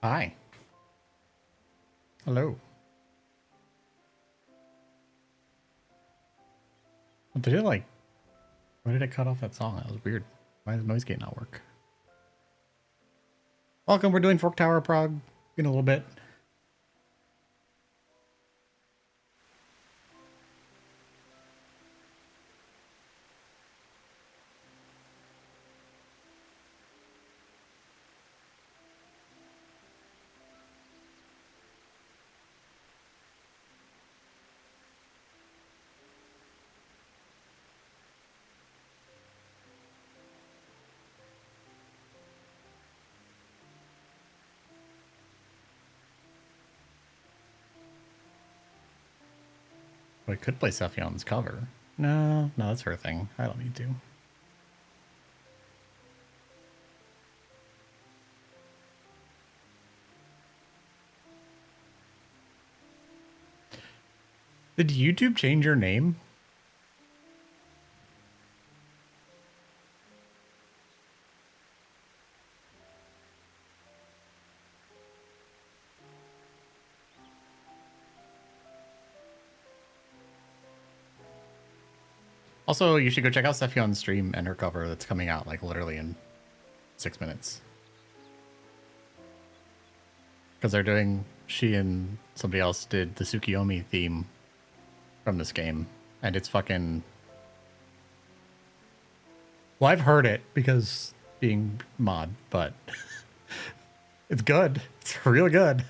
Hi. Hello. What did it like? Why did it cut off that song? That was weird. Why does noise gate not work? Welcome. We're doing Fork Tower prog in a little bit. Oh, I could play Sephion's cover. No, that's her thing. I don't need to. Did YouTube change your name? Also, you should go check out Sephion's stream and her cover that's coming out like literally in 6 minutes. Because they're doing, she and somebody else did the Tsukiyomi theme from this game. And it's fucking... Well, I've heard it because being mod, but it's good. It's real good.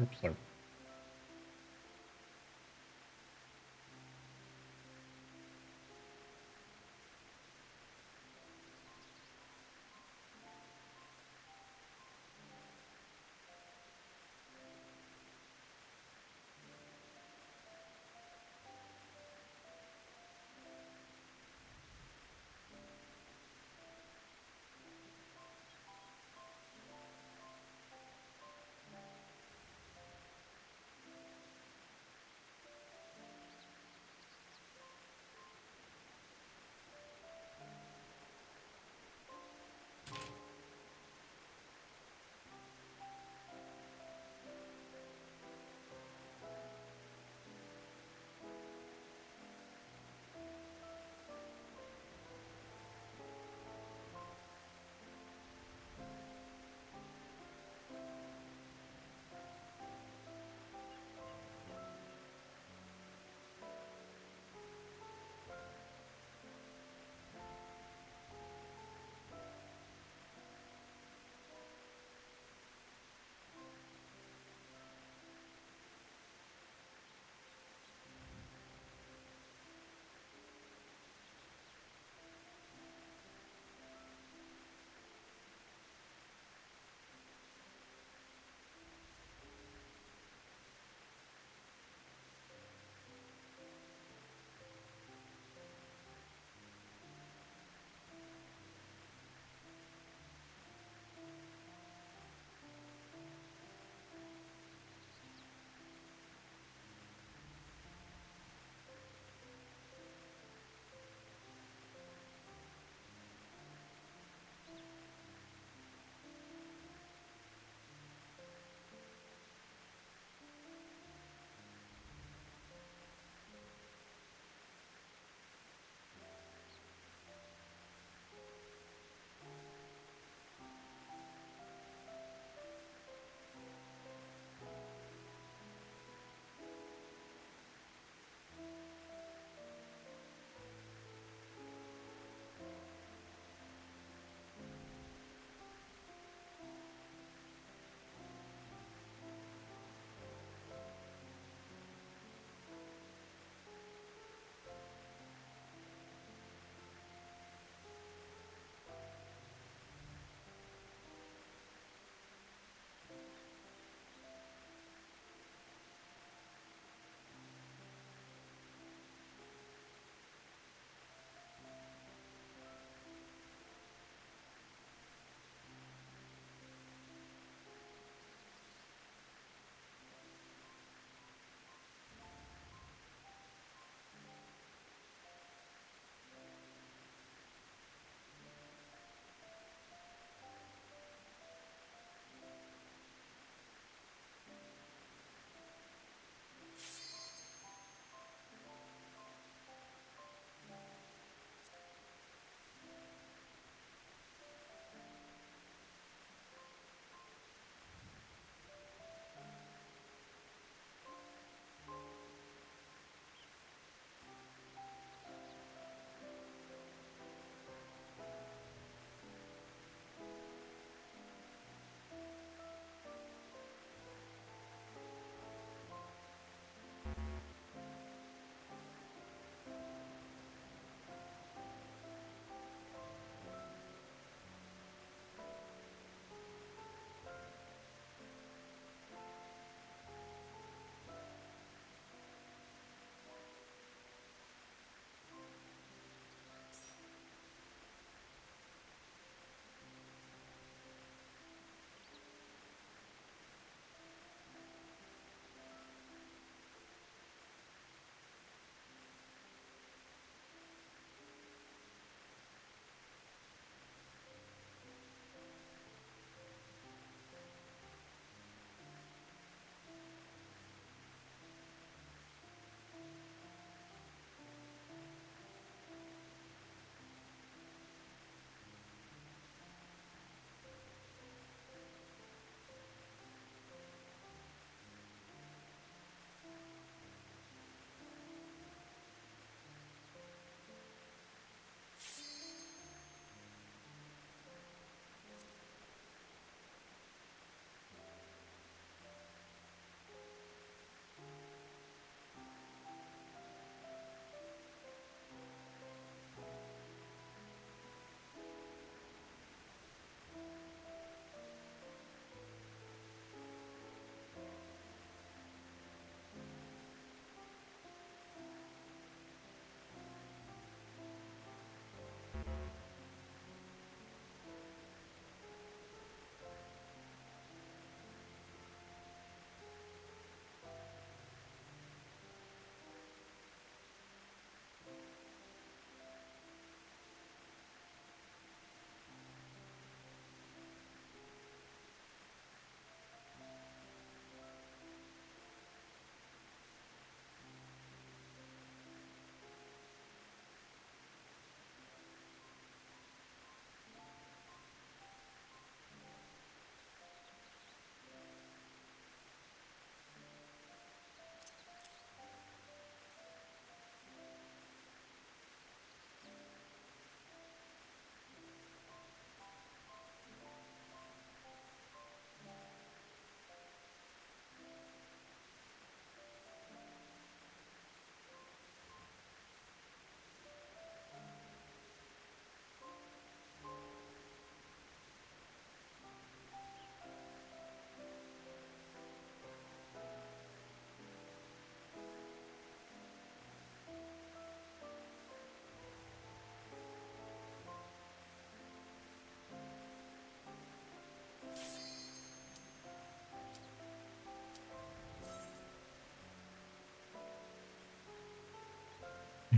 Slurp, slurp.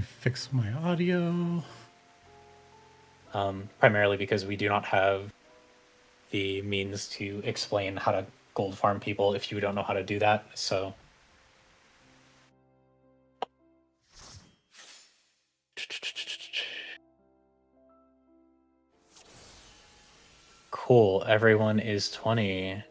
Fix my audio. Primarily because we do not have the means to explain how to gold farm people if you don't know how to do that. So cool. Everyone is 20.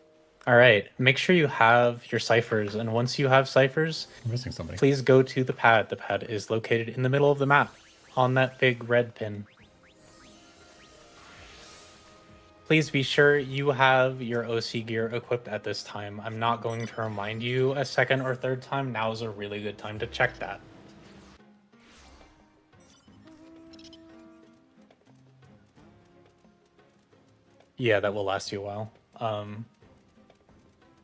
All right. Make sure you have your ciphers, and once you have ciphers, I'm missing somebody. please go to the pad. The pad is located in the middle of the map on that big red pin. Please be sure you have your OC gear equipped at this time. I'm not going to remind you a second or third time. Now is a really good time to check that. Yeah, that will last you a while.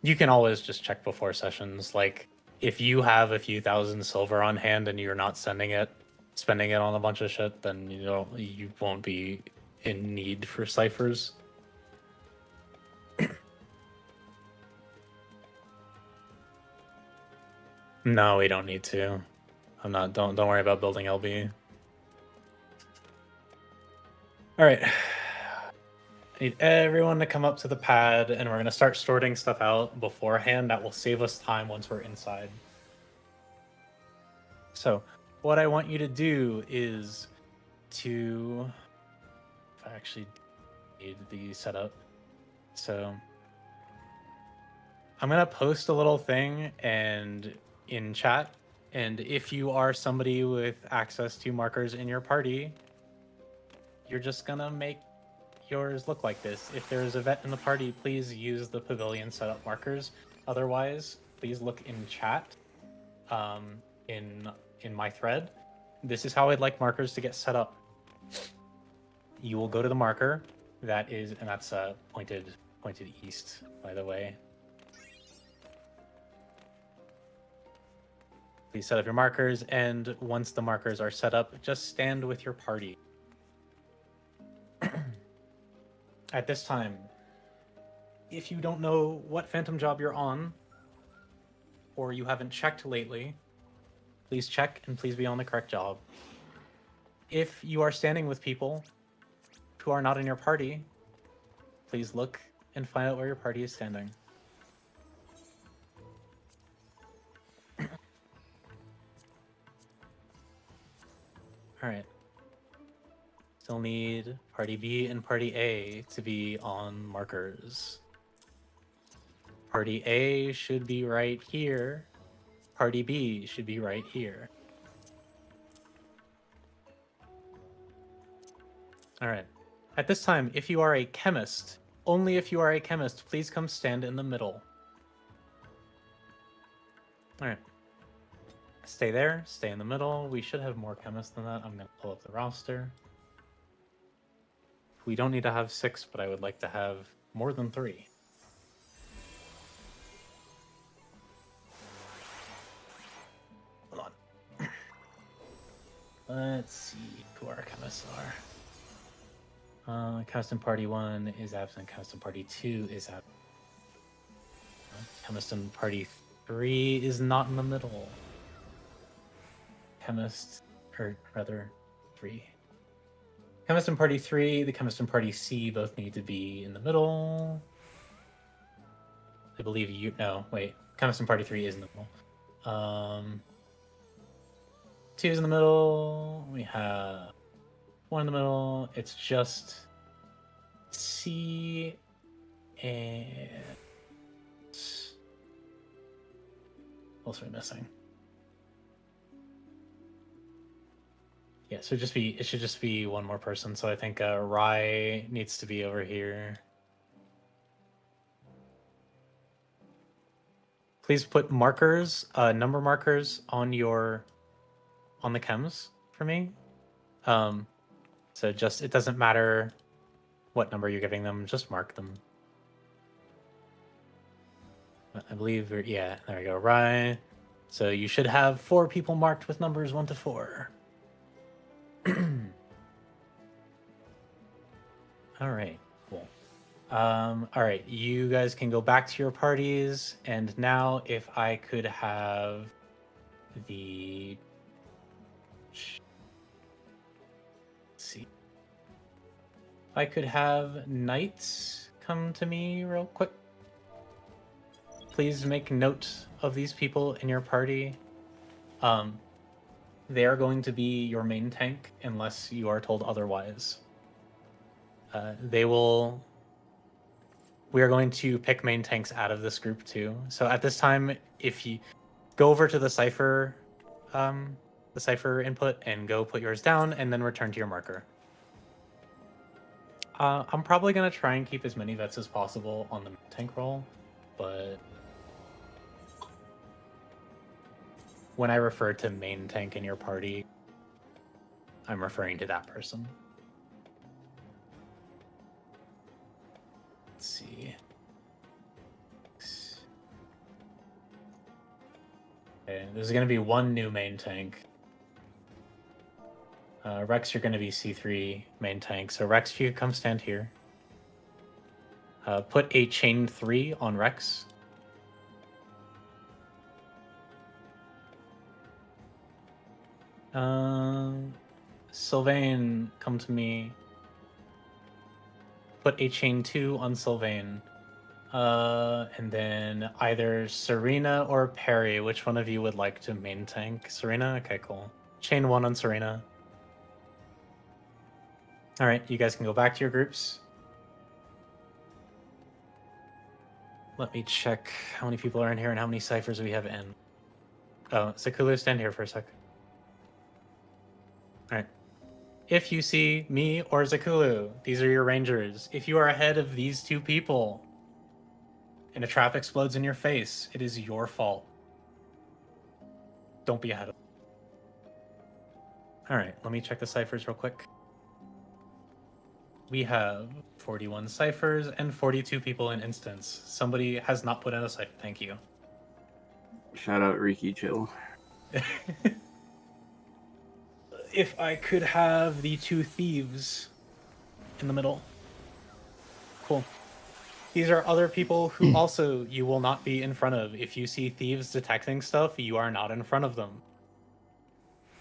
You can always just check before sessions. Like, if you have a few thousand silver on hand and you're not spending it on a bunch of shit, then you won't be in need for ciphers. No, we don't need to. I'm not. Don't worry about building LB. All right. I need everyone to come up to the pad, and we're going to start sorting stuff out beforehand. That will save us time once we're inside. So, what I want you to do is to... If I actually need the setup. So, I'm going to post a little thing and in chat, and if you are somebody with access to markers in your party, you're just going to make yours look like this. If there is a vet in the party, please use the pavilion setup markers. Otherwise, please look in chat in my thread. This is how I'd like markers to get set up. You will go to the marker that is, and that's pointed east, by the way. Please set up your markers, and once the markers are set up, just stand with your party. At this time, if you don't know what phantom job you're on, or you haven't checked lately, please check and please be on the correct job. If you are standing with people who are not in your party, please look and find out where your party is standing. All right. Still need Party B and Party A to be on markers. Party A should be right here. Party B should be right here. All right. At this time, if you are a chemist, only if you are a chemist, please come stand in the middle. All right. Stay there. Stay in the middle. We should have more chemists than that. I'm going to pull up the roster. We don't need to have 6, but I would like to have more than 3. Hold on. Let's see who our chemists are. Chemist in Party 1 is absent. Chemist in Party 2 is absent. Chemist in Party 3 is not in the middle. Chemist, or rather, 3. Chemist in Party 3, the Chemist in Party C both need to be in the middle. I believe you... No, wait. Chemist in Party 3 is in the middle. 2 is in the middle. We have 1 in the middle. It's just C and... What else are we missing? Yeah, so it should just be 1 more person. So I think Rye needs to be over here. Please put markers, number markers on the chems for me. So just, it doesn't matter what number you're giving them, just mark them. I believe, yeah, there we go, Rye. So you should have 4 people marked with numbers 1 to 4. All right, cool. All right, you guys can go back to your parties, and now if I could have the I could have knights come to me real quick. Please make note of these people in your party. They are going to be your main tank unless you are told otherwise. We are going to pick main tanks out of this group too. So at this time, if you go over to the cipher input and go put yours down and then return to your marker. I'm probably going to try and keep as many vets as possible on the tank roll, but when I refer to main tank in your party, I'm referring to that person. Let's see. Okay, there's going to be one new main tank. Rex, you're going to be C3 main tank. So Rex, if you could come stand here. Put a chain 3 on Rex. Sylvain, come to me. Put a chain 2 on Sylvain. And then either Serena or Perry. Which one of you would like to main tank? Serena? Okay, cool. Chain 1 on Serena. All right, you guys can go back to your groups. Let me check how many people are in here and how many ciphers we have in. Oh, Zakulu, stand here for a sec. All right. If you see me or Zakulu, these are your rangers. If you are ahead of these two people and a trap explodes in your face, it is your fault. Don't be ahead of them. All right, let me check the ciphers real quick. We have 41 ciphers and 42 people in instance. Somebody has not put in a cipher. Thank you. Shout out Riki Chill. If I could have the 2 thieves in the middle. Cool. These are other people who also you will not be in front of. If you see thieves detecting stuff, you are not in front of them.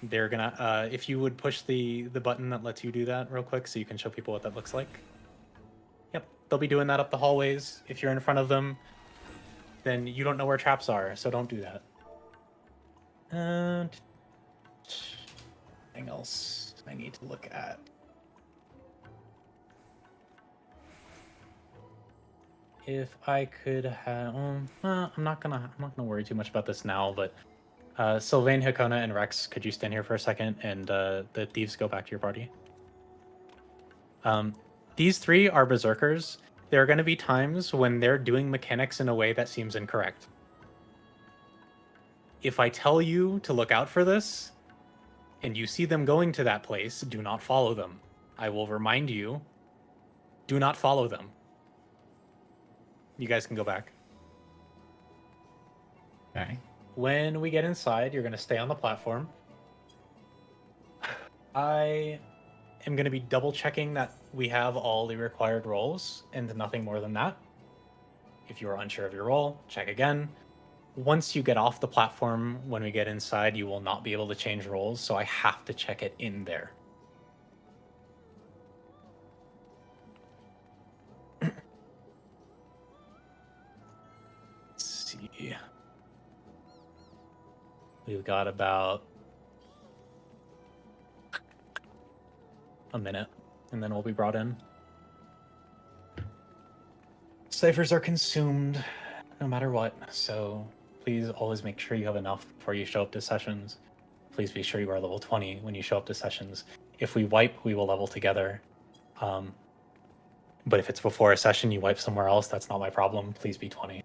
They're gonna, if you would push the button that lets you do that real quick so you can show people what that looks like. Yep, they'll be doing that up the hallways. If you're in front of them, then you don't know where traps are, so don't do that. And anything else I need to look at? If I could have, I'm not gonna worry too much about this now, but Sylvain, Hakona, and Rex, could you stand here for a second and the thieves go back to your party? These 3 are berserkers. There are going to be times when they're doing mechanics in a way that seems incorrect. If I tell you to look out for this, and you see them going to that place, do not follow them. I will remind you, do not follow them. You guys can go back. Okay. When we get inside, you're going to stay on the platform. I am going to be double checking that we have all the required rolls and nothing more than that. If you are unsure of your roll, check again. Once you get off the platform, when we get inside, you will not be able to change rolls, so I have to check it in there. Let's see. We've got about a minute, and then we'll be brought in. Ciphers are consumed no matter what, so please always make sure you have enough before you show up to sessions. Please be sure you are level 20 when you show up to sessions. If we wipe, we will level together. But if it's before a session, you wipe somewhere else, that's not my problem. Please be 20.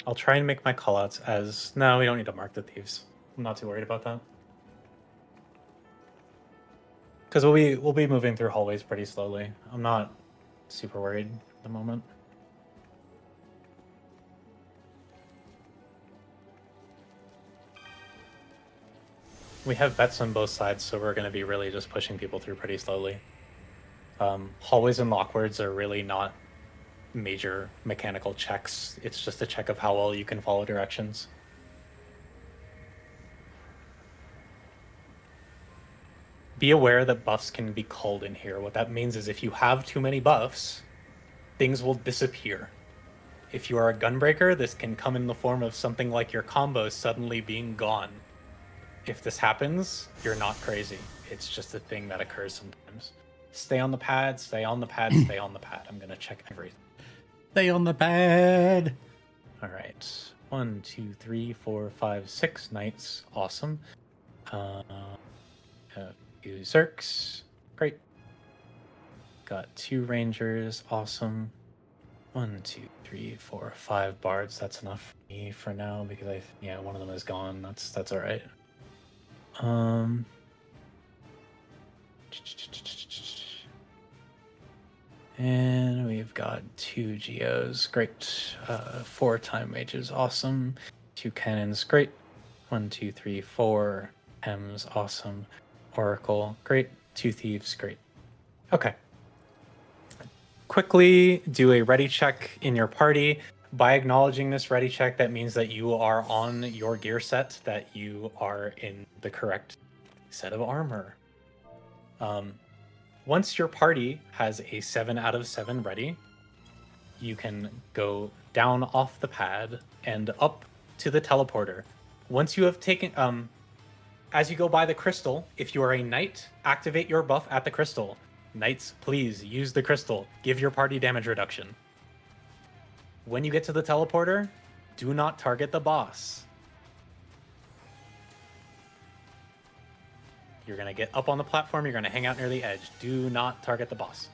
I'll try and make my callouts as... No, we don't need to mark the thieves. I'm not too worried about that. Because we'll be moving through hallways pretty slowly. I'm not super worried at the moment. We have vets on both sides, so we're going to be really just pushing people through pretty slowly. Hallways and lockwards are really not major mechanical checks. It's just a check of how well you can follow directions. Be aware that buffs can be called in here. What that means is if you have too many buffs, things will disappear. If you are a gunbreaker, this can come in the form of something like your combo suddenly being gone. If this happens, you're not crazy. It's just a thing that occurs sometimes. Stay on the pad, stay on the pad, stay on the pad. I'm going to check everything. Stay on the pad. All right. 1, 2, 3, 4, 5, 6 knights. Awesome. A few Zerks. Great. Got 2 rangers. Awesome. 1, 2, 3, 4, 5 bards. That's enough for me for now because one of them is gone. That's all right. And we've got 2 geos. Great. 4 time mages. Awesome. 2 cannons. Great. 1, 2, 3, 4 hems. Awesome. Oracle. Great. 2 thieves. Great. Okay. Quickly do a ready check in your party. By acknowledging this ready check, that means that you are on your gear set, that you are in the correct set of armor. Once your party has a 7 out of 7 ready, you can go down off the pad and up to the teleporter. Once you have taken, as you go by the crystal, if you are a knight, activate your buff at the crystal. Knights, please use the crystal. Give your party damage reduction. When you get to the teleporter, do not target the boss. You're going to get up on the platform. You're going to hang out near the edge. Do not target the boss.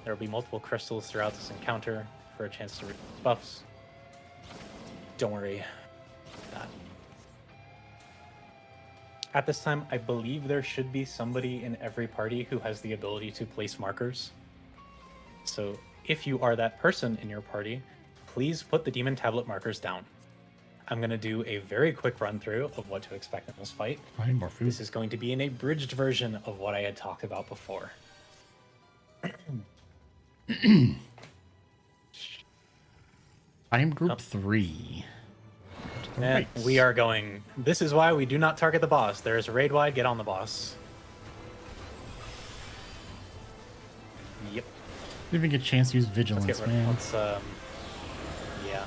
There will be multiple crystals throughout this encounter for a chance to reach buffs. Don't worry about that. At this time, I believe there should be somebody in every party who has the ability to place markers. So if you are that person in your party, please put the demon tablet markers down. I'm going to do a very quick run through of what to expect in this fight. I need more food. This is going to be an abridged version of what I had talked about before. I am group 3. And we are going. This is why we do not target the boss. There's raid wide. Get on the boss. Yep. Didn't even get a chance to use vigilance, man. Yeah.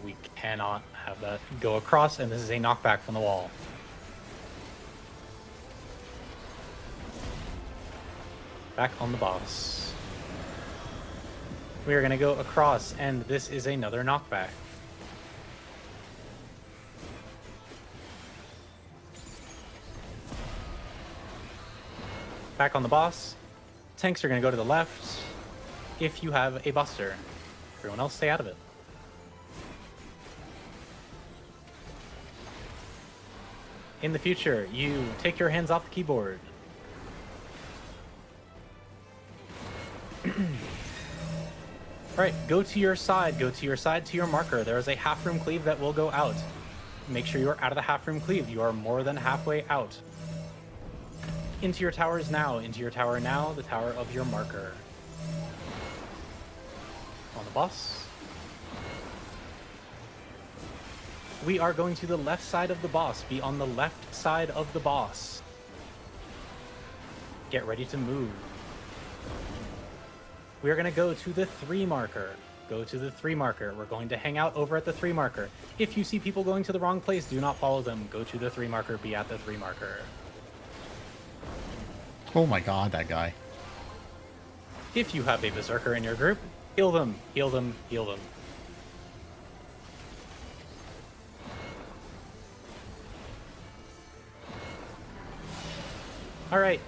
We cannot have that go across, and this is a knockback from the wall. Back on the boss. We are going to go across, and this is another knockback. Back on the boss. Tanks are going to go to the left if you have a buster. Everyone else stay out of it. In the future, you take your hands off the keyboard. Alright, go to your side to your marker. There is a half room cleave that will go out. Make sure you are out of the half room cleave. You are more than halfway out. Into your towers now, the tower of your marker. On the boss. We are going to the left side of the boss. Be on the left side of the boss. Get ready to move. We are going to go to the 3 marker. Go to the 3 marker. We're going to hang out over at the 3 marker. If you see people going to the wrong place, do not follow them. Go to the 3 marker. Be at the 3 marker. Oh my god, that guy. If you have a berserker in your group, heal them, heal them, heal them. Alright.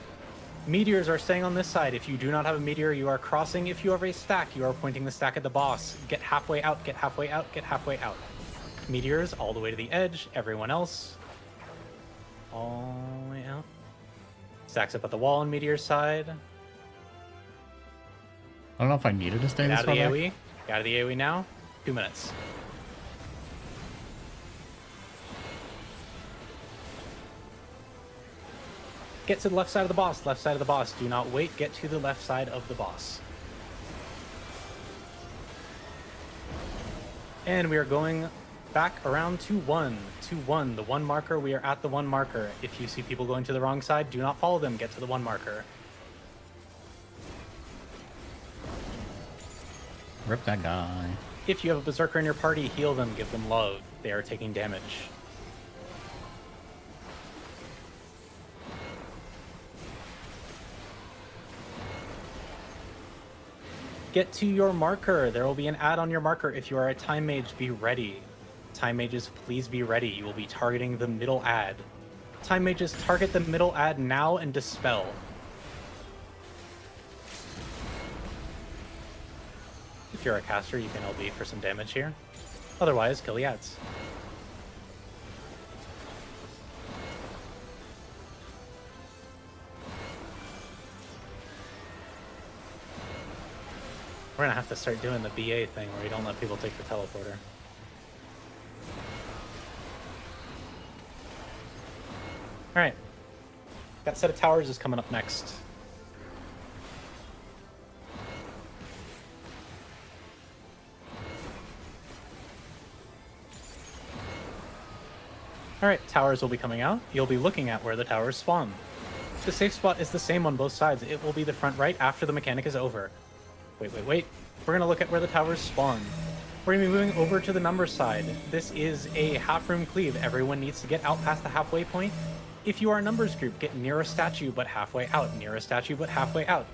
Meteors are staying on this side. If you do not have a meteor, you are crossing. If you have a stack, you are pointing the stack at the boss. Get halfway out, get halfway out, get halfway out. Meteors all the way to the edge. Everyone else, all the way out. Stacks up at the wall on Meteor's side. I don't know if I needed to stay Get this out of the far back. AoE. Get out of the AoE now. 2 minutes. Get to the left side of the boss. Left side of the boss. Do not wait. Get to the left side of the boss. And we are going back around to 1. To 1. The 1 marker. We are at the 1 marker. If you see people going to the wrong side, do not follow them. Get to the 1 marker. Rip that guy. If you have a berserker in your party, heal them. Give them love. They are taking damage. Get to your marker. There will be an ad on your marker. If you are a time mage, be ready. Time mages, please be ready. You will be targeting the middle ad. Time mages, target the middle ad now and dispel. If you're a caster, you can LB for some damage here. Otherwise, kill the ads. We're gonna have to start doing the BA thing where you don't let people take the teleporter. Alright. That set of towers is coming up next. Alright, towers will be coming out. You'll be looking at where the towers spawn. The safe spot is the same on both sides. It will be the front right after the mechanic is over. Wait. We're going to look at where the towers spawn. We're going to be moving over to the number side. This is a half-room cleave. Everyone needs to get out past the halfway point. If you are a numbers group, get near a statue but halfway out. Near a statue but halfway out.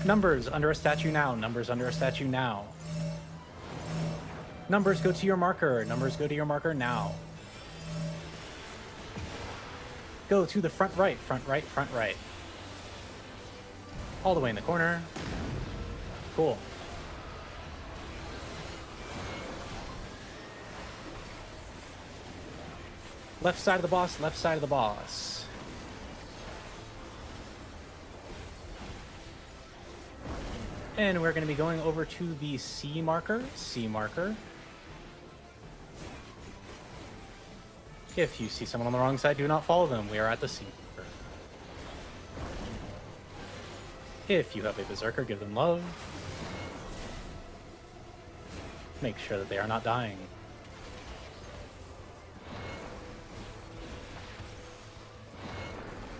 Numbers under a statue now. Numbers under a statue now. Numbers go to your marker. Numbers go to your marker now. Go to the front right, front right, front right. All the way in the corner. Cool. Left side of the boss, left side of the boss. And we're going to be going over to the C marker. C marker. If you see someone on the wrong side, do not follow them. We are at the C marker. If you have a berserker, give them love. Make sure that they are not dying.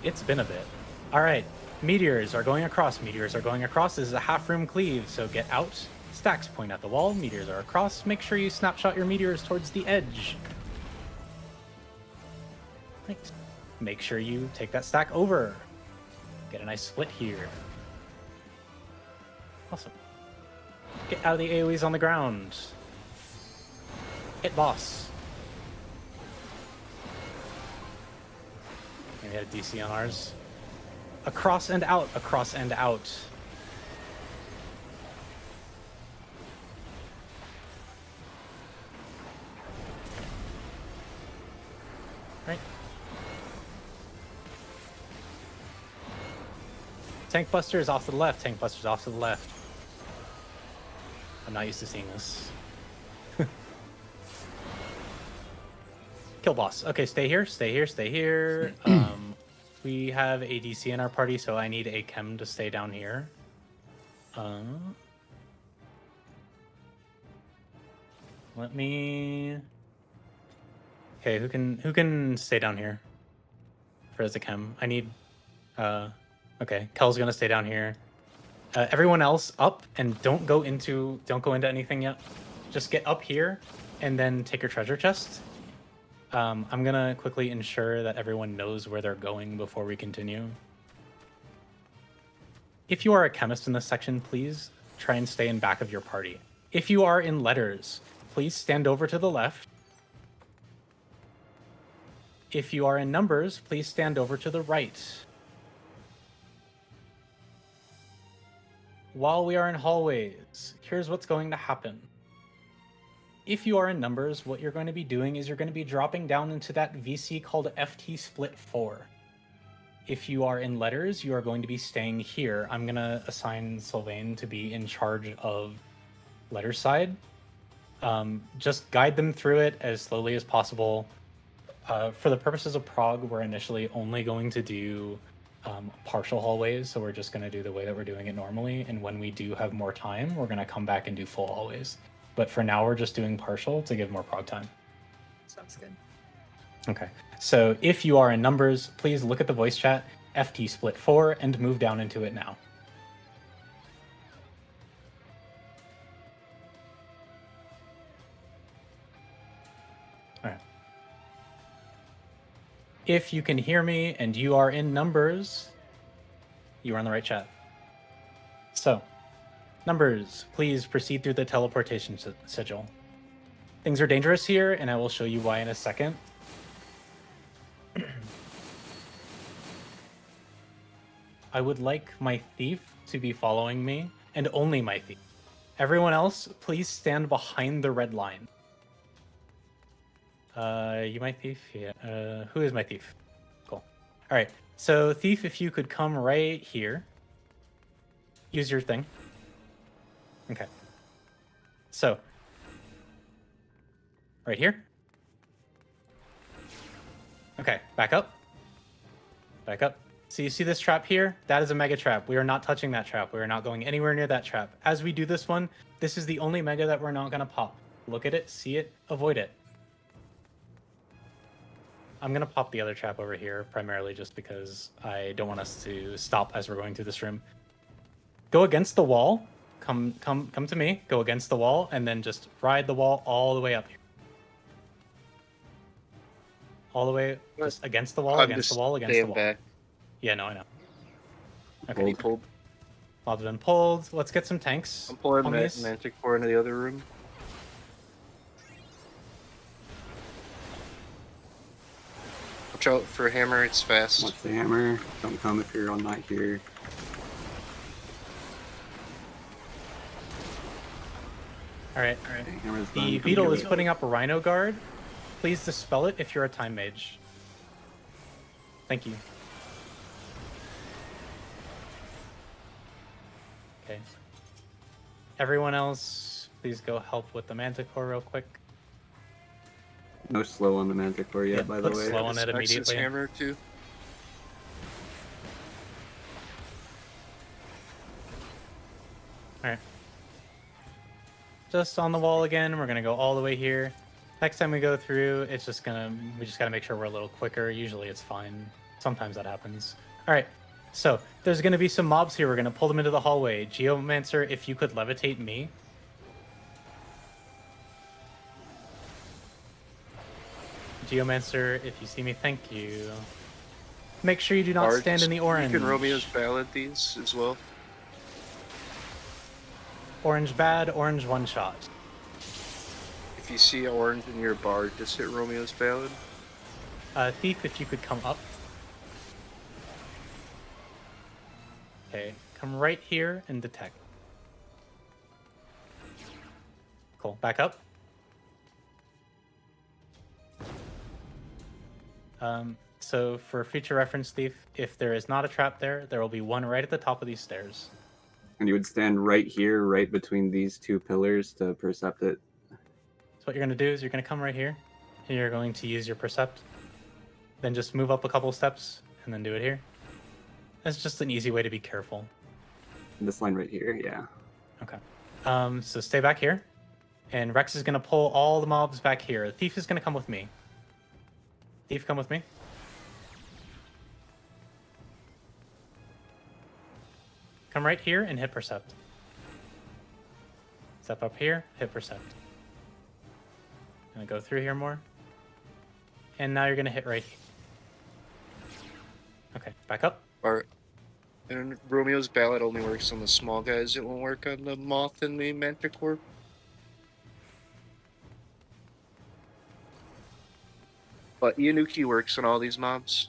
It's been a bit. Alright, meteors are going across. Meteors are going across. This is a half-room cleave, so get out. Stacks point at the wall. Meteors are across. Make sure you snapshot your meteors towards the edge. Right. Make sure you take that stack over. Get a nice split here. Awesome. Get out of the AoEs on the ground. Hit boss. And we had a DC on ours. Across and out, across and out. Right. Tank Buster is off to the left. Tank Buster's off to the left. I'm not used to seeing this. Kill boss. Okay, stay here, stay here, stay here. We have a DC in our party, so I need a chem to stay down here. Let me. Okay, who can stay down here for as a chem? I need. Okay, Kel's gonna stay down here. Everyone else up and don't go into anything yet. Just get up here and then take your treasure chest. I'm gonna quickly ensure that everyone knows where they're going before we continue. If you are a chemist in this section, please try and stay in back of your party. If you are in letters, please stand over to the left. If you are in numbers, please stand over to the right. While we are in hallways, here's what's going to happen. If you are in numbers, what you're going to be doing is you're going to be dropping down into that VC called FT Split 4. if you are in letters, you are going to be staying here. I'm going to assign Sylvain to be in charge of letter side. Just guide them through it as slowly as possible. For the purposes of prog, we're initially only going to do partial hallways, so we're just going to do the way that we're doing it normally. And when we do have more time, we're going to come back and do full hallways. But for now, we're just doing partial to give more prog time. Sounds good. Okay, so if you are in numbers, please look at the voice chat, FT split 4, and move down into it now. All right. If you can hear me and you are in numbers, you are on the right chat. So, numbers, please proceed through the teleportation sigil. Things are dangerous here, and I will show you why in a second. I would like my thief to be following me, and only my thief. Everyone else, please stand behind the red line. You my thief? Yeah. Who is my thief? Cool. All right. So, thief, if you could come right here. Use your thing. Okay. So, right here. Okay, back up. Back up. So you see this trap here? That is a mega trap. We are not touching that trap. We are not going anywhere near that trap. As we do this one, this is the only mega that we're not going to pop. Look at it, see it, avoid it. I'm going to pop the other trap over here, primarily just because I don't want us to stop as we're going through this room. Go against the wall. Come to me. Go against the wall, and then just ride the wall all the way up here. All the way, just against the wall, against the wall, against the wall. Back. Yeah, no, I know. Okay. Pulled. Mob's been pulled. Let's get some tanks. I'm pulling Manticore into the other room. Watch out for hammer, it's fast. Watch the hammer. Don't come if you're not here. Alright. Okay, the beetle is putting up a rhino guard. Please dispel it if you're a time mage. Thank you. Okay. Everyone else, please go help with the Manticore real quick. No slow on the Manticore yet, by the way. Slow on it immediately. Hammer too. Alright. Just on the wall again, we're gonna go all the way here. Next time we go through, we just gotta make sure we're a little quicker. Usually it's fine. Sometimes that happens. Alright, so there's gonna be some mobs here. We're gonna pull them into the hallway. Geomancer, if you could levitate me. Geomancer, if you see me, thank you. Make sure you do not stand in the orange. You can Romeo's Ballad these as well. Orange bad, orange one shot. If you see orange in your bar, just hit Romeo's Ballad. Thief, if you could come up. Okay, come right here and detect. Cool, back up. So for future reference, Thief, if there is not a trap there, there will be one right at the top of these stairs. And you would stand right here, right between these two pillars to percept it. So what you're going to do is you're going to come right here, and you're going to use your percept. Then just move up a couple steps, and then do it here. That's just an easy way to be careful. This line right here, yeah. Okay. So stay back here. And Rex is going to pull all the mobs back here. The Thief is going to come with me. Thief, come with me. Come right here and hit Percept. Step up here, hit Percept. Gonna go through here more. And now you're gonna hit right here. Okay, back up. Alright. And Romeo's Ballad only works on the small guys. It won't work on the Moth and the Manticore. But Yanuki works on all these mobs.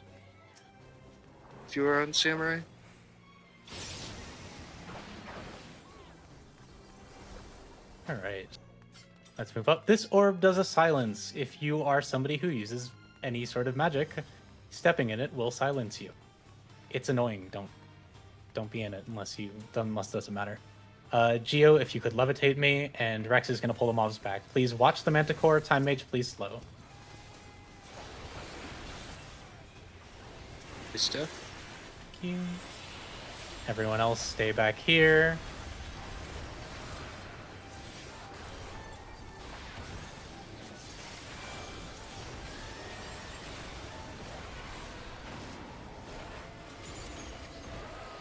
If you are on Samurai. Alright. Let's move up. This orb does a silence. If you are somebody who uses any sort of magic, stepping in it will silence you. it's annoying. Don't be in it unless it doesn't matter. Geo, if you could levitate me, and Rex is gonna pull the mobs back. Please watch the Manticore. Time Mage, please slow. Good stuff. Thank you. Everyone else, stay back here.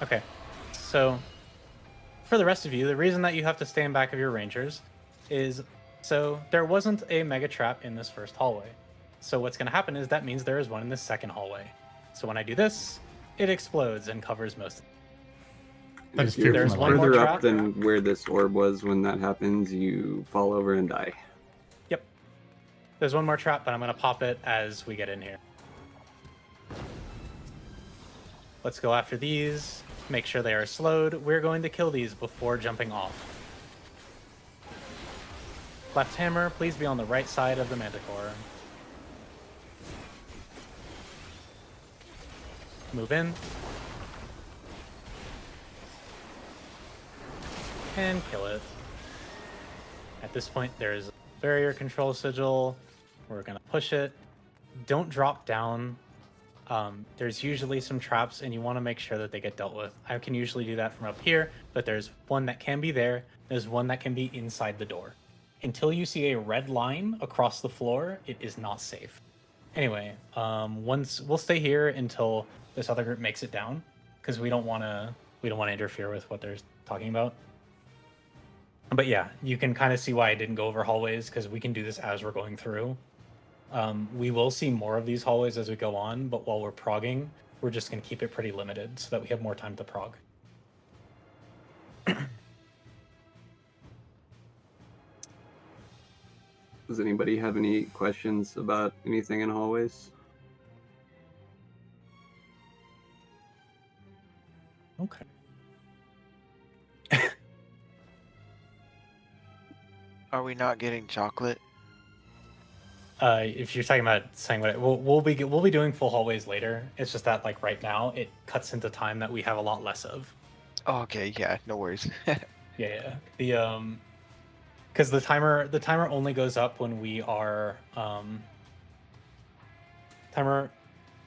Okay, so for the rest of you, the reason that you have to stay in back of your rangers is so there wasn't a mega trap in this first hallway. So what's going to happen is that means there is one in this second hallway. So when I do this, it explodes and covers most of it. That is If you're There's one more further trap. up than where this orb was when that happens, you fall over and die. Yep. There's one more trap, but I'm going to pop it as we get in here. Let's go after these. Make sure they are slowed. We're going to kill these before jumping off. Left hammer, please be on the right side of the Manticore. Move in. And kill it. At this point, there's a barrier control sigil. We're going to push it. Don't drop down. There's usually some traps, and you want to make sure that they get dealt with. I can usually do that from up here, but there's one that can be there. There's one that can be inside the door. Until you see a red line across the floor, it is not safe. Anyway, once we'll stay here until this other group makes it down, because we don't want to interfere with what they're talking about. But yeah, you can kind of see why I didn't go over hallways, because we can do this as we're going through. We will see more of these hallways as we go on, but while we're progging, we're just going to keep it pretty limited so that we have more time to prog. Does anybody have any questions about anything in hallways? Okay. Are we not getting chocolate? If you're talking about saying what we'll be doing full hallways later. It's just that like right now it cuts into time that we have a lot less of. Oh, okay, yeah, no worries. Yeah. The because the timer only goes up when we are timer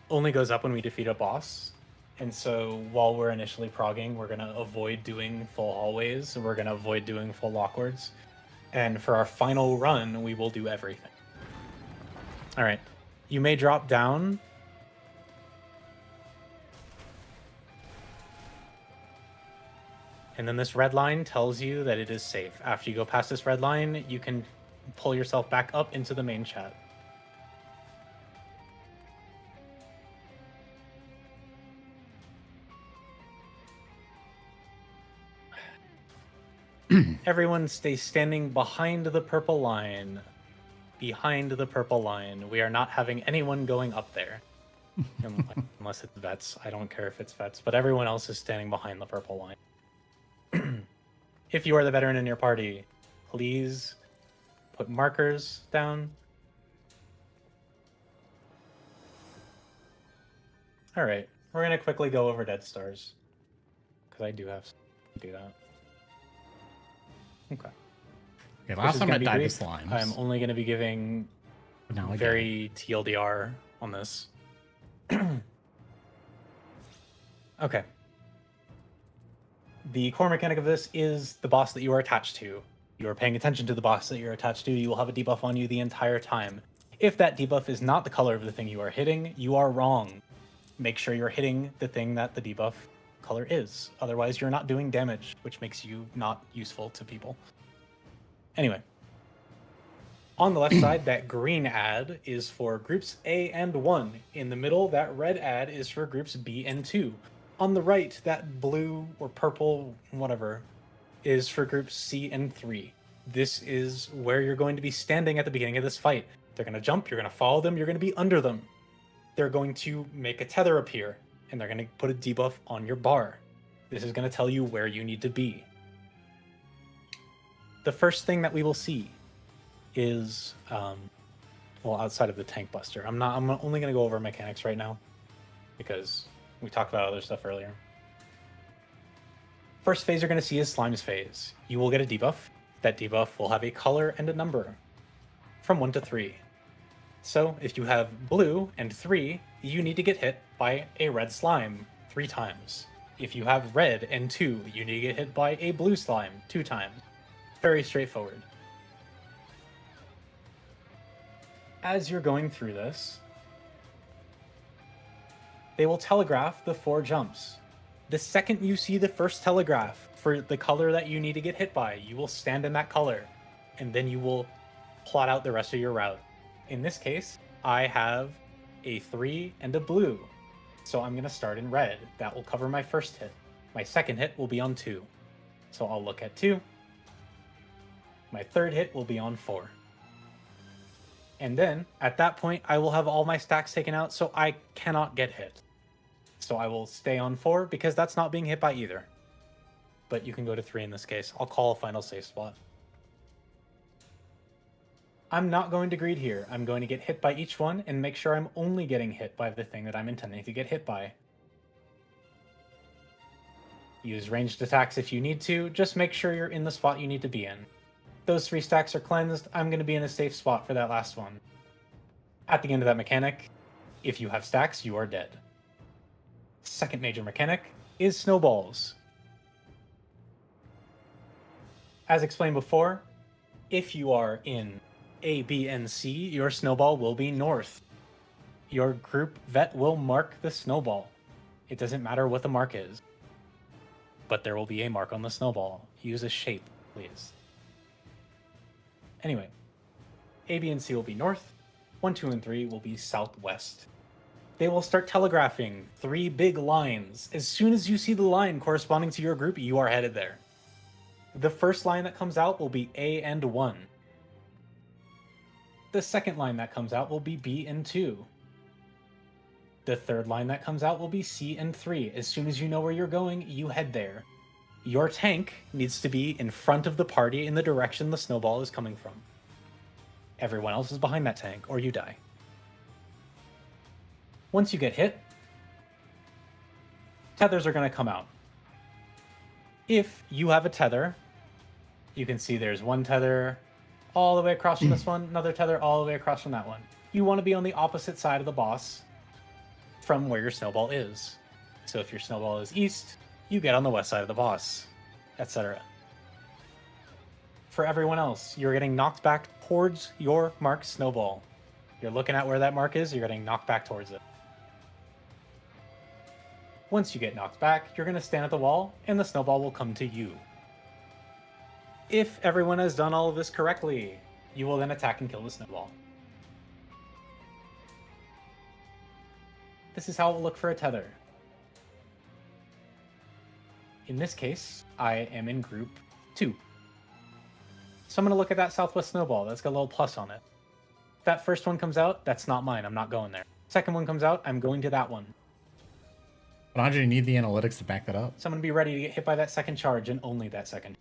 only goes up when we defeat a boss. And so while we're initially progging, we're gonna avoid doing full hallways. We're gonna avoid doing full lockwards. And for our final run, we will do everything. All right, you may drop down. And then this red line tells you that it is safe. After you go past this red line, you can pull yourself back up into the main chat. Everyone stay standing behind the purple line. Behind the purple line. We are not having anyone going up there. Unless it's vets. I don't care if it's vets, but everyone else is standing behind the purple line. If you are the veteran in your party, please put markers down. All right, we're going to quickly go over Dead Stars. Because I do have to do that. Okay. Okay, last time I died to brief. slimes. I'm only going to be giving But now I get it. very TLDR on this. Okay. The core mechanic of this is the boss that you are attached to. You are paying attention to the boss that you're attached to. You will have a debuff on you the entire time. If that debuff is not the color of the thing you are hitting, you are wrong. Make sure you're hitting the thing that the debuff color is. Otherwise, you're not doing damage, which makes you not useful to people. Anyway. On the left side, that green ad is for groups A and 1. In the middle, that red ad is for groups B and 2. On the right, that blue or purple, whatever, is for groups C and 3. This is where you're going to be standing at the beginning of this fight. They're going to jump, you're going to follow them, you're going to be under them. They're going to make a tether appear, and they're going to put a debuff on your bar. This is going to tell you where you need to be. The first thing that we will see is, well, outside of the tank buster. I'm only going to go over mechanics right now, because We talked about other stuff earlier. First phase you're going to see is Slime's phase. You will get a debuff. That debuff will have a color and a number from 1 to 3. So if you have blue and 3, you need to get hit by a red slime 3 times. If you have red and 2, you need to get hit by a blue slime 2 times. Very straightforward. As you're going through this, they will telegraph the 4 jumps. The second you see the first telegraph for the color that you need to get hit by, you will stand in that color, and then you will plot out the rest of your route. In this case, I have a 3 and a blue, so I'm going to start in red. That will cover my first hit. My second hit will be on 2, so I'll look at 2. My third hit will be on 4. And then, at that point, I will have all my stacks taken out, so I cannot get hit. So I will stay on 4, because that's not being hit by either. But you can go to 3 in this case. I'll call a final safe spot. I'm not going to greed here. I'm going to get hit by each one and make sure I'm only getting hit by the thing that I'm intending to get hit by. Use ranged attacks if you need to. Just make sure you're in the spot you need to be in. Those 3 stacks are cleansed. I'm going to be in a safe spot for that last one. At the end of that mechanic, if you have stacks, you are dead. Second major mechanic is snowballs. As explained before, if you are in A, B, and C, your snowball will be north. Your group vet will mark the snowball. It doesn't matter what the mark is. But there will be a mark on the snowball. Use a shape, please. Anyway, A, B, and C will be north. 1, 2, and 3 will be southwest. They will start telegraphing 3 big lines. As soon as you see the line corresponding to your group, you are headed there. The first line that comes out will be A and 1. The second line that comes out will be B and 2. The third line that comes out will be C and 3. As soon as you know where you're going, you head there. Your tank needs to be in front of the party in the direction the snowball is coming from. Everyone else is behind that tank, or you die. Once you get hit, tethers are going to come out. If you have a tether, you can see there's one tether all the way across from this one, another tether all the way across from that one. You want to be on the opposite side of the boss from where your snowball is. So if your snowball is east, you get on the west side of the boss, etc. For everyone else, you're getting knocked back towards your marked snowball. You're looking at where that mark is, you're getting knocked back towards it. Once you get knocked back, you're going to stand at the wall, and the snowball will come to you. If everyone has done all of this correctly, you will then attack and kill the snowball. This is how it will look for a tether. In this case, I am in group 2. So I'm going to look at that southwest snowball. That's got a little plus on it. If that first one comes out, that's not mine. I'm not going there. Second one comes out, I'm going to that one. But Andre, you need the analytics to back that up. So I'm going to be ready to get hit by that second charge, and only that second.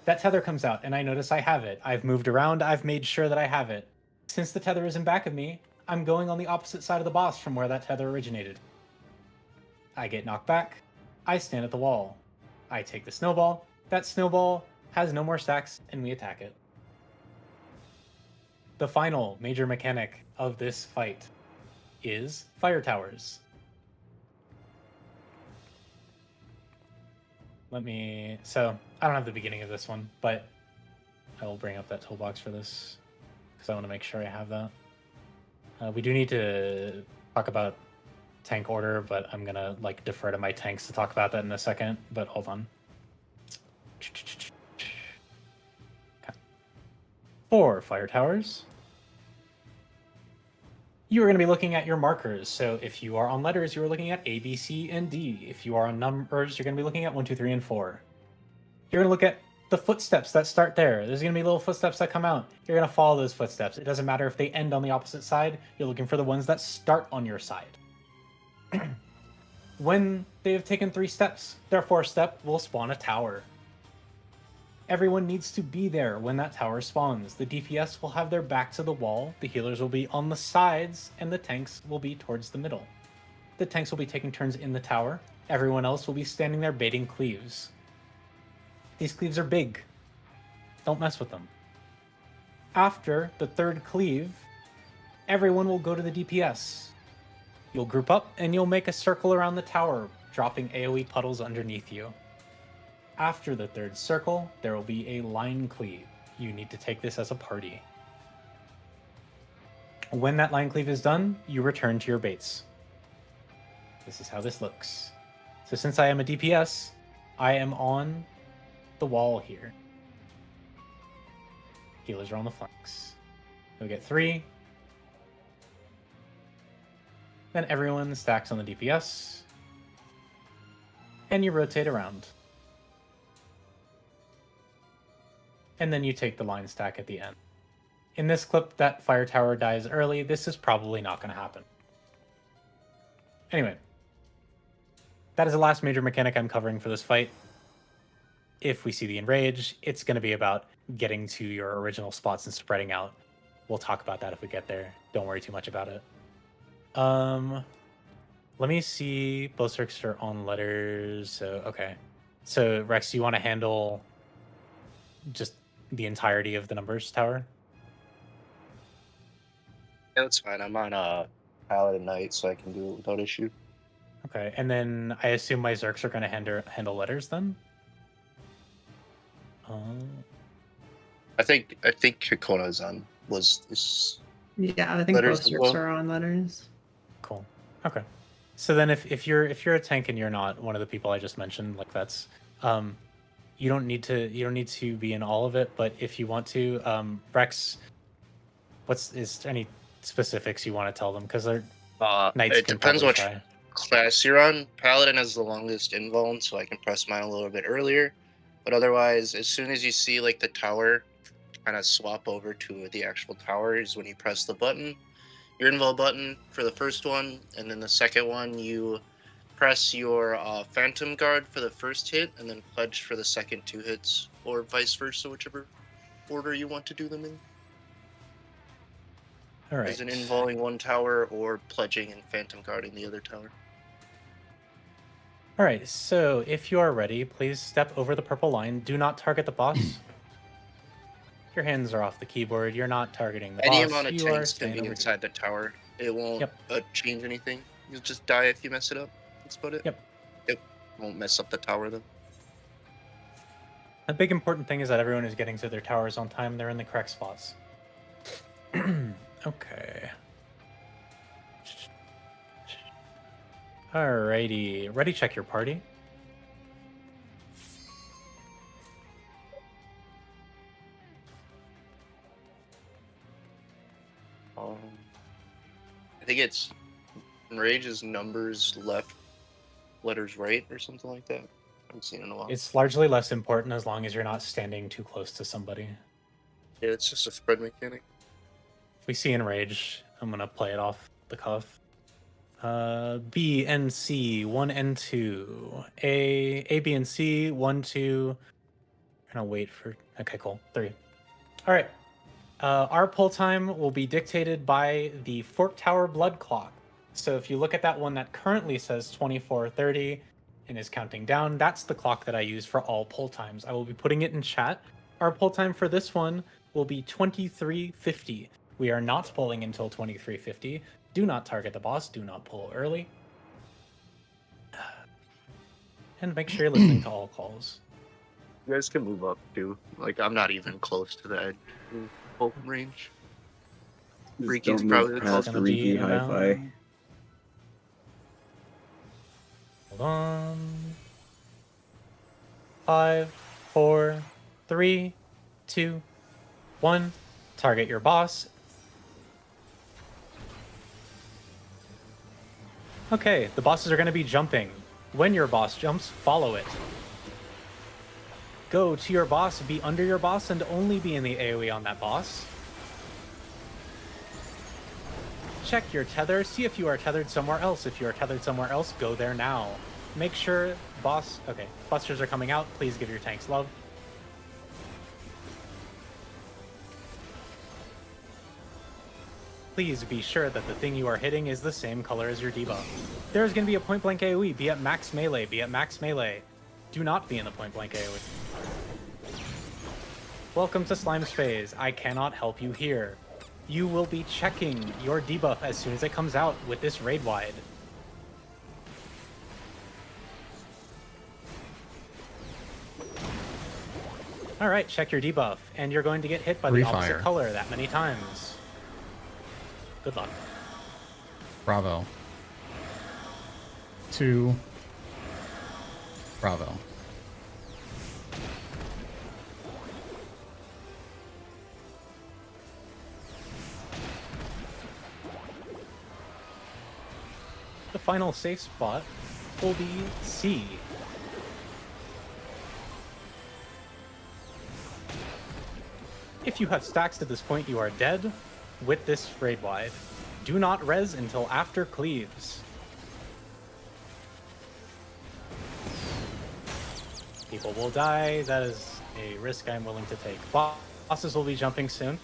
That tether comes out, and I notice I have it. I've moved around, I've made sure that I have it. Since the tether is in back of me, I'm going on the opposite side of the boss from where that tether originated. I get knocked back, I stand at the wall. I take the snowball, that snowball has no more stacks, and we attack it. The final major mechanic of this fight is fire towers. So I don't have the beginning of this one, but I will bring up that toolbox for this because I want to make sure I have that. We do need to talk about tank order, but I'm gonna defer to my tanks to talk about that in a second, but hold on. Okay. For fire towers, you are going to be looking at your markers. So if you are on letters, you are looking at A, B, C, and D. If you are on numbers, you're going to be looking at 1, 2, 3, and 4. You're going to look at the footsteps that start there. There's going to be little footsteps that come out. You're going to follow those footsteps. It doesn't matter if they end on the opposite side. You're looking for the ones that start on your side. When they have taken 3 steps, their 4th step will spawn a tower. Everyone needs to be there when that tower spawns. The DPS will have their back to the wall, the healers will be on the sides, and the tanks will be towards the middle. the tanks will be taking turns in the tower. Everyone else will be standing there baiting cleaves. These cleaves are big. Don't mess with them. After the third cleave, everyone will go to the DPS. You'll group up and you'll make a circle around the tower, dropping AoE puddles underneath you. After the third circle, there will be a line cleave. You need to take this as a party. When that line cleave is done, you return to your baits. This is how this looks. So since I am a DPS, I am on the wall here. Healers are on the flanks. You'll get 3. Then everyone stacks on the DPS. And you rotate around. And then you take the line stack at the end. In this clip, that fire tower dies early. This is probably not going to happen. Anyway. That is the last major mechanic I'm covering for this fight. If we see the enrage, it's going to be about getting to your original spots and spreading out. We'll talk about that if we get there. Don't worry too much about it. Let me see. Berserks are on letters. So, okay. So, Rex, you want to handle just the entirety of the numbers tower? Yeah, that's fine. I'm on Paladin Knight, so I can do it without issue. Okay, and then I assume my Zerks are going to handle letters then? I think Kakona's on is Yeah, I think letters both as Zerks well. are on letters. Cool. Okay. So then if you're a tank and you're not one of the people I just mentioned, like that's you don't need to be in all of it, but if you want to, Rex, is there any specifics you want to tell them? Because they're knights. It can depends probably what try. class you're on. Paladin has the longest invuln, so I can press mine a little bit earlier. But otherwise, as soon as you see like the tower kind of swap over to the actual tower is when you press the button, your invul button for the first one, and then the second one you press your Phantom Guard for the first hit, and then Pledge for the second 2 hits, or vice versa, whichever order you want to do them in. All right. As in invulning one tower or pledging and Phantom Guarding the other tower. All right. So if you are ready, please step over the purple line. Do not target the boss. Your hands are off the keyboard. You're not targeting the Any boss. amount of You are tanks can standing be over inside the tower. It won't change anything. You'll just die if you mess it up. That's about it. Yep. It won't mess up the tower though. A big important thing is that everyone is getting to their towers on time. They're in the correct spots. Okay. Alrighty. Ready, check your party. I think it's Rage's numbers left, letters right, or something like that. I haven't seen it in a while. It's largely less important as long as you're not standing too close to somebody. Yeah, it's just a spread mechanic. If we see enrage, I'm gonna play it off the cuff. B and C 1 and 2. A B and C 1 2. I'm gonna wait for. Okay, cool. 3. All right. Our pull time will be dictated by the Fork Tower Blood Clock. So if you look at that one that currently says 24:30 and is counting down, that's the clock that I use for all pull times. I will be putting it in chat. Our pull time for this one will be 23:50. We are not pulling until 23:50. Do not target the boss. Do not pull early. And make sure you're listening to all calls. You guys can move up too. Like, I'm not even close to the edge of pull range. Just Riki's don't probably move the past Gonna be Riki Hi-Fi. around- Hold on. 5, 4, 3, 2, 1. Target your boss. Okay, the bosses are going to be jumping. When your boss jumps, follow it. Go to your boss, be under your boss, and only be in the AoE on that boss. Check your tether, see if you are tethered somewhere else. If you are tethered somewhere else, go there now. Make sure boss... Okay, busters are coming out. Please give your tanks love. please be sure that the thing you are hitting is the same color as your debuff. There's going to be a point blank AoE, be at max melee, be at max melee. Do not be in the point blank AoE. Welcome to Slime's phase. I cannot help you here. You will be checking your debuff as soon as it comes out with this raid wide. All right, check your debuff, and you're going to get hit by the opposite Refire. color that many times. Good luck. Bravo. 2. Bravo. The final safe spot will be C. If you have stacks at this point, you are dead with this raid wide. Do not res until after cleaves. People will die. That is a risk I'm willing to take. Bosses will be jumping soon.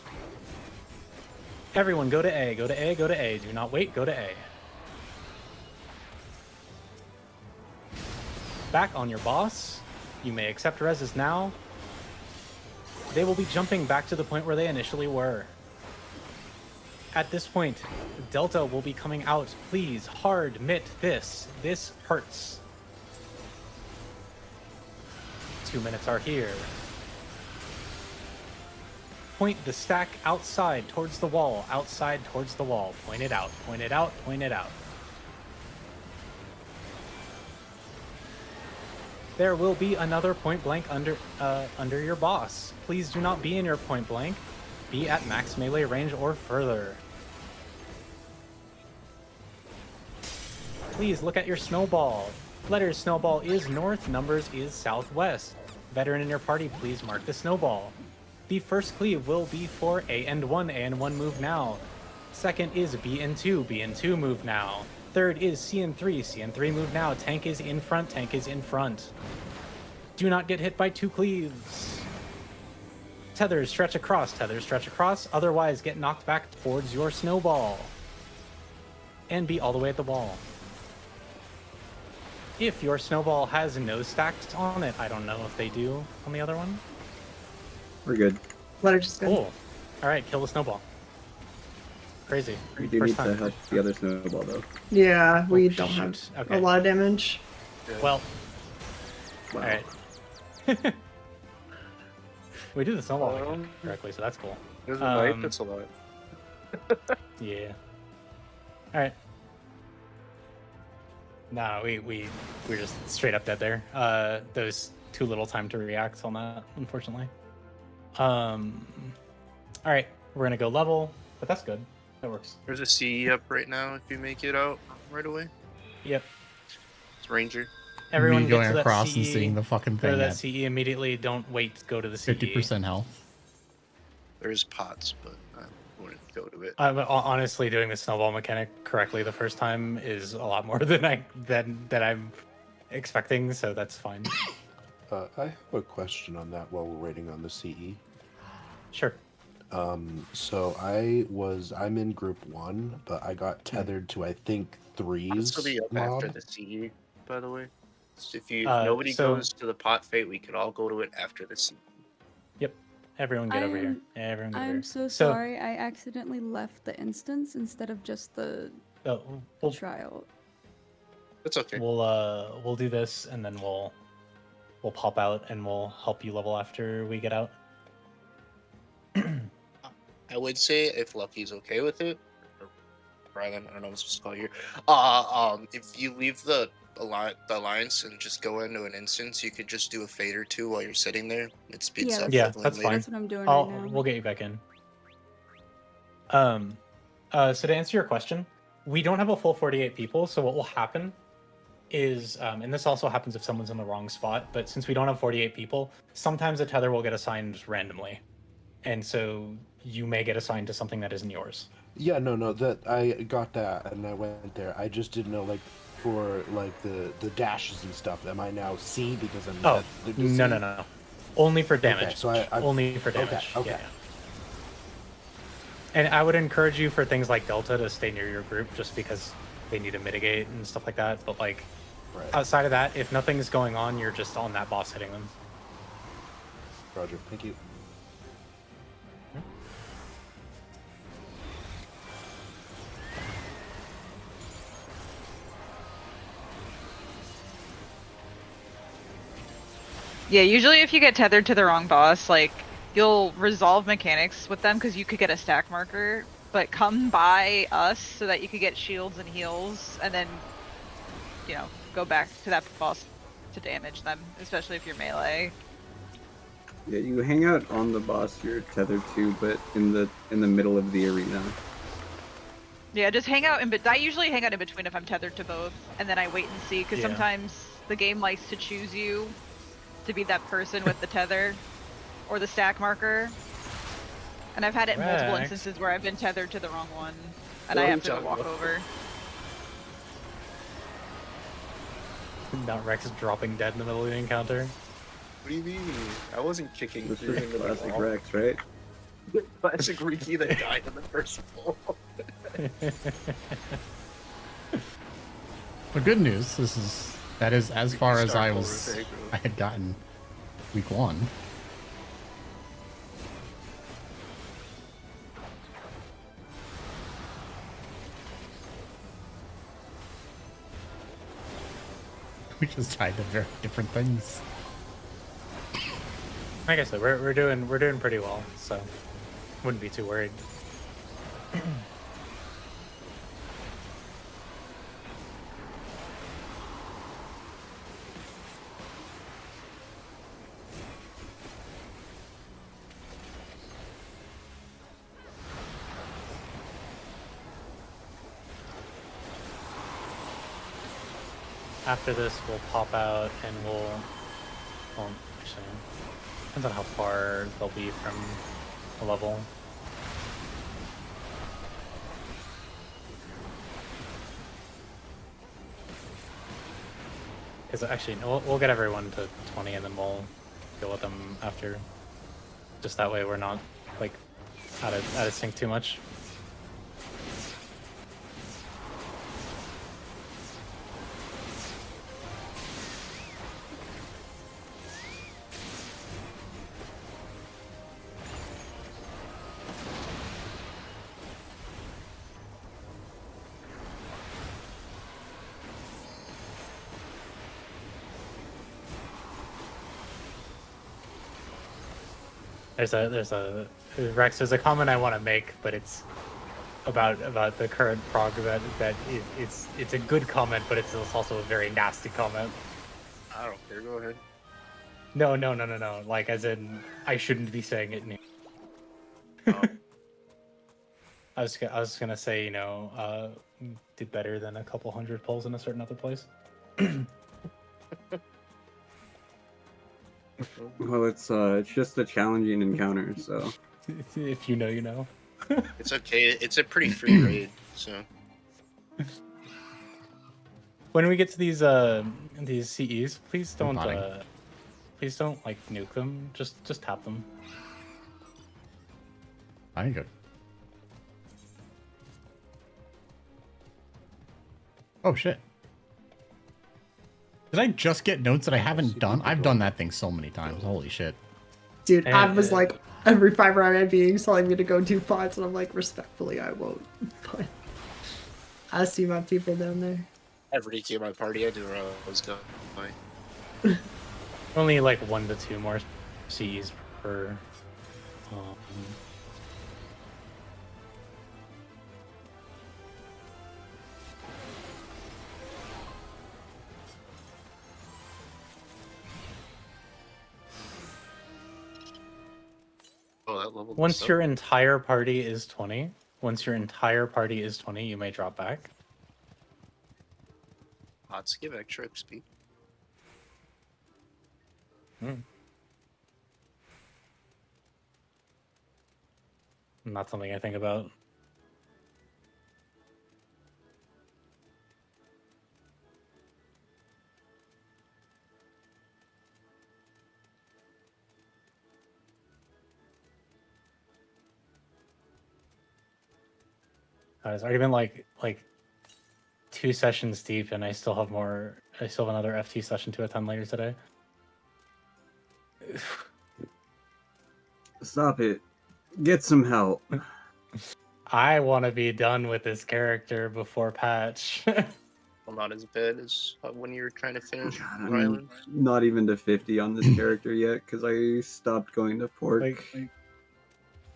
Everyone go to A, go to A, go to A. Do not wait, go to A. Back on your boss. You may accept reses now. They will be jumping back to the point where they initially were. At this point, Delta will be coming out. Please, hard mitt this. This hurts. 2 minutes are here. Point the stack outside towards the wall. Outside towards the wall. Point it out. Point it out. Point it out. There will be another point blank under your boss. Please do not be in your point blank. Be at max melee range or further. Please look at your snowball. Letters snowball is north, numbers is southwest. Veteran in your party, please mark the snowball. The first cleave will be for A and 1. A and 1 move now. Second is B and 2. B and 2 move now. Third is C and 3. C and 3 move now. Tank is in front. Tank is in front. Do not get hit by 2 cleaves. Tethers stretch across. Tethers stretch across. Otherwise, get knocked back towards your snowball. And be all the way at the wall. If your snowball has no stacks on it, I don't know if they do on the other one. We're good. Letters is good. Cool. All right, kill the snowball. Crazy. We do First need to time. help the other snowball though. Yeah, we Oh, don't have shoot. Okay. a lot of damage. Well, Wow. all right. We do the snowball mechanic correctly, so that's cool. There's a knife Um, that's alive. Yeah. All right. No, we're just straight up dead there. There's too little time to react on that, unfortunately. All right, we're gonna go level, but that's good. That works. There's a CE up right now if you make it out right away. Yep. It's Ranger. Everyone Me get going to that across CE. and seeing the fucking Go to thing that at CE immediately. Don't wait. Go to the CE. 50% health. There's pots, but I wouldn't go to it. Honestly, doing the snowball mechanic correctly the first time is a lot more than I'm expecting, so that's fine. I have a question on that while we're waiting on the CE. Sure. So I'm in group 1, but I got tethered to I think It's 3's gonna be up mob. after the CE, by the way. So if you Uh, nobody so- goes to the pot fate, we could all go to it after the CE. Everyone get over here. Everyone get over I'm here. so sorry. I accidentally left the instance instead of just the So we'll trial. That's okay. we'll do this, and then we'll pop out, and we'll help you level after we get out. I would say if Lucky's okay with it, or Rylan, I don't know what I'm supposed to call you. If you leave the alliance and just go into an instance, you could just do a fade or 2 while you're sitting there. It speeds Yeah, up. Yeah, leveling that's later. fine. That's what I'm doing We'll right now. get you back in. So to answer your question, we don't have a full 48 people. So what will happen is, and this also happens if someone's in the wrong spot, but since we don't have 48 people, sometimes a tether will get assigned randomly, and so you may get assigned to something that isn't yours. Yeah, no, that I got that and I went there. I just didn't know for the dashes and stuff. Am I now C because I'm Oh, tethered to no, C? no. Only for damage. Okay, so I only for damage. okay. Yeah. And I would encourage you for things like Delta to stay near your group just because they need to mitigate and stuff like that. But like Right. outside of that, if nothing's going on, you're just on that boss hitting them. Roger. Thank you. Yeah, usually if you get tethered to the wrong boss, like, you'll resolve mechanics with them because you could get a stack marker, but come by us so that you could get shields and heals, and then, you know, go back to that boss to damage them, especially if you're melee. Yeah, you hang out on the boss you're tethered to, but in the middle of the arena. Yeah, just hang out I usually hang out in between if I'm tethered to both, and then I wait and see, because Yeah. sometimes the game likes to choose you to be that person with the tether or the stack marker. And I've had it in multiple Rex. instances where I've been tethered to the wrong one, and I Wrong have to go walk jungle. over. Not Rex dropping dead in the middle of the encounter. What do you mean? I wasn't kicking This through is into the classic wall. Rex, right? Classic Riki that died in the first wall. The good news, that is as far as I Starfall I had gotten week 1. We just tried to very different things. Like I said, we're doing pretty well, so wouldn't be too worried. After this, we'll pop out and we'll. Well, actually, depends on how far they'll be from the level. Because actually, we'll get everyone to 20 and then we'll deal with them after. Just that way, we're not like out of sync too much. There's a Rex. There's a comment I want to make, but it's about the current prog it's a good comment, but it's also a very nasty comment. I don't care. Go ahead. No. Like as in, I shouldn't be saying it. Oh. I was gonna say, did better than a couple hundred pulls in a certain other place. Well, it's just a challenging encounter, so. If you know, you know. It's okay. It's a pretty free raid, so. When we get to these CEs, please don't like nuke them. Just tap them. I good. Oh shit. Did I just get notes that I haven't done? I've done that thing so many times. Holy shit. Dude, I And, was like, every 5 round NBA's telling me to go do pods, and I'm like, respectfully, I won't. But I see my people down there. Every key in my party, I do was going. Only like 1 to 2 more Cs per. Oh, that level. Once your entire party is 20, you may drop back. Pots give extra XP. Not something I think about. It's already been like 2 sessions deep, and I still have more. I still have another FT session to attend later today. Stop it. Get some help. I want to be done with this character before patch. Well, not as bad as when you were trying to finish God, I'm Ryland. not even to 50 on this character yet because I stopped going to fork.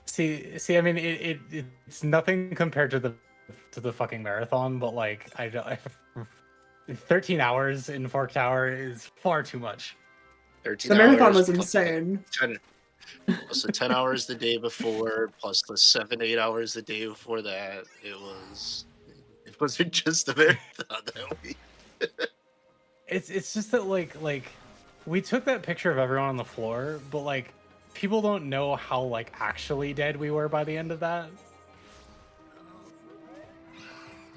See. I mean, it's nothing compared to the fucking marathon, but like, I 13 hours in Fork Tower is far too much. 13 The marathon hours was plus insane. 10, plus the 10 hours the day before, plus the 7-8 hours the day before that. It wasn't just a marathon that week. It's just that like we took that picture of everyone on the floor, but like people don't know how like actually dead we were by the end of that.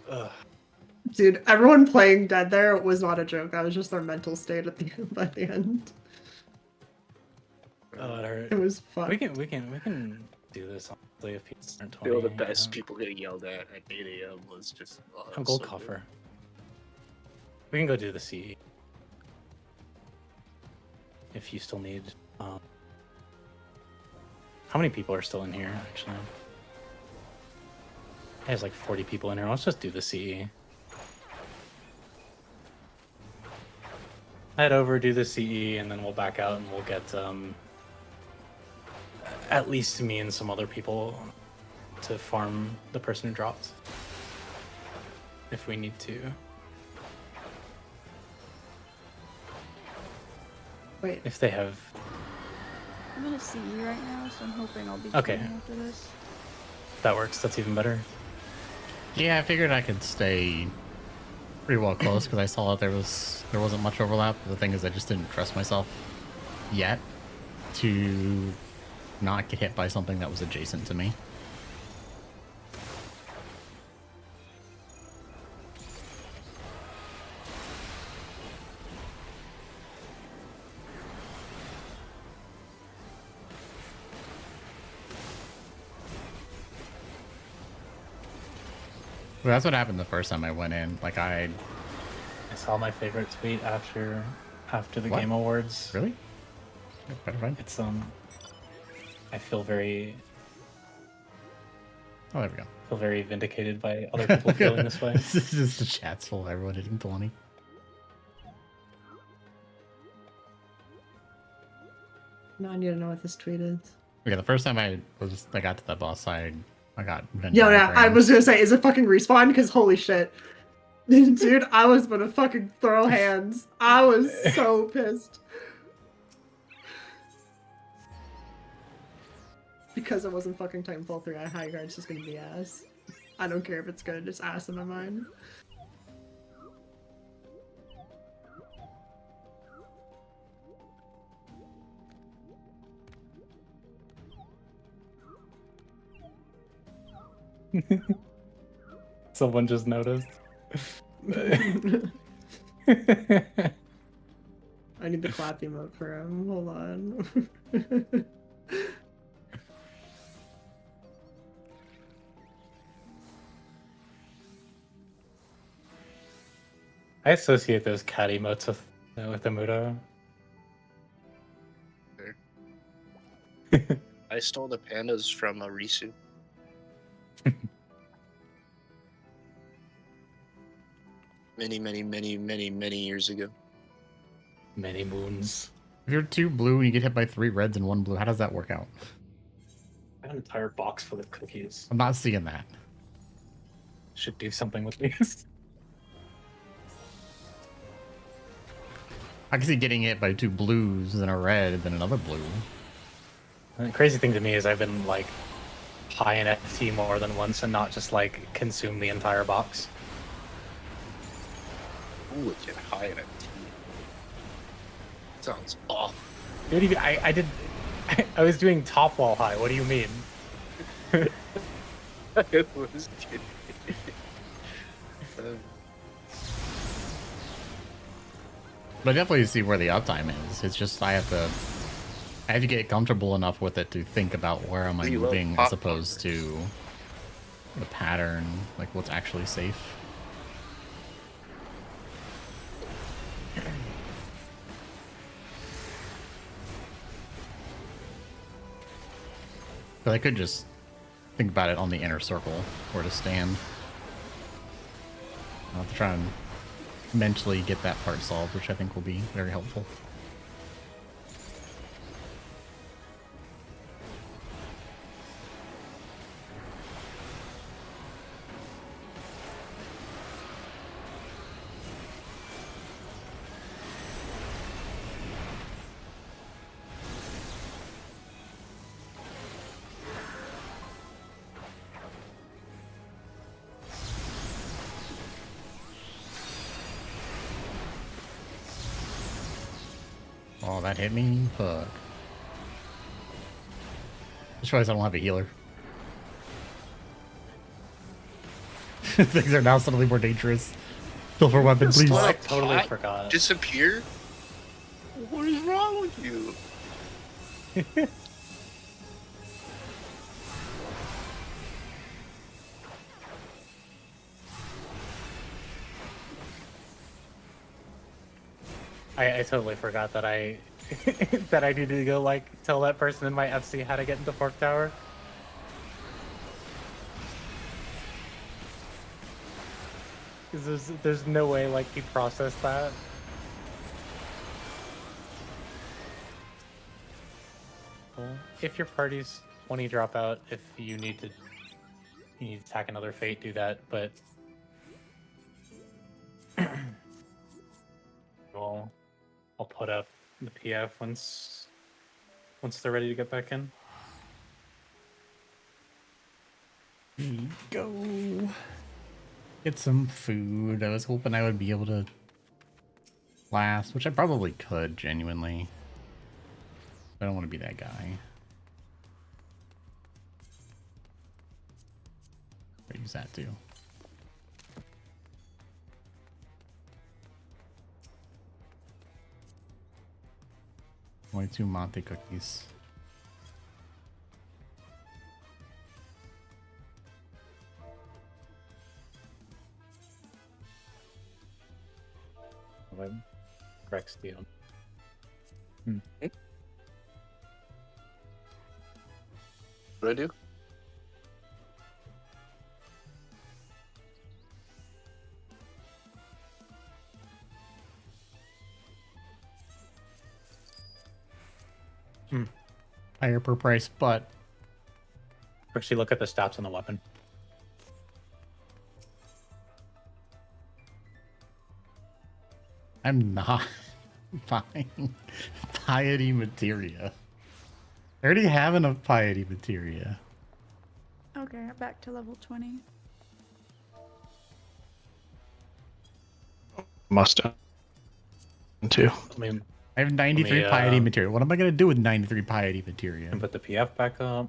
Ugh. Dude, everyone playing dead there was not a joke. That was just their mental state at the by the end. Oh, it hurt. It was fun. We can do this honestly if people aren't 20. Feel the best people getting yelled at 8 a.m. was just I'm gold coffer. We can go do the CE if you still need. How many people are still in here? Actually, there's like 40 people in here. Let's just do the CE. Head over, do the CE, and then we'll back out and we'll get at least me and some other people to farm the person who dropped if we need to. Wait. If they have. I'm in a CE right now, so I'm hoping I'll be Okay. training after this. That works. That's even better. Yeah, I figured I could stay pretty well close because I saw that there wasn't much overlap. The thing is, I just didn't trust myself yet to not get hit by something that was adjacent to me. Well, that's what happened the first time I went in. Like I saw my favorite tweet after the What? Game Awards. Really? Better find. It's I feel very Oh, there we go. feel very vindicated by other people feeling this way. This is just the chat's full of everyone hitting 20. No, I need to know what this tweet is. Okay, the first time I got to that boss side, I got Yeah, I was gonna say, is it fucking respawn? Because holy shit. Dude, I was gonna fucking throw hands. I was so pissed. Because it wasn't fucking Titanfall 3, high ground's just gonna be ass. I don't care if it's good, just ass in my mind. Someone just noticed. I need the clap emote for him. Hold on. I associate those cat emotes with Amudo. I stole the pandas from Risu. many years ago. Many moons. If you're 2 blue and you get hit by 3 reds and 1 blue, how does that work out? I have an entire box full of cookies. I'm not seeing that. Should do something with these. I can see getting hit by 2 blues and a red and then another blue. And the crazy thing to me is I've been like high in FT more than once and not just like consume the entire box. Ooh, get high in it. Sounds awful. Dude, I was doing top wall high. What do you mean? I was kidding. But I definitely see where the uptime is. It's just I have to get comfortable enough with it to think about where am I You love moving pop as opposed to the pattern, like what's actually safe. But I could just think about it on the inner circle where to stand. I'll have to try and mentally get that part solved, which I think will be very helpful. Oh, that hit me? Fuck. Just realized I don't have a healer. Things are now suddenly more dangerous. Silver weapon, please. I totally forgot. Disappear? What is wrong with you? I totally forgot that I that I needed to go like tell that person in my FC how to get into Fork Tower. Because there's no way like he processed that. Well, if your party's 20 dropout, if you need to attack another fate, do that. But well, I'll put up the PF once they're ready to get back in. Go get some food. I was hoping I would be able to last, which I probably could genuinely. I don't want to be that guy. I use that too. Only 2 Monte cookies. Correct steel. What do I do? Higher per price, but Actually, look at the stats on the weapon. I'm not buying piety materia. I already have enough piety materia. Okay, back to level 20. Must have. Too. I mean, I have 93 piety materia. What am I going to do with 93 piety materia? and put the PF back up.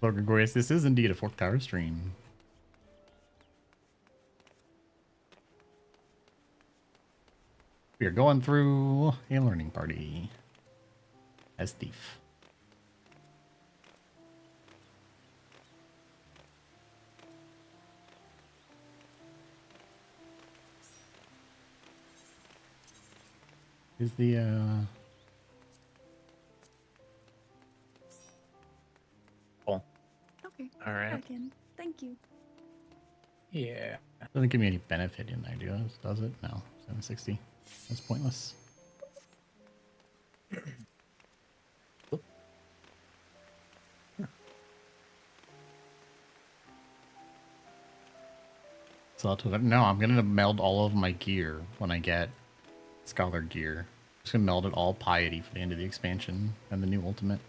Lord Gregorius, this is indeed a Fork Tower stream. We are going through a learning party as thief. Is the Cool. Okay. All right. Back in. Thank you. Yeah. doesn't give me any benefit in ideas, does it? No. 760. That's pointless. So no, I'm gonna meld all of my gear when I get Scholar gear. Just gonna meld it all piety for the end of the expansion and the new ultimate.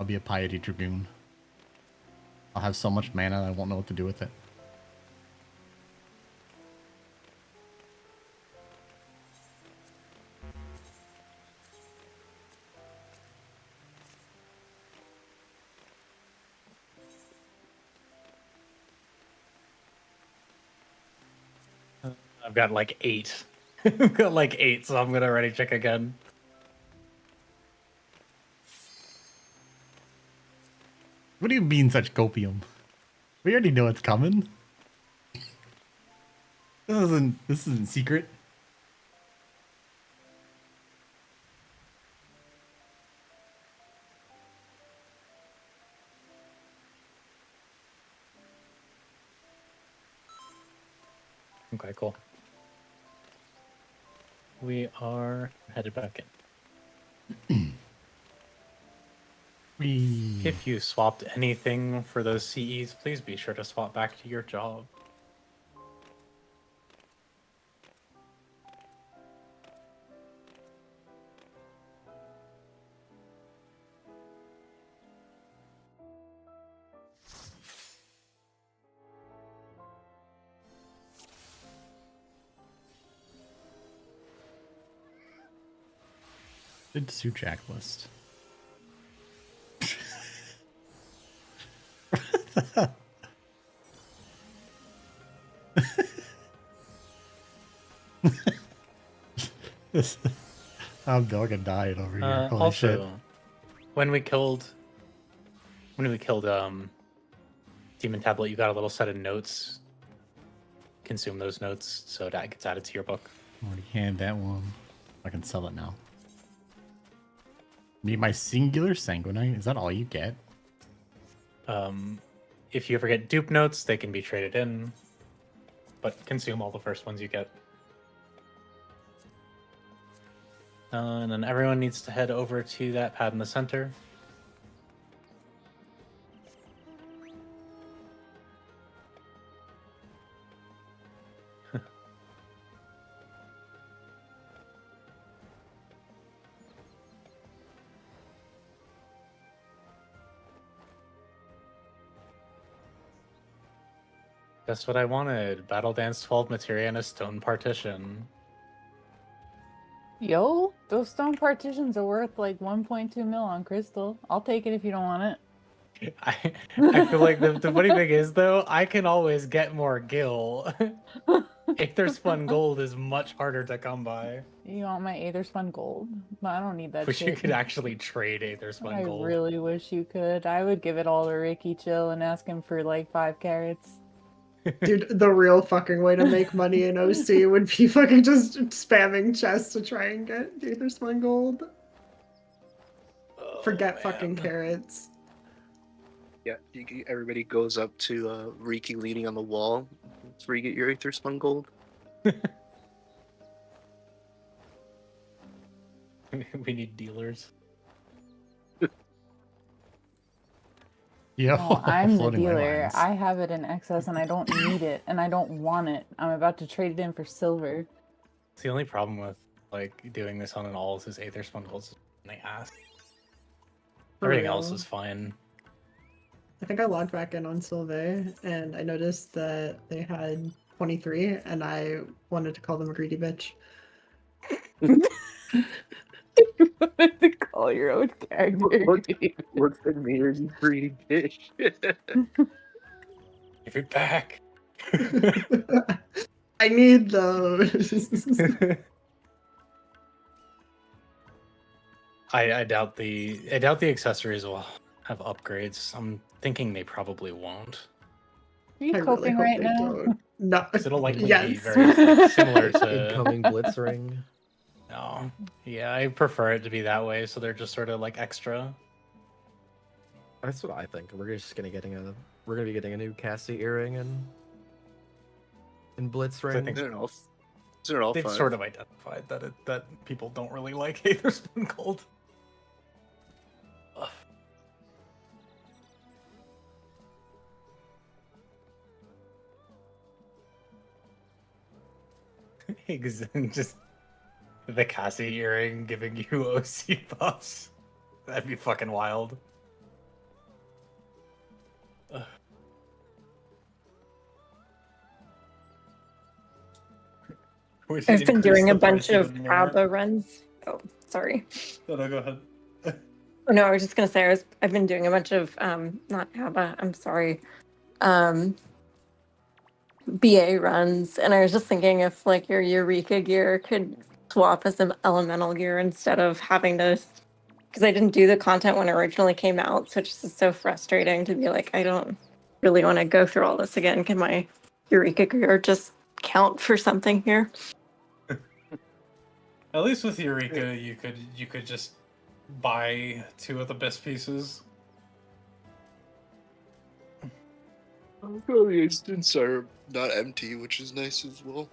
I'll be a piety dragoon. I'll have so much mana I won't know what to do with it. I've got like 8. I've got like 8, so I'm gonna ready check again. What do you mean such copium? We already know it's coming. This isn't secret. Okay, cool. We are headed back in. If you swapped anything for those CEs, please be sure to swap back to your job. Good suit checklist. I'm dog dying over here. Holy shit. Also, when we killed Demon Tablet, you got a little set of notes. Consume those notes so that gets added to your book. Already had that one. I can sell it now. Need my singular sanguinite? Is that all you get? If you ever get dupe notes, they can be traded in, but consume all the first ones you get. And then everyone needs to head over to that pad in the center. That's what I wanted. Battle Dance 12 materia and a stone partition. Yo, those stone partitions are worth like 1.2 mil on Crystal. I'll take it if you don't want it. I feel like the funny thing is, though, I can always get more gil. Aetherspun gold is much harder to come by. You want my Aetherspun gold? But I don't need that Wish shit. you could actually trade Aetherspun gold. I really wish you could. I would give it all to Ricky Chill and ask him for like 5 carats. Dude, the real fucking way to make money in OC would be fucking just spamming chests to try and get Aetherspun gold. Forget fucking carrots. Yeah, everybody goes up to Riki leaning on the wall. That's where you get your Aetherspun gold. We need dealers. Yeah, No, I'm the dealer. I have it in excess and I don't need it and I don't want it. I'm about to trade it in for silver. It's the only problem with like doing this on an alls is Aetherspun gold's when they ask. Everything else is fine. I think I logged back in on Sylve and I noticed that they had 23 and I wanted to call them a greedy bitch. You wanted to call your own character. What's the mirror, you greedy bitch? Give it back. I need those. I doubt the accessories will have upgrades. I'm thinking they probably won't. Are you coping right now? No. It'll likely Yes. be very similar to incoming blitzring. No. Yeah, I prefer it to be that way, so they're just sort of like extra. That's what I think. We're just gonna be getting a new Cassie earring and blitzring. I think They're all they've 5. sort of identified that people don't really like Aetherspun gold. Ugh. Just the Cassie earring giving you OC buffs. That'd be fucking wild. Ugh. I've been doing a bunch of ABBA runs. Oh, sorry. No, go ahead. Oh, no, I was just gonna say I've been doing a bunch of not ABBA. I'm sorry. BA runs, and I was just thinking if like your Eureka gear could swap as some elemental gear instead of having to, because I didn't do the content when it originally came out, so it's just so frustrating to be like, I don't really want to go through all this again. Can my Eureka gear just count for something here? At least with Eureka, you could just buy 2 of the best pieces. The instants are not empty, which is nice as well.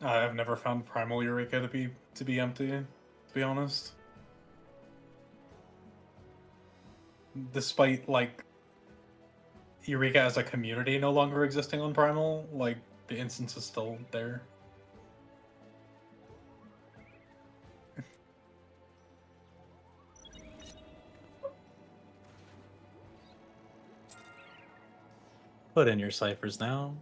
I've never found Primal Eureka to be empty, to be honest. Despite like Eureka as a community no longer existing on Primal, like the instance is still there. Put in your ciphers now.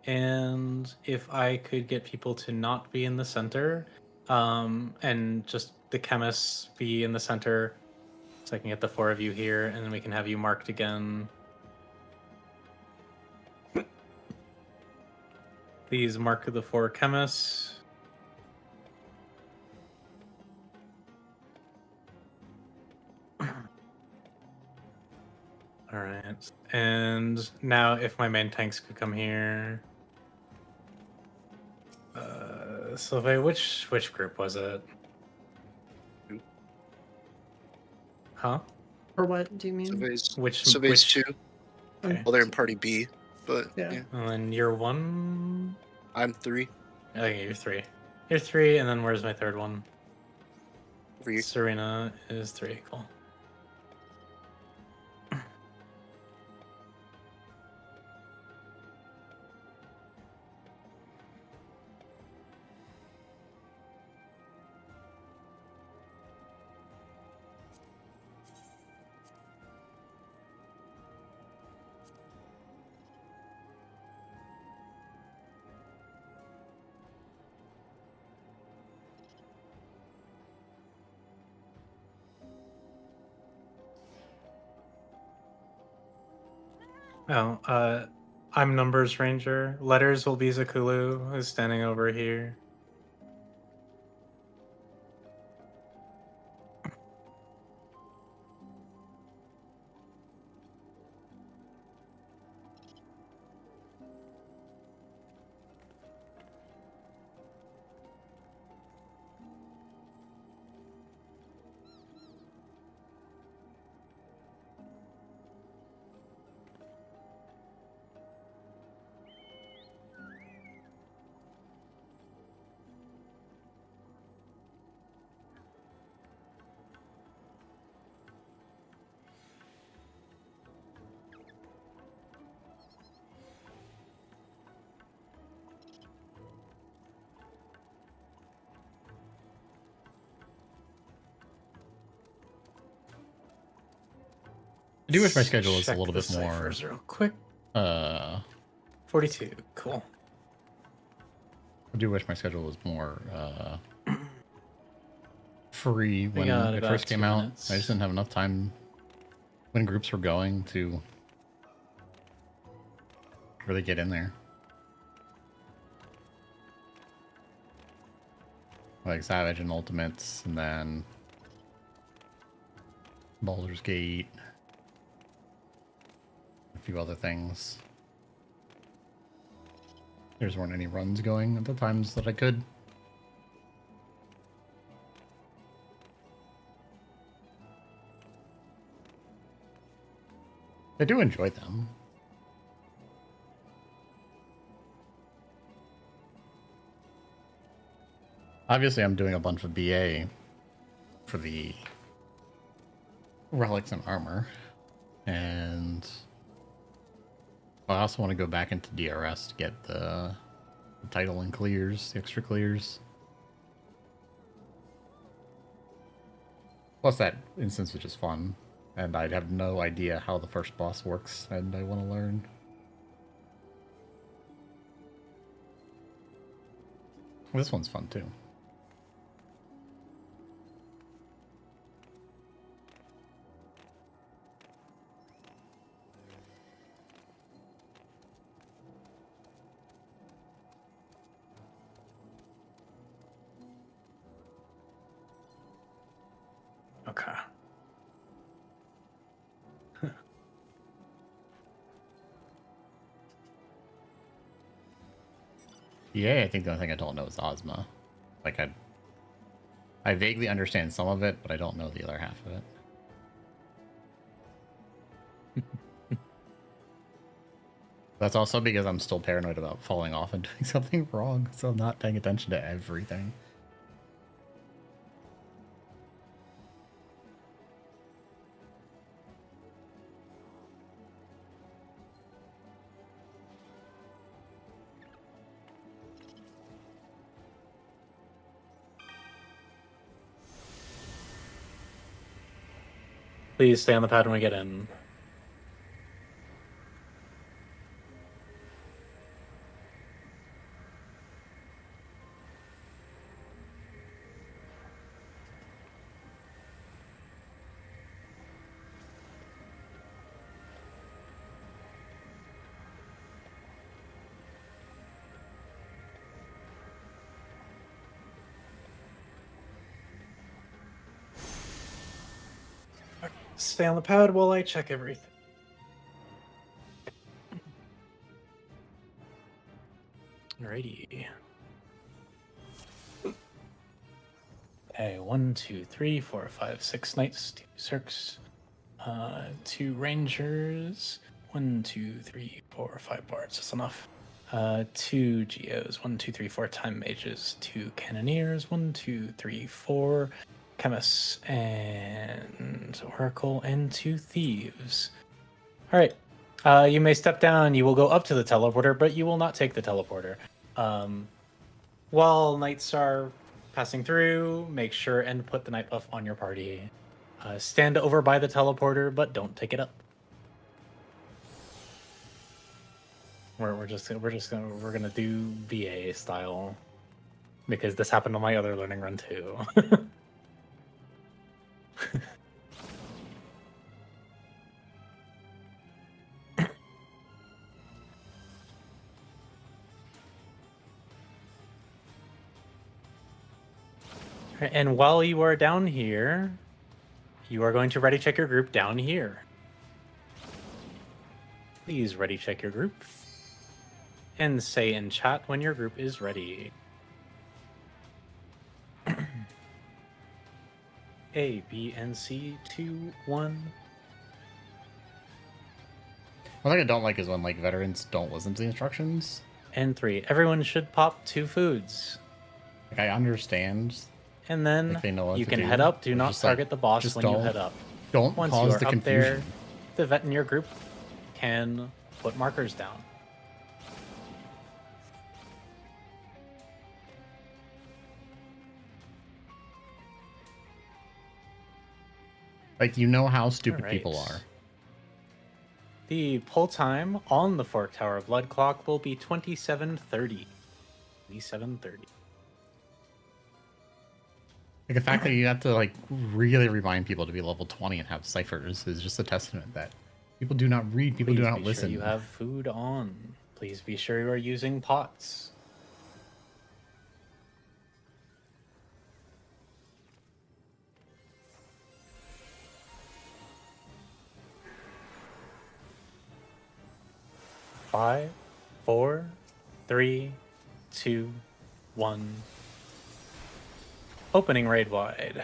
And if I could get people to not be in the center, and just the chemists be in the center, so I can get the 4 of you here, and then we can have you marked again. Please mark the 4 chemists. Alright, and now if my main tanks could come here. Sylvain, which group was it? Huh? Or what do you mean? Surveys 2. Okay. Well, they're in party B, but yeah. And then you're 1? I'm 3. Okay, you're 3. You're 3, and then where's my 3rd one? Over here. Serena is 3, cool. Oh, I'm Numbers Ranger. Letters will be Zakulu, who's standing over here. I do wish my schedule was a Check little the bit more. ciphers real quick. 42, cool. I do wish my schedule was more free when got it about first came 2 out. minutes. I just didn't have enough time when groups were going to really get in there. Like Savage and Ultimates, and then Baldur's Gate, a few other things. There just weren't any runs going at the times that I could. I do enjoy them. Obviously, I'm doing a bunch of BA for the relics and armor, and I also want to go back into DRS to get the title and clears, the extra clears. Plus, that instance was just fun, and I have no idea how the first boss works, and I want to learn. This one's fun too. Okay. Yeah, I think the only thing I don't know is Ozma. Like I vaguely understand some of it, but I don't know the other half of it. That's also because I'm still paranoid about falling off and doing something wrong, so I'm not paying attention to everything. Please stay on the pad when we get in. Stay on the pad while I check everything. Alrighty. Okay, 1, 2, 3, 4, 5, 6 knights, 2 circs, 2 rangers, 1, 2, 3, 4, 5 bards. That's enough. 2 geos, 1, 2, 3, 4 time mages, 2 cannoneers, 1, 2, 3, 4 chemists, and oracle, and 2 thieves. All right. You may step down. You will go up to the teleporter, but you will not take the teleporter. While knights are passing through, make sure and put the night buff on your party. Stand over by the teleporter, but don't take it up. We're gonna do VA style because this happened on my other learning run too. And while you are down here, you are going to ready check your group down here. Please ready check your group. And say in chat when your group is ready. A, B, and C, 2, 1. One thing I don't like is when like veterans don't listen to the instructions. And 3. Everyone should pop 2 foods. Like I understand. And then like they know what you to can do, head up. Do but not just, like, target the boss just when you head up. Don't Once cause you are the up confusion. there, the vet in your group can put markers down. Like you know how stupid Alright. people are. The pull time on the Fork Tower Blood Clock will be 27:30. 27:30. Like the fact that you have to like really remind people to be level 20 and have ciphers is just a testament that people do not read, people do Please not be listen. Sure you have food on. Please be sure you are using pots. Five, 4, 3, 2, 1. Opening raid wide.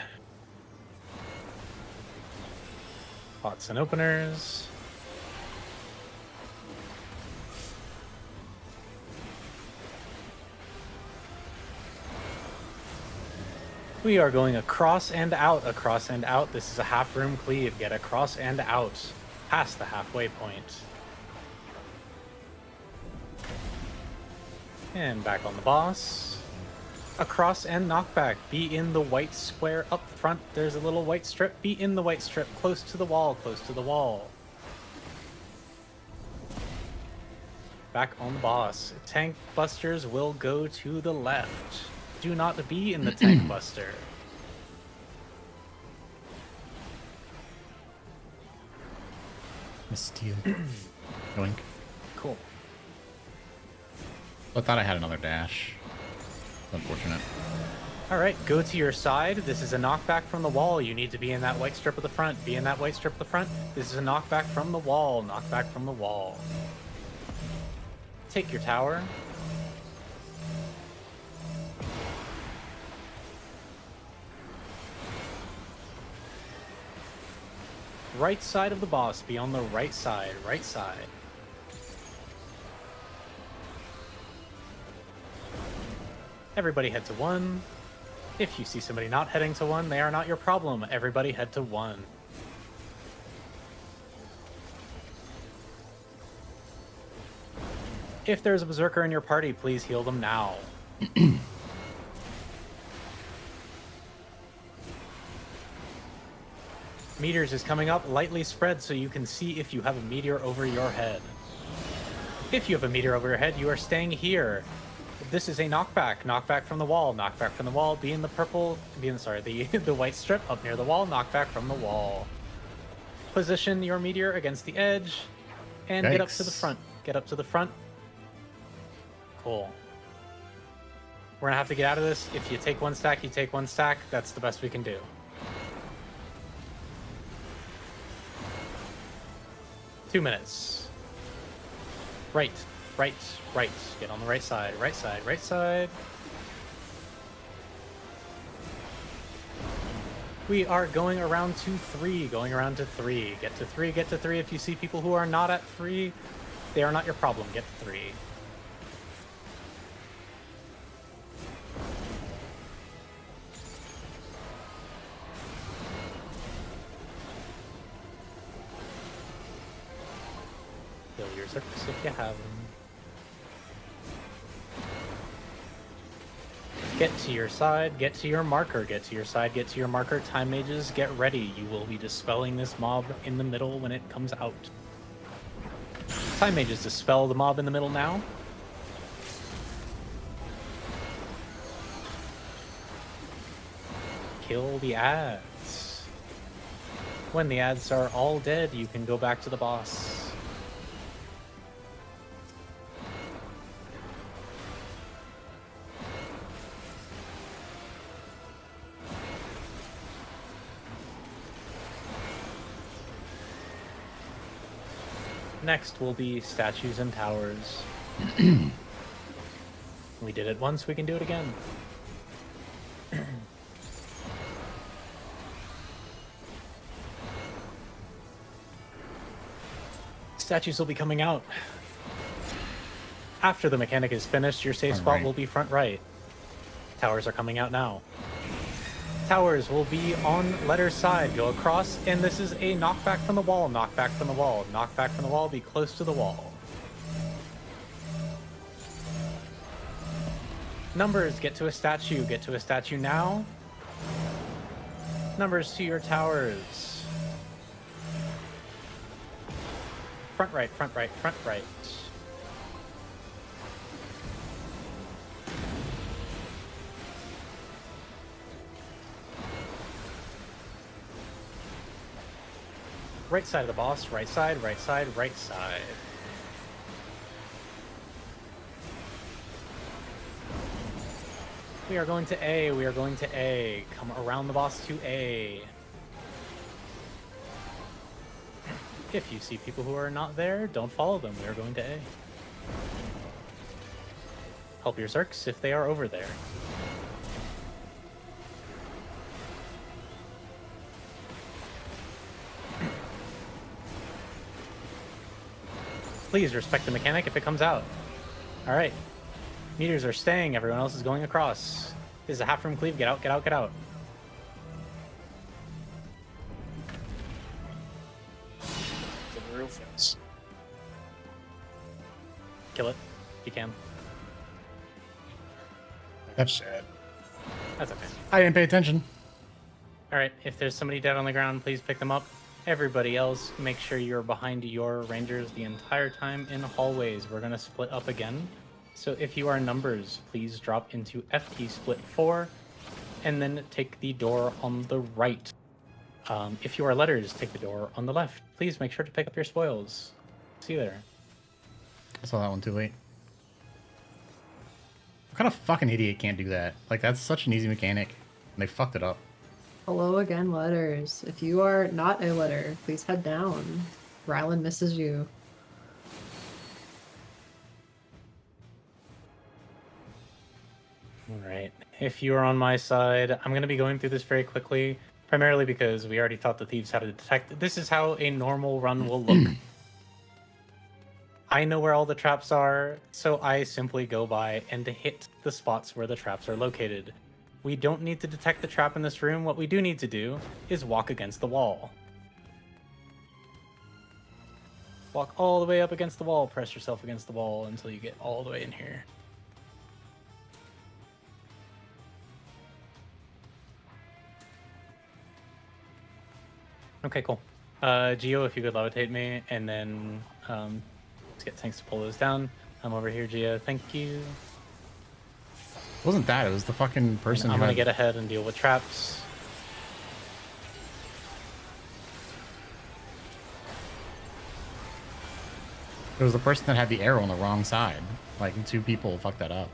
Pots and openers. We are going across and out, across and out. This is a half room cleave. Get across and out, past the halfway point. And back on the boss. Across and knockback. Be in the white square up front. There's a little white strip. Be in the white strip. Close to the wall. Close to the wall. Back on the boss. Tank busters will go to the left. Do not be in the tank buster. Steal. Yoink. Cool. I thought I had another dash. Unfortunate. All right, go to your side. This is a knockback from the wall. You need to be in that white strip of the front. Be in that white strip of the front. This is a knockback from the wall. Knockback from the wall. Take your tower. Right side of the boss. Be on the right side. Right side. Everybody head to 1. If you see somebody not heading to 1, they are not your problem. Everybody head to 1. If there's a berserker in your party, please heal them now. Meters is coming up, lightly spread so you can see if you have a meteor over your head. If you have a meteor over your head, you are staying here. This is a knockback. Knockback from the wall. Knockback from the wall. Be in the purple. Be in, sorry, the white strip up near the wall. Knockback from the wall. Position your meteor against the edge. And get up to the front. Get up to the front. Cool. We're gonna have to get out of this. If you take 1 stack, you take 1 stack. That's the best we can do. 2 minutes. Right. Right, right. Get on the right side, right side, right side. We are going around to 3, going around to 3. Get to 3, get to 3. If you see people who are not at 3, they are not your problem. Get to 3. Heal your surface if you have them. Get to your side, get to your marker, get to your side, get to your marker. Time mages, get ready. You will be dispelling this mob in the middle when it comes out. Time mages, dispel the mob in the middle now. Kill the ads. When the ads are all dead, you can go back to the boss. Next will be statues and towers. We did it once, we can do it again. Statues will be coming out. After the mechanic is finished, your safe spot will be front right. Towers are coming out now. Towers will be on letter side. Go across, and this is a knockback from the wall. Knockback from the wall. Knockback from the wall. Be close to the wall. Numbers, get to a statue. Get to a statue now. Numbers to your towers. Front right, front right, front right. Right side of the boss, right side, right side, right side. We are going to A, we are going to A. Come around the boss to A. If you see people who are not there, don't follow them. We are going to A. Help your Zerks if they are over there. Please respect the mechanic if it comes out. Alright. Meters are staying, everyone else is going across. This is a half room cleave, get out, get out, get out. The real fence. Kill it, if you can. That's sad. That's okay. I didn't pay attention. Alright, if there's somebody dead on the ground, please pick them up. Everybody else, make sure you're behind your rangers the entire time in hallways. We're going to split up again. So if you are numbers, please drop into FT split 4 and then take the door on the right. If you are letters, take the door on the left. Please make sure to pick up your spoils. See you there. I saw that one too late. What kind of fucking idiot can't do that? Like, that's such an easy mechanic. And they fucked it up. Hello again, letters. If you are not a letter, please head down. Rylan misses you. Alright. If you are on my side, I'm going to be going through this very quickly, primarily because we already taught the thieves how to detect. This is how a normal run will look. I know where all the traps are, so I simply go by and hit the spots where the traps are located. We don't need to detect the trap in this room. What we do need to do is walk against the wall. Walk all the way up against the wall, press yourself against the wall until you get all the way in here. Okay, cool. Geo, if you could levitate me, and then let's get tanks to pull those down. I'm over here, Geo. Thank you. It wasn't that. It was the fucking person. And I'm who gonna had- get ahead and deal with traps. It was the person that had the arrow on the wrong side. Like, two people fucked that up.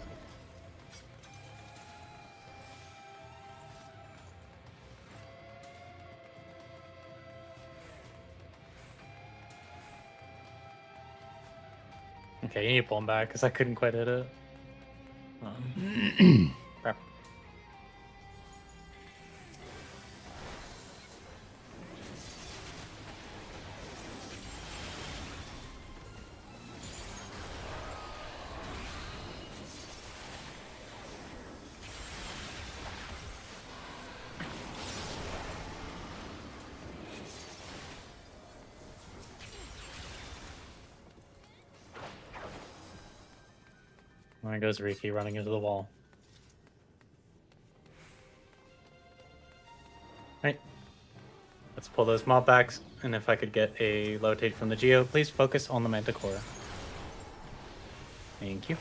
Okay, you need to pull him back because I couldn't quite hit it. Crap. There goes Riki running into the wall. Right. Let's pull those mob backs, and if I could get a levitate from the Geo, please focus on the Manticore. Thank you.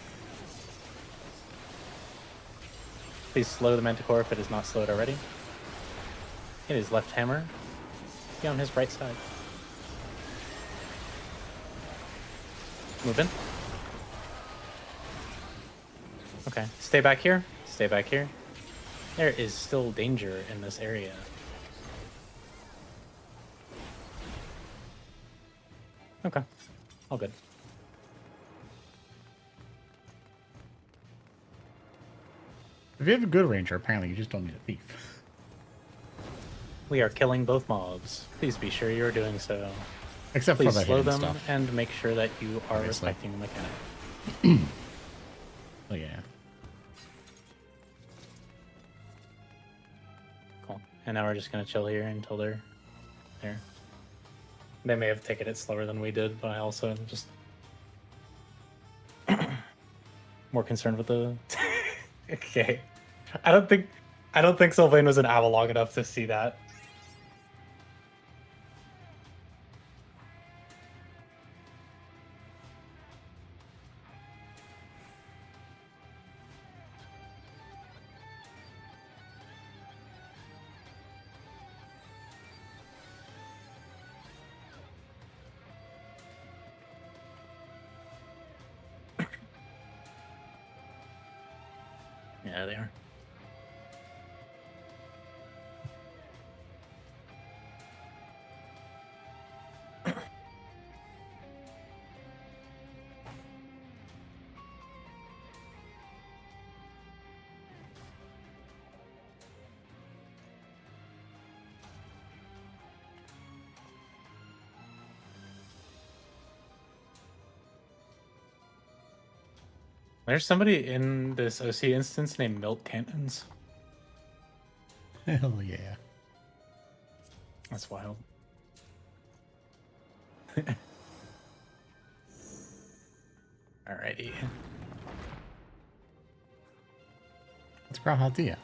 Please slow the Manticore if it is not slowed already. Hit his left hammer. Be on his right side. Move in. Okay, stay back here. Stay back here. There is still danger in this area. Okay, all good. If you have a good ranger, apparently you just don't need a thief. We are killing both mobs. Please be sure you are doing so. Except Please for the slow hidden them stuff. and make sure that you are Obviously. respecting the mechanic. Oh yeah. Cool. And now we're just gonna chill here until they're there. They may have taken it slower than we did, but I also am just more concerned with the. Okay. I don't think Sylvain was an owl long enough to see that. Yeah, they are. There's somebody in this OC instance named Milk Cannons. Hell yeah. That's wild. Alrighty. Let's grab Haltia.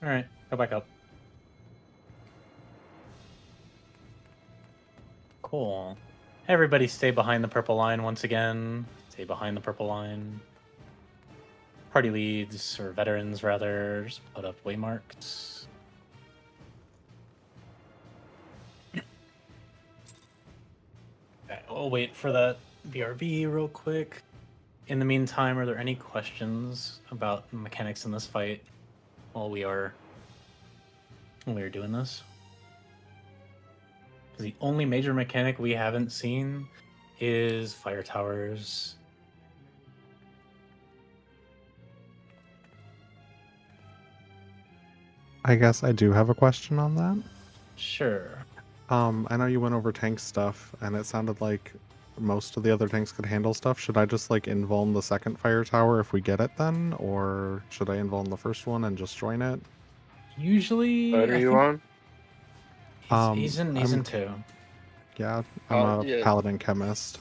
Alright, go back up. Cool. Everybody stay behind the purple line once again. Stay behind the purple line. party leads, or veterans rather, just put up waymarks. Okay, we'll wait for that BRB real quick. In the meantime, are there any questions about mechanics in this fight while we are doing this? Because the only major mechanic we haven't seen is fire towers. I guess I do have a question on that. Sure. I know you went over tank stuff, and it sounded like most of the other tanks could handle stuff. Should I just like invuln the second fire tower if we get it then, or should I invuln the first one and just join it? Usually, What are you on? He's in I'm- 2. Yeah, I'm a yeah. paladin chemist.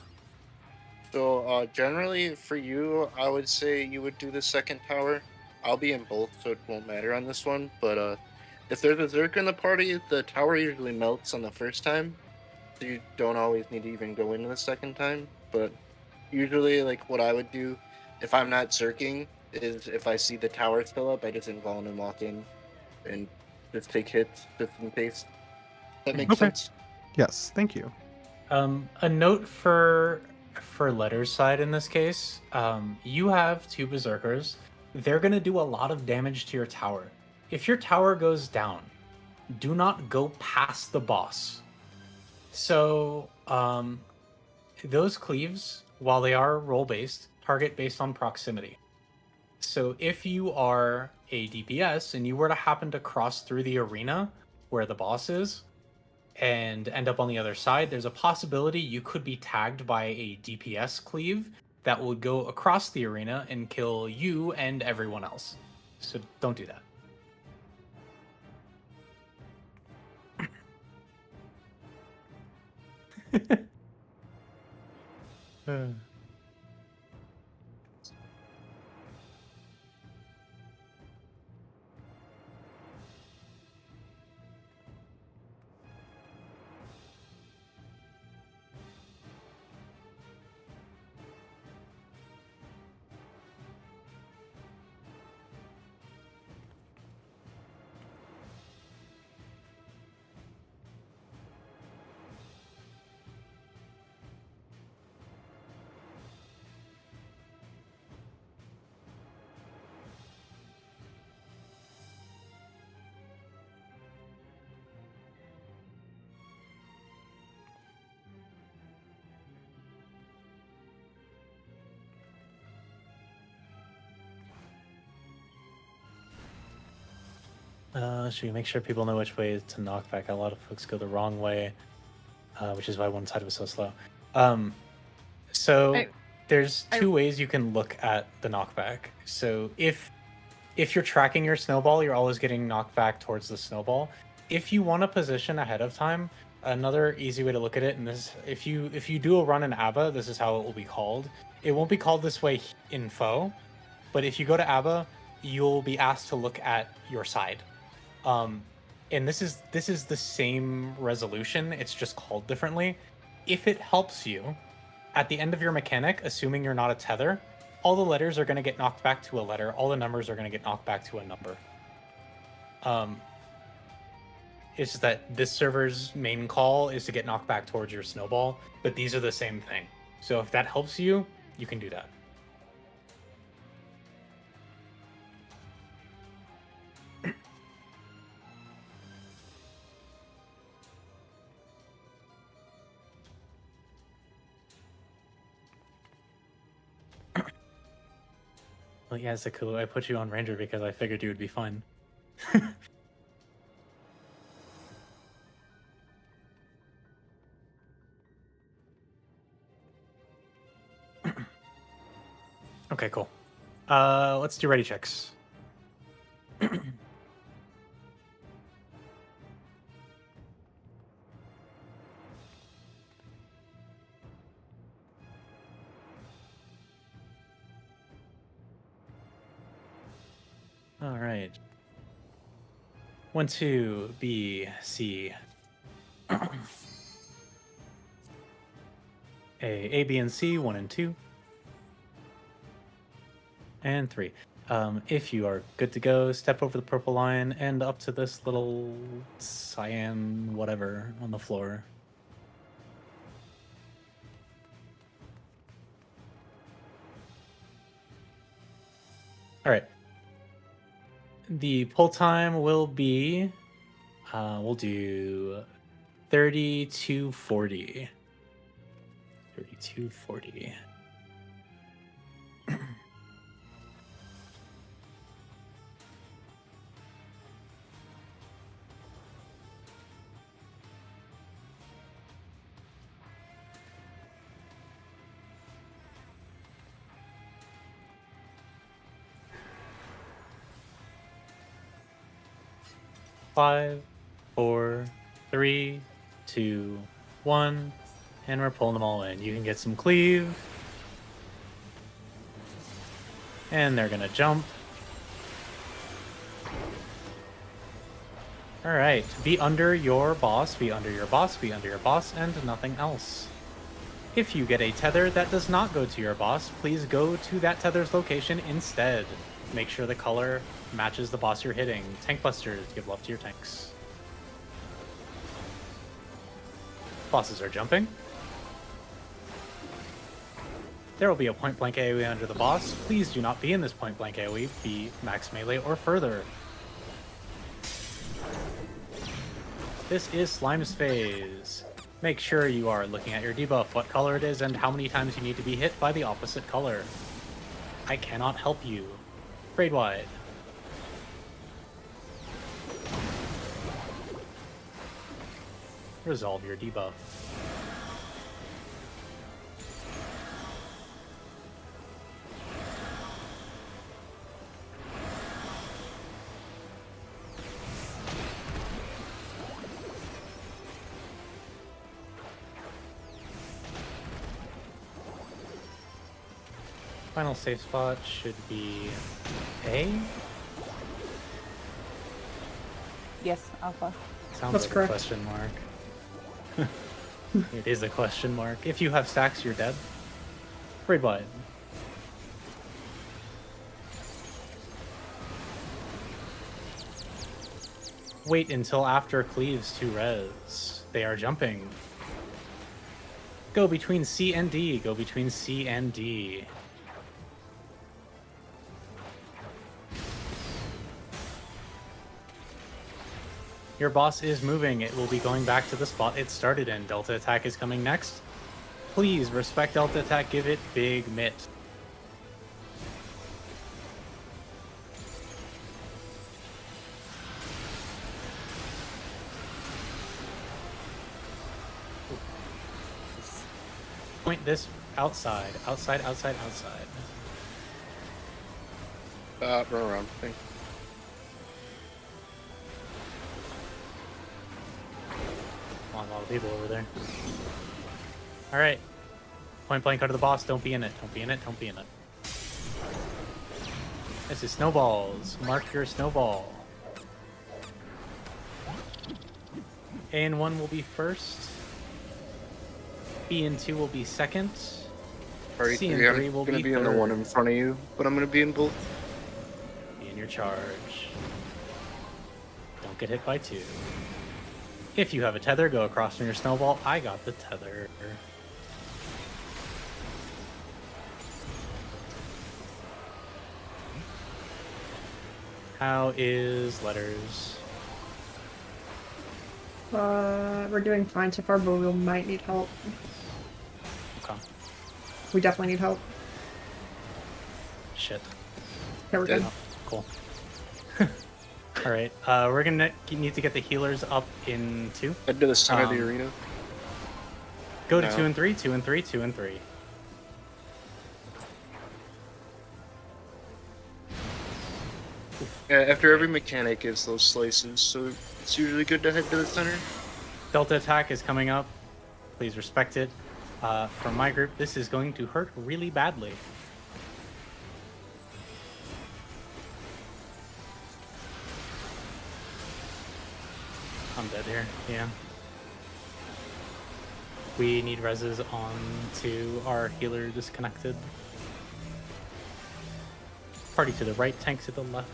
So generally for you, I would say you would do the second tower. I'll be in both, so it won't matter on this one. But if there's a Zerk in the party, the tower usually melts on the first time, so you don't always need to even go into the second time. But usually, like what I would do, if I'm not Zerking, is if I see the tower fill up, I just invuln and walk in, and just take hits just in case. That makes Okay. sense. Yes, thank you. A note for Letter's side in this case, you have 2 berserkers. They're going to do a lot of damage to your tower. If your tower goes down, do not go past the boss. So those cleaves, while they are roll-based, target based on proximity. So if you are a DPS and you were to happen to cross through the arena where the boss is, and end up on the other side, there's a possibility you could be tagged by a DPS cleave that would go across the arena and kill you and everyone else. So don't do that. Should we make sure people know which way to knock back? A lot of folks go the wrong way, which is why one side was so slow. There's 2 ways you can look at the knockback. So if you're tracking your snowball, you're always getting knocked back towards the snowball. If you want to position ahead of time, another easy way to look at it, and this, if you do a run in ABBA, this is how it will be called. It won't be called this way in foe, but if you go to ABBA, you'll be asked to look at your side. And this is the same resolution, it's just called differently. If it helps you, at the end of your mechanic, assuming you're not a tether, all the letters are going to get knocked back to a letter, all the numbers are going to get knocked back to a number. It's just that this server's main call is to get knocked back towards your snowball, but these are the same thing. So if that helps you, you can do that. Well, yeah, Zakulu, I put you on Ranger because I figured you would be fine. Okay, cool. Let's do ready checks. All right. 1, 2, B, C. A, B, and C, 1 and 2. And 3. If you are good to go, step over the purple line and up to this little cyan whatever on the floor. All right. The pull time will be, we'll do 3240. 3240. Five, 4, 3, 2, 1, and we're pulling them all in. You can get some cleave. And they're gonna jump. Alright, be under your boss, be under your boss, be under your boss, and nothing else. If you get a tether that does not go to your boss, please go to that tether's location instead. Make sure the color matches the boss you're hitting. Tank busters, give love to your tanks. Bosses are jumping. There will be a point-blank AoE under the boss. Please do not be in this point-blank AoE. Be max melee or further. This is Slime's phase. Make sure you are looking at your debuff, what color it is, and how many times you need to be hit by the opposite color. I cannot help you. Grade wide. Resolve your debuff. Final safe spot should be A. Yes, Alpha. Sounds That's like correct. a question mark. It is a question mark. If you have stacks, you're dead. Grade wide. Wait until after cleaves to res. They are jumping. Go between C and D. Go between C and D. Your boss is moving. It will be going back to the spot it started in. Delta attack is coming next. Please respect Delta attack. Give it big mitt. Point this outside. Outside, outside, outside. Run around. Thank you. A lot of people over there. Alright. Point blank under the boss. Don't be in it. Don't be in it. Don't be in it. This is snowballs. Mark your snowball. A and 1 will be first. B and 2 will be second. Party C and 3, 3 I'm will gonna be be in the third. one in front of you, but I'm gonna be in both. Be in your charge. Don't get hit by 2. If you have a tether, go across from your snowball. I got the tether. How is letters? We're doing fine so far, but we might need help. Okay. We definitely need help. Shit. Okay, we're good. Cool. All right. We're gonna need to get the healers up in 2. Head to the center of the arena. Go to No. 2 and 3. 2 and 3. 2 and 3. Yeah, after every mechanic gives those slices, so it's usually good to head to the center. Delta attack is coming up. Please respect it. From my group, this is going to hurt really badly. I'm dead here. Yeah. We need reses on to our healer disconnected. Party to the right, tank to the left.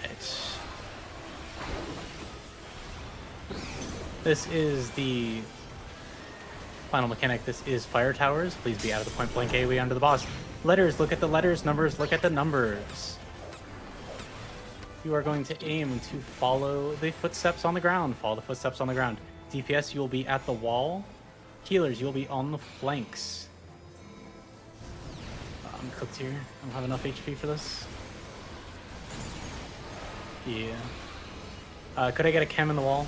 Right. This is the final mechanic. This is fire towers. Please be out of the point blank AoE under the boss. Letters, look at the letters. Numbers, look at the numbers. You are going to aim to follow the footsteps on the ground. Follow the footsteps on the ground. DPS, you will be at the wall. Healers, you will be on the flanks. I'm cooked here. I don't have enough HP for this. Yeah. Could I get a chem in the wall?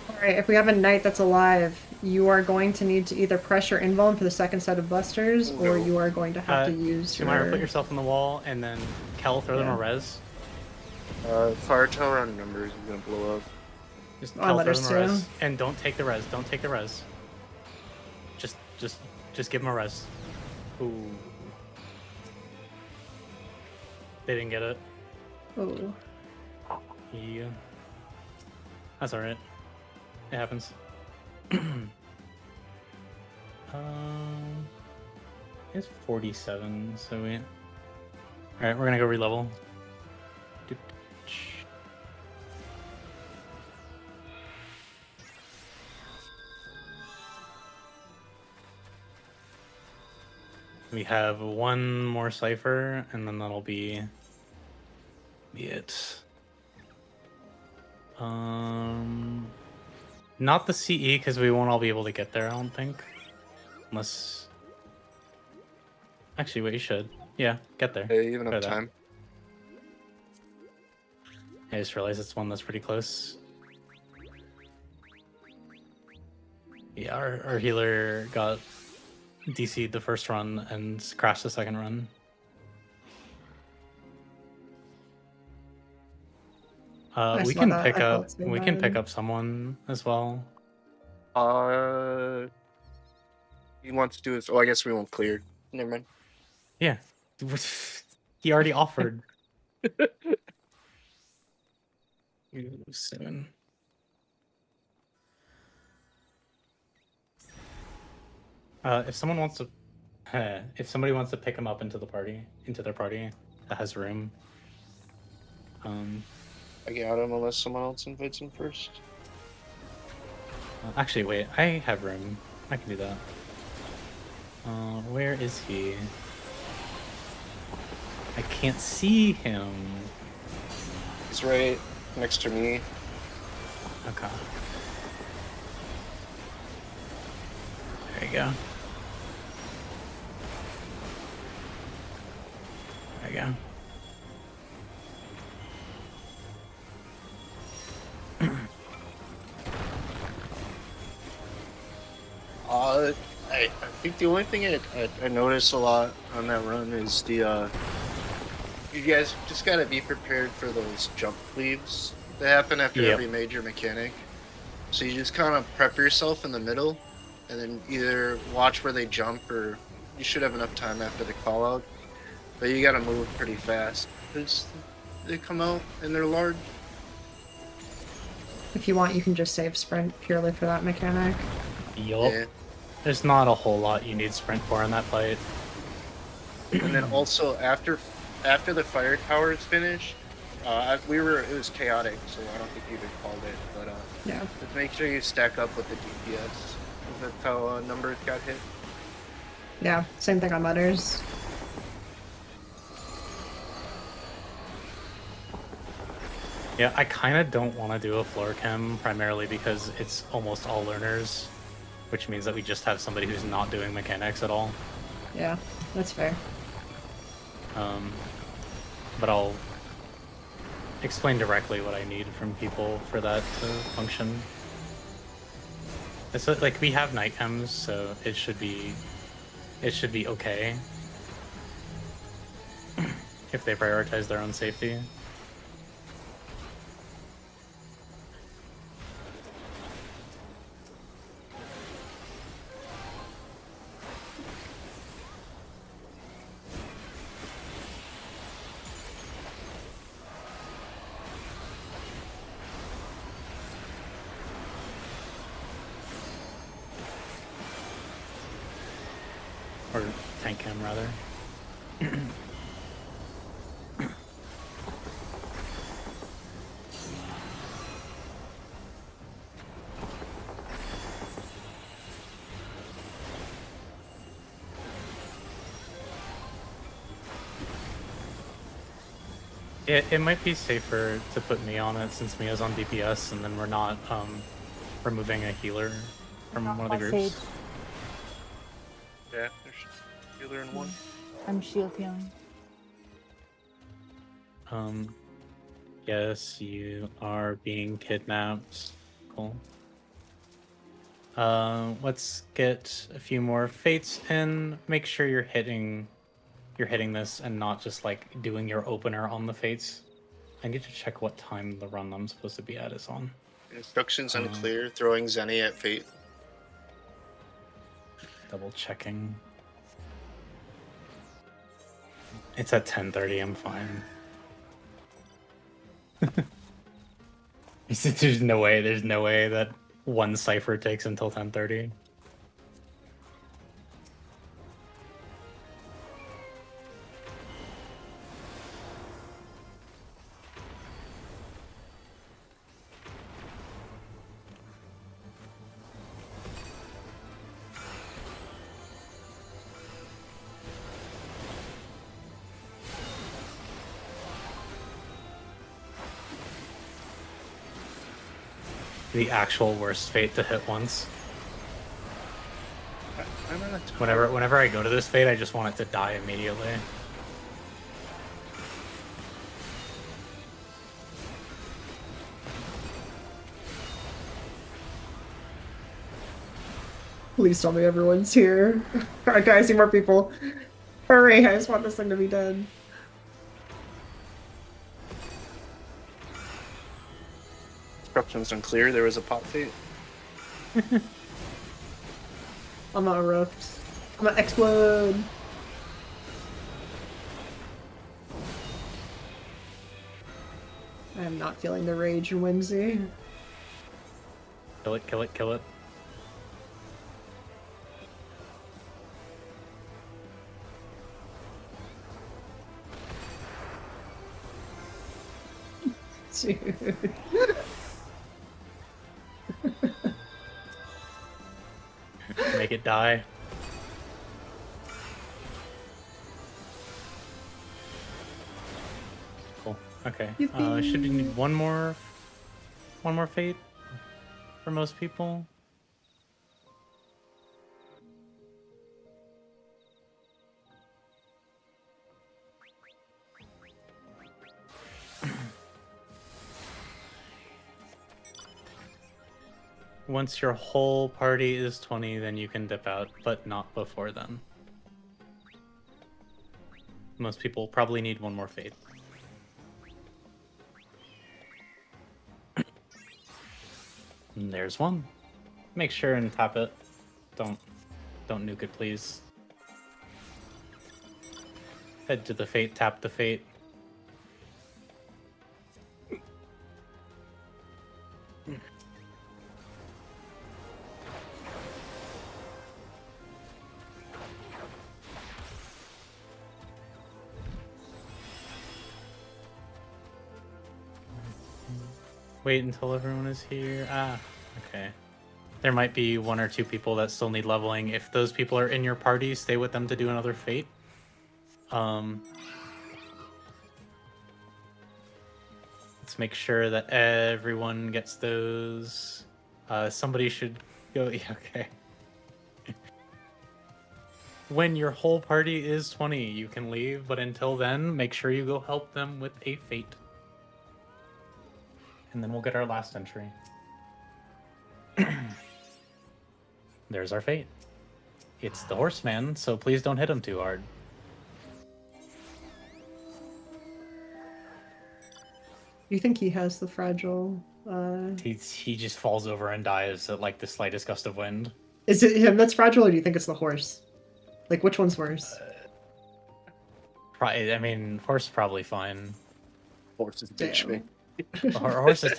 Alright, if we have a knight that's alive, you are going to need to either press your invuln for the second set of busters, or you are going to have to use your... Sumira, put yourself in the wall, and then Kel, throw them a res. Fire tower on numbers is gonna blow up. Just On Kel, letters throw them a too. res. And don't take the res. Don't take the res. Just give them a res. Ooh. They didn't get it. Oh. Yeah. That's alright. It happens. It's 47, so we... Alright, we're gonna go relevel. We have one more cipher, and then that'll be it. Not the CE, because we won't all be able to get there, I don't think. Unless... Actually, wait, you should. Yeah, get there. Hey, you have Try enough that. time. I just realized it's one that's pretty close. Yeah, our healer got DC'd the first run and crashed the second run. We saw can that. pick I up. felt so We can bad. pick up someone as well. He wants to do this. Oh, I guess we won't clear. Never mind. Yeah, he already offered. 7. If someone wants to, if somebody wants to pick him up into their party that has room. I got him unless someone else invites him first. Actually, wait, I have room. I can do that. Where is he? I can't see him. He's right next to me. Okay. There you go. There you go. I think the only thing I notice a lot on that run is the you guys just gotta be prepared for those jump cleaves that happen after every major mechanic. So you just kind of prep yourself in the middle, and then either watch where they jump, or you should have enough time after the call out. But you gotta move pretty fast because they come out and they're large. If you want, you can just save sprint purely for that mechanic. Yup. Yeah. There's not a whole lot you need sprint for in that fight. And then also after the fire tower is finished, it was chaotic, so I don't think you even called it. But yeah, just make sure you stack up with the DPS. That's how numbers got hit. Yeah, same thing on letters. Yeah, I kind of don't want to do a floor chem primarily because it's almost all learners, which means that we just have somebody who's not doing mechanics at all. Yeah, that's fair. But I'll explain directly what I need from people for that to function. It's like we have night chems, so it should be okay if they prioritize their own safety. Or tank cam, rather. It might be safer to put me on it since Mia's on DPS, and then we're not removing a healer from one of the groups. Sage. Yeah, there's healer in one. I'm shield healing. Yes, you are being kidnapped. Cool. Let's get a few more fates in. Make sure you're hitting this and not just like doing your opener on the fates. I need to check what time the run I'm supposed to be at is on. Instructions unclear. Throwing Zenny at fate. Double checking. It's at 10:30. I'm fine. There's no way that one cipher takes until 10:30. The actual worst fate to hit once. Whenever I go to this fate, I just want it to die immediately. Please tell me everyone's here. Okay, I see more people. Hurry, I just want this thing to be done. Instructions unclear. There was a pot fate. I'm gonna erupt. I'm gonna explode. I am not feeling the rage in Whimsy. Kill it, kill it, kill it. Dude. Make it die. Cool. Okay. Should we need one more fate for most people? Once your whole party is 20, then you can dip out, but not before then. Most people probably need one more fate. And there's one. Make sure and tap it. Don't nuke it, please. Head to the fate, tap the fate. Wait until everyone is here. Ah, okay. There might be one or two people that still need leveling. If those people are in your party, stay with them to do another fate. Let's make sure that everyone gets those. Somebody should go. Yeah, okay. When your whole party is 20, you can leave, but until then, make sure you go help them with a fate. And then we'll get our last entry. There's our fate. It's the horseman, so please don't hit him too hard. You think he has the fragile? He just falls over and dies at like the slightest gust of wind. Is it him that's fragile, or do you think it's the horse? Like, which one's worse? I mean, horse probably fine. Horse is bitch me. Horse is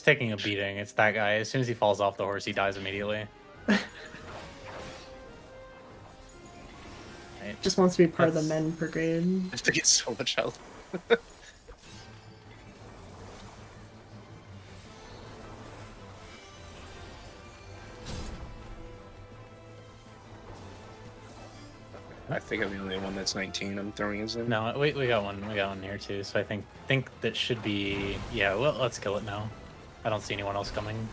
taking a beating. It's that guy. As soon as he falls off the horse, he dies immediately. Just wants to be part of the That's- men brigade. I have to get so much health. I think I'm the only one that's 19. I'm throwing his in. No, we got one. We got one here too. So I think that should be. Yeah. Well, let's kill it now. I don't see anyone else coming.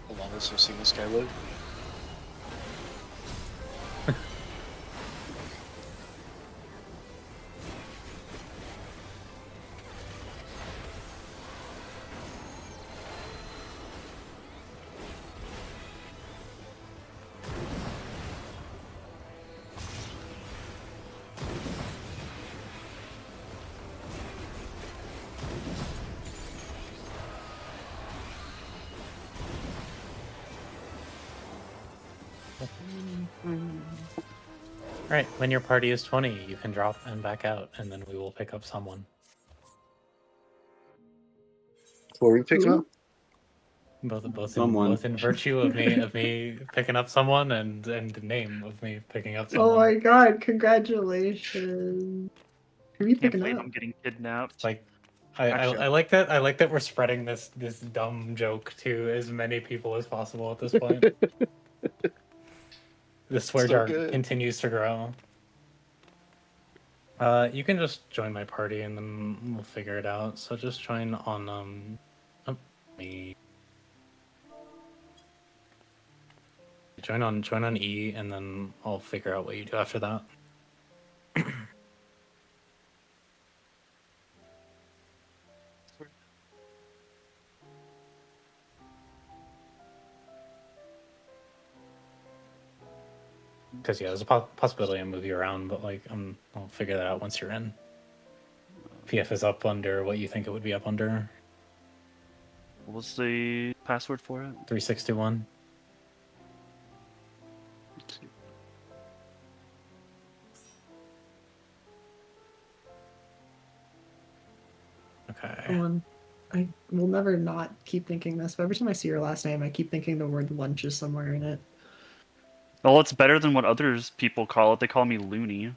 The longest I've seen this guy live. Alright, when your party is 20, you can drop and back out, and then we will pick up someone. Before we pick him up? Both in virtue of me picking up someone and name of me picking up someone. Oh my god, congratulations. Who are you Can't picking believe up? I'm getting kidnapped. Like Actually, I like that. I like that we're spreading this dumb joke to as many people as possible at this point. The swear So jar good. continues to grow. You can just join my party and then we'll figure it out. So just join on me. Join on E, and then I'll figure out what you do after that. Because yeah, there's a possibility I move you around, but like I'll figure that out once you're in. PF is up under what you think it would be up under. what was the password for it? 361. Let's see. Okay. I will never not keep thinking this, but every time I see your last name, I keep thinking the word lunch is somewhere in it. Well, it's better than what others people call it. They call me loony.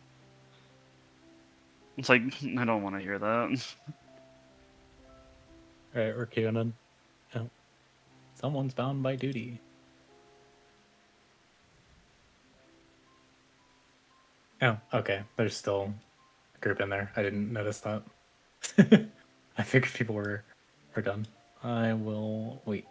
It's like, I don't want to hear that. Alright, we're queuing in. Oh. Someone's bound by duty. Oh, okay. There's still a group in there. I didn't notice that. I figured people were done. I will wait.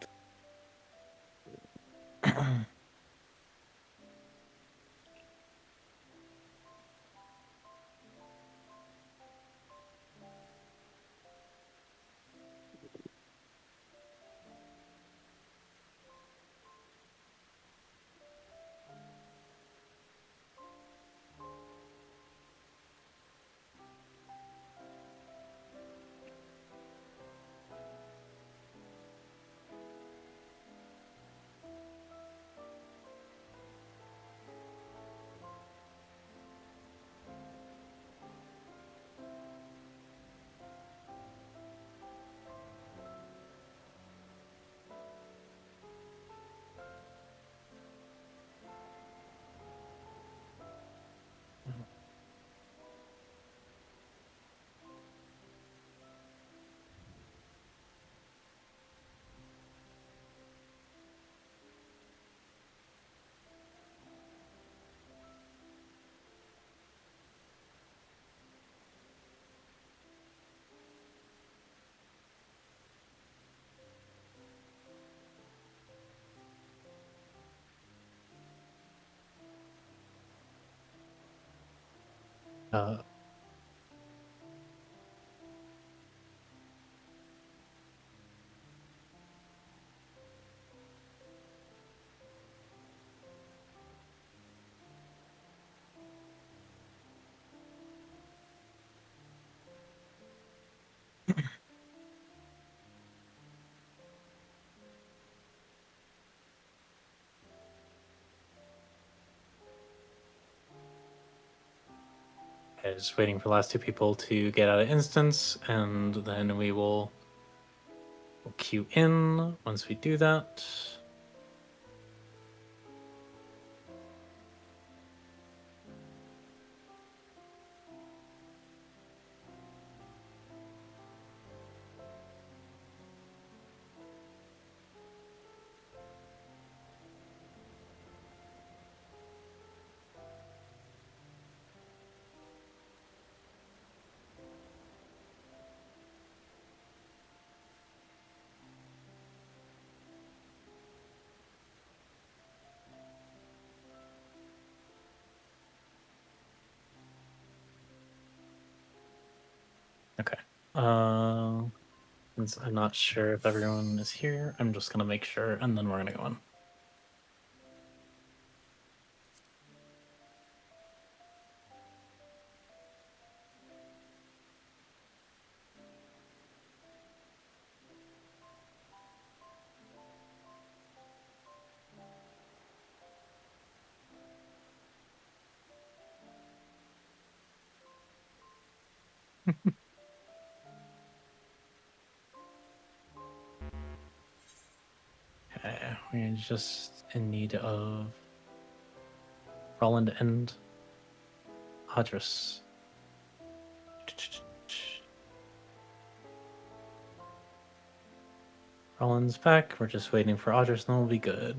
Uh, Okay, just waiting for the last two people to get out of instance, and then we'll queue in once we do that. Okay. Since I'm not sure if everyone is here, I'm just gonna make sure, and then we're gonna go in. Okay, we're just in need of Roland and Audrus. Roland's back. We're just waiting for Audrus, and we'll be good.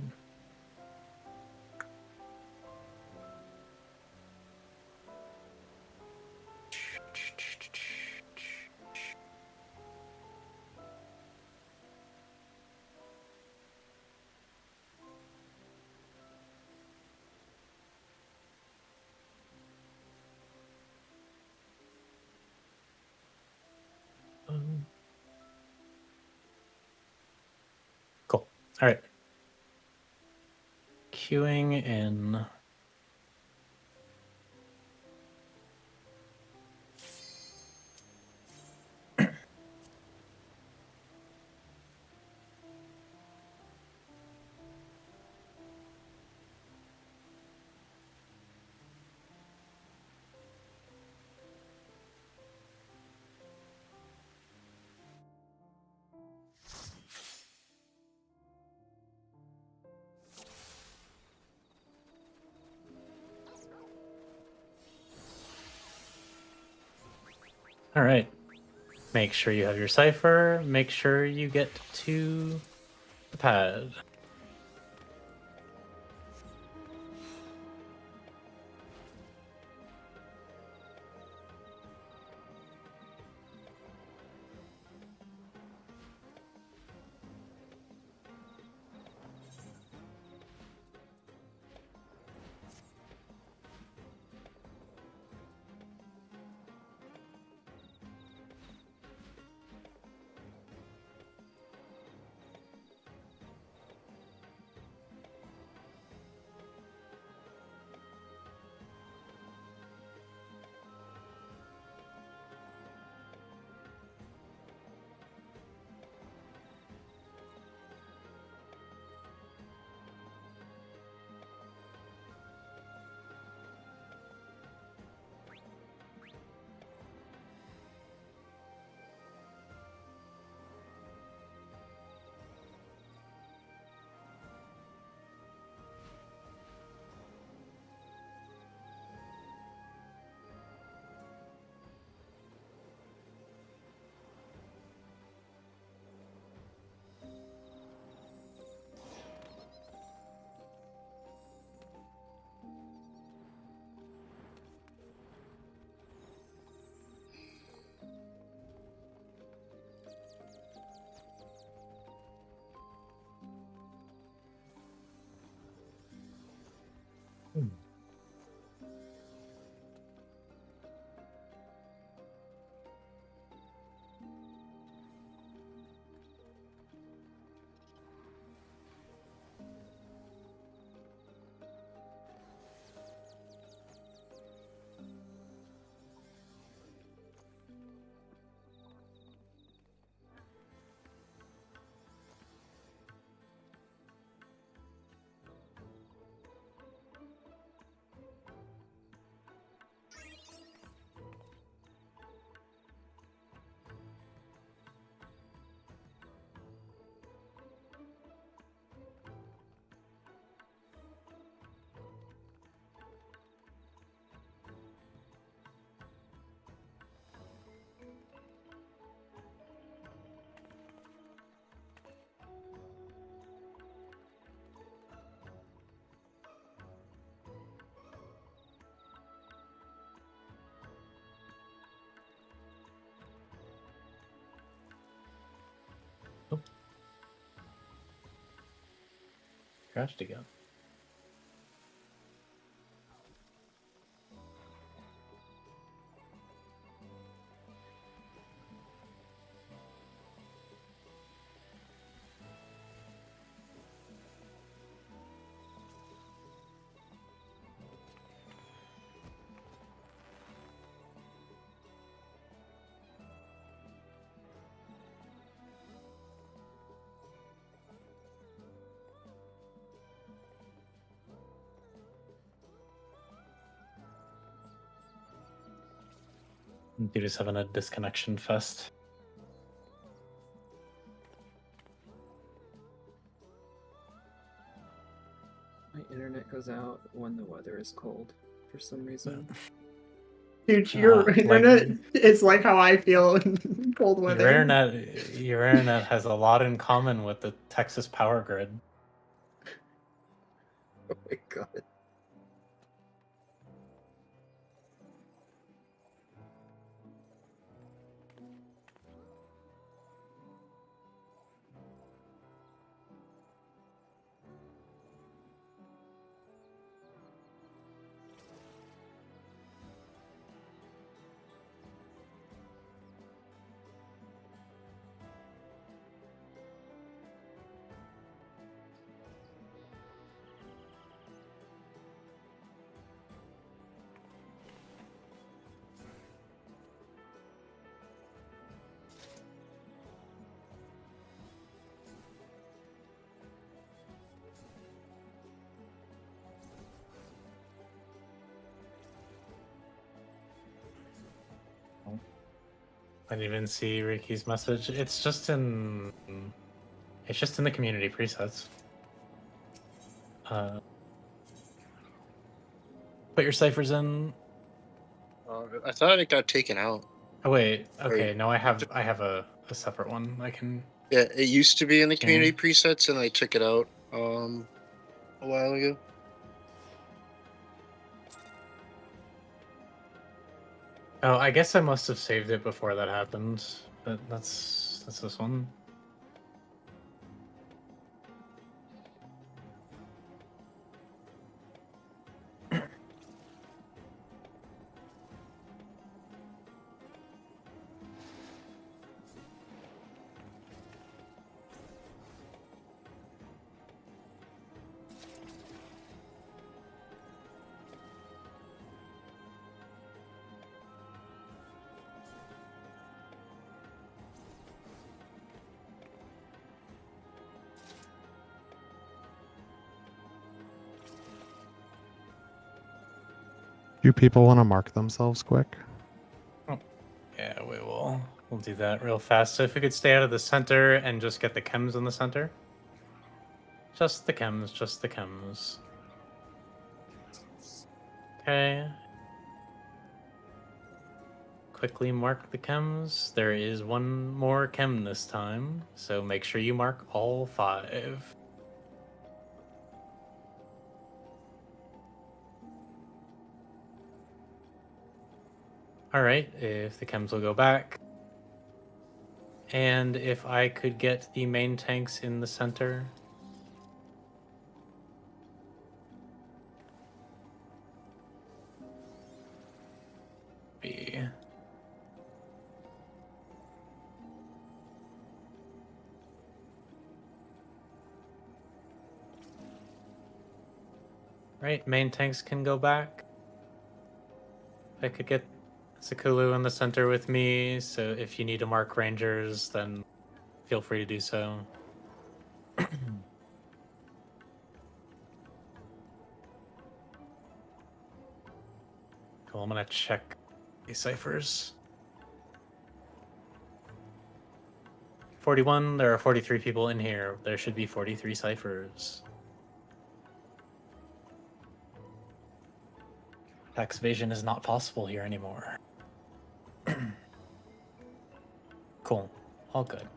Cool. All right. Queuing in. All right. Make sure you have your cipher. Make sure you get to the pad. Crashed again. Dude is having a disconnection fest. My internet goes out when the weather is cold for some reason. Dude, your internet is like how I feel in cold weather. Your internet has a lot in common with the Texas power grid. Oh my god. I didn't even see Ricky's message. It's just in the community presets. Put your ciphers in. I thought it got taken out. Oh wait, okay, no, I have a separate one. I can. Yeah, it used to be in the community Yeah. presets, and I took it out a while ago. Oh, I guess I must have saved it before that happened. But that's this one. Do people want to mark themselves quick? Oh, yeah, we'll do that real fast. So if we could stay out of the center and just get the chems in the center. Just the chems, just the chems. Okay. Quickly mark the chems. There is one more chem this time, so make sure you mark all 5. Alright, if the chems will go back. And if I could get the main tanks in the center. Be. Right, main tanks can go back. I could get Sakulu in the center with me, so if you need to mark rangers, then feel free to do so. Cool, I'm gonna check these ciphers. 41, there are 43 people in here. There should be 43 ciphers. Tax evasion is not possible here anymore. Cool, all good.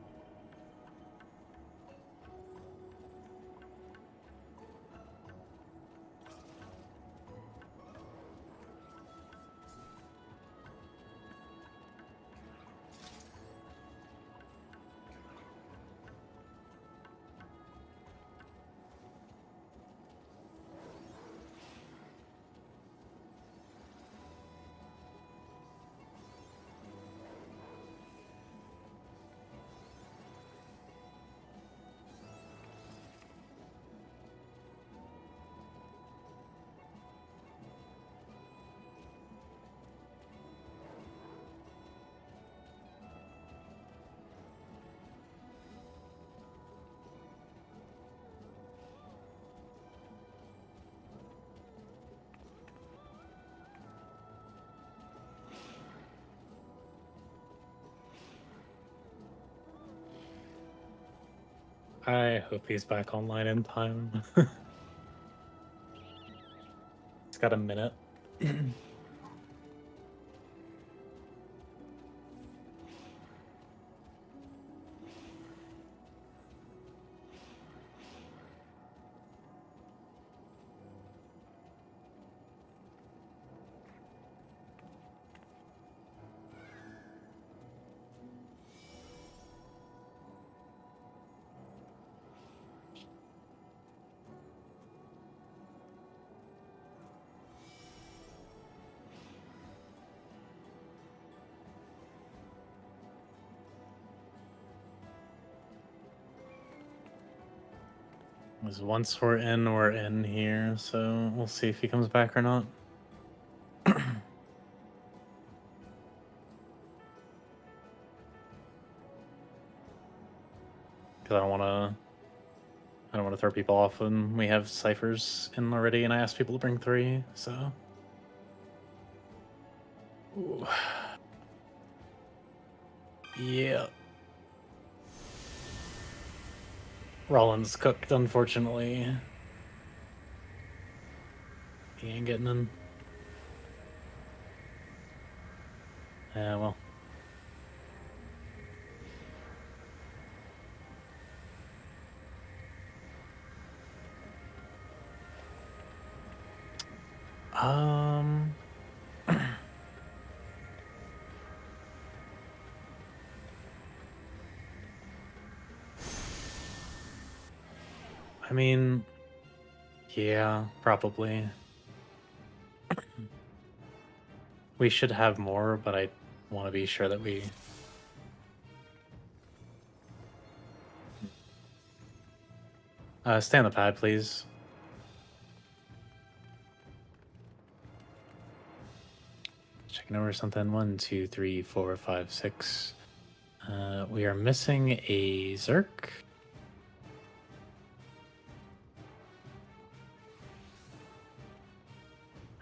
I hope he's back online in time. It's got a minute. Because once we're in here, so we'll see if he comes back or not. Because I don't want to throw people off when we have ciphers in already, and I asked people to bring 3, so. Ooh. Yeah. Rollins cooked, unfortunately. He ain't getting in. Yeah, well. I mean, yeah, probably. We should have more, but I want to be sure that we... stay on the pad, please. Checking over something. 1, 2, 3, 4, 5, 6. We are missing a Zerk.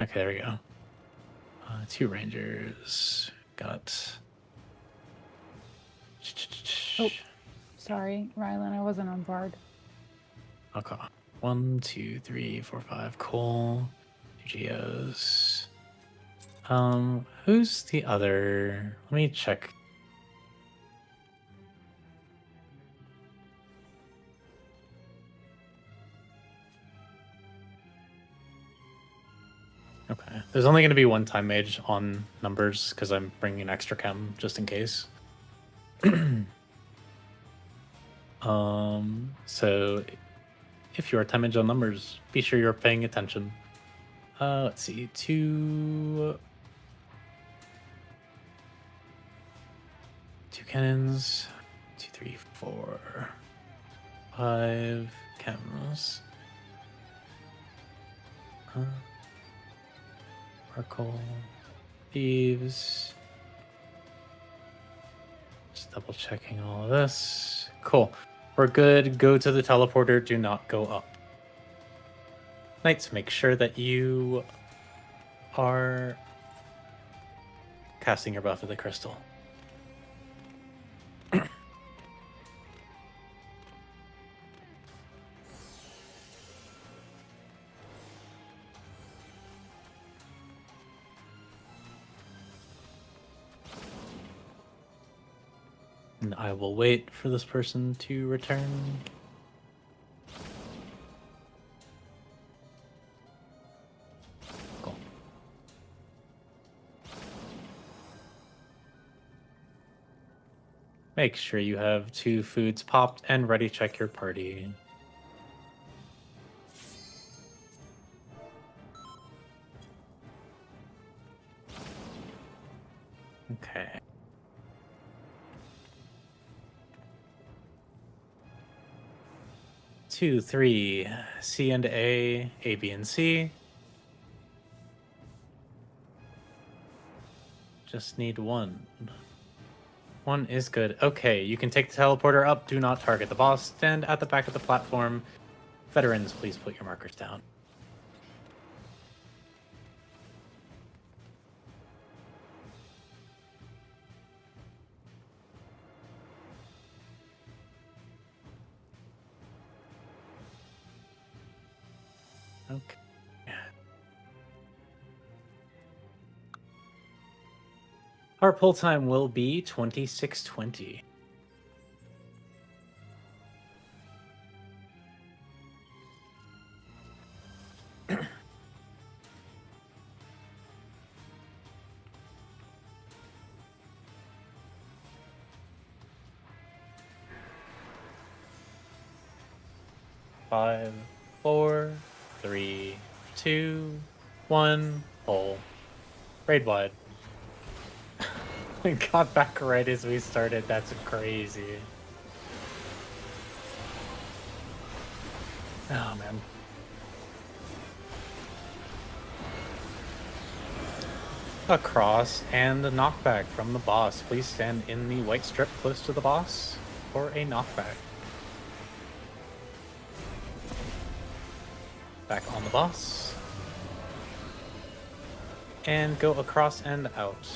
Okay, there we go. 2 Rangers. Got... Oh, sorry, Rylan, I wasn't on board. Okay. 1, 2, 3, 4, 5. Cool. 2 Geos. Who's the other? Let me check. Okay. There's only going to be one time mage on numbers because I'm bringing an extra chem just in case. So if you're time mage on numbers, be sure you're paying attention. Let's see. 2 cannons. 2, 3, 4, 5 chems. Sparkle, thieves. Just double checking all of this. Cool. We're good. Go to the teleporter. Do not go up. Knights, make sure that you are casting your buff of the crystal. And I will wait for this person to return. Cool. Make sure you have 2 foods popped and ready to check your party. Okay. Two, 3, C and A, B and C. Just need 1. 1 is good. Okay, you can take the teleporter up. Do not target the boss. Stand at the back of the platform. Veterans, please put your markers down. Okay. Our pull time will be 26:20. Five, 4, 3, 2, 1, pull. Raid wide. We got back right as we started. That's crazy. Oh man. A cross and a knockback from the boss. Please stand in the white strip close to the boss for a knockback. Back on the boss. And go across and out.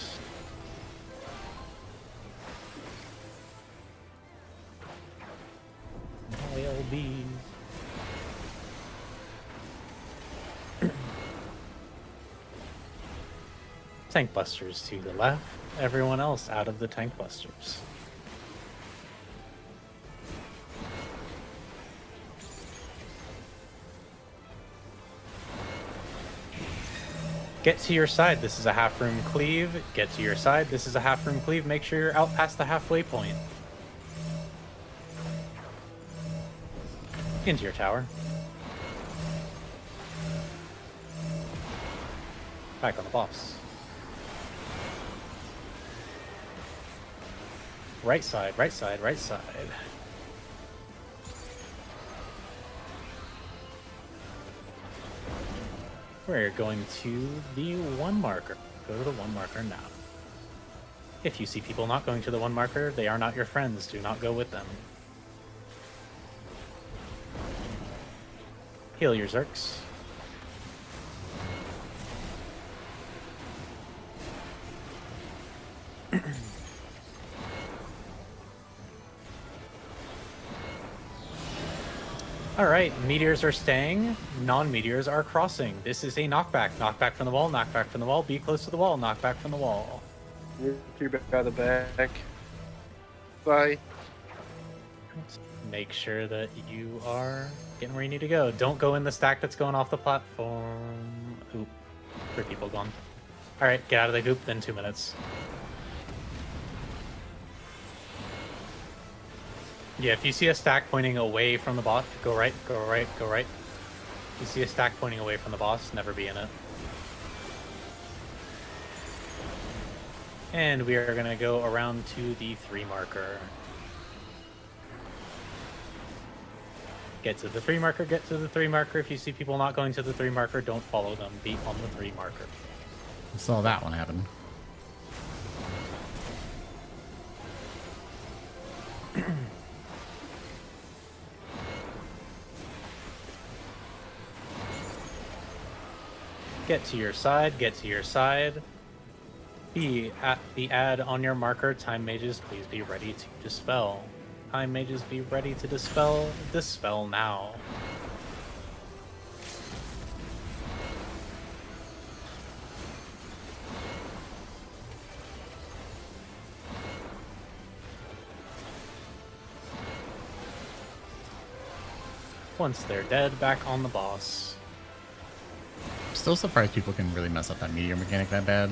LB. Tank busters to the left. Everyone else out of the tank busters. Get to your side. This is a half room cleave. Get to your side. This is a half room cleave. Make sure you're out past the halfway point. Into your tower. Back on the boss. Right side, right side, right side. We're going to the 1 marker. Go to the 1 marker now. If you see people not going to the 1 marker, they are not your friends. Do not go with them. Heal your Zerks. Alright, meteors are staying, non-meteors are crossing. This is a knockback. Knockback from the wall, knockback from the wall, be close to the wall, knockback from the wall. You're back by the back. Bye. Make sure that you are getting where you need to go. Don't go in the stack that's going off the platform. Oop. 3 people gone. Alright, get out of the goop, then 2 minutes. Yeah, if you see a stack pointing away from the boss, go right, go right, go right. You see a stack pointing away from the boss, never be in it. And we are going to go around to the 3 marker. Get to the 3 marker, get to the 3 marker. If you see people not going to the 3 marker, don't follow them. Be on the 3 marker. I saw that one happen. Get to your side, get to your side. Be at the ad on your marker. Time mages, please be ready to dispel. Time mages, be ready to dispel. Dispel now. Once they're dead, back on the boss. Still surprised people can really mess up that meteor mechanic that bad.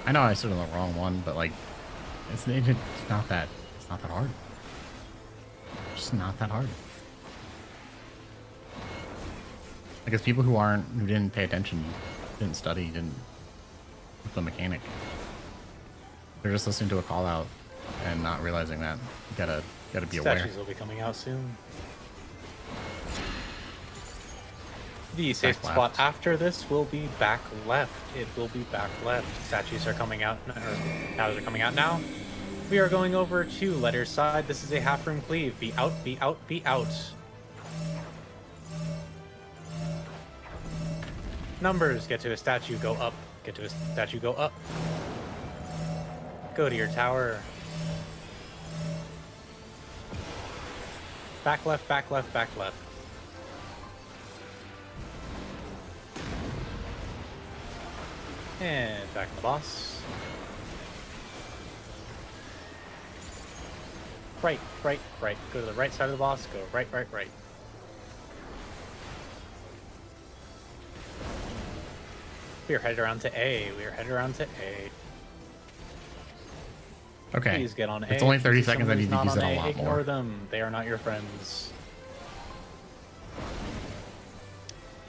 I know I stood on the wrong one, but like, it's not that hard. It's just not that hard. I guess people who didn't pay attention, didn't study, didn't with the mechanic. They're just listening to a call out and not realizing that. You gotta be aware. Statues will be coming out soon. The safe spot after this will be back left. It will be back left. Statues are coming out, or shadows are coming out now. We are going over to letter's side. This is a half room cleave. Be out, be out, be out. Numbers, get to a statue, go up. Get to a statue, go up. Go to your tower. Back left, back left, back left. And back on the boss. Right, right, right. Go to the right side of the boss. Go right, right, right. We are headed around to A. We are headed around to A. Okay. Please get on A. It's only 30 Please, seconds. I somebody's need to not use it on a lot Ignore more. them. They are not your friends.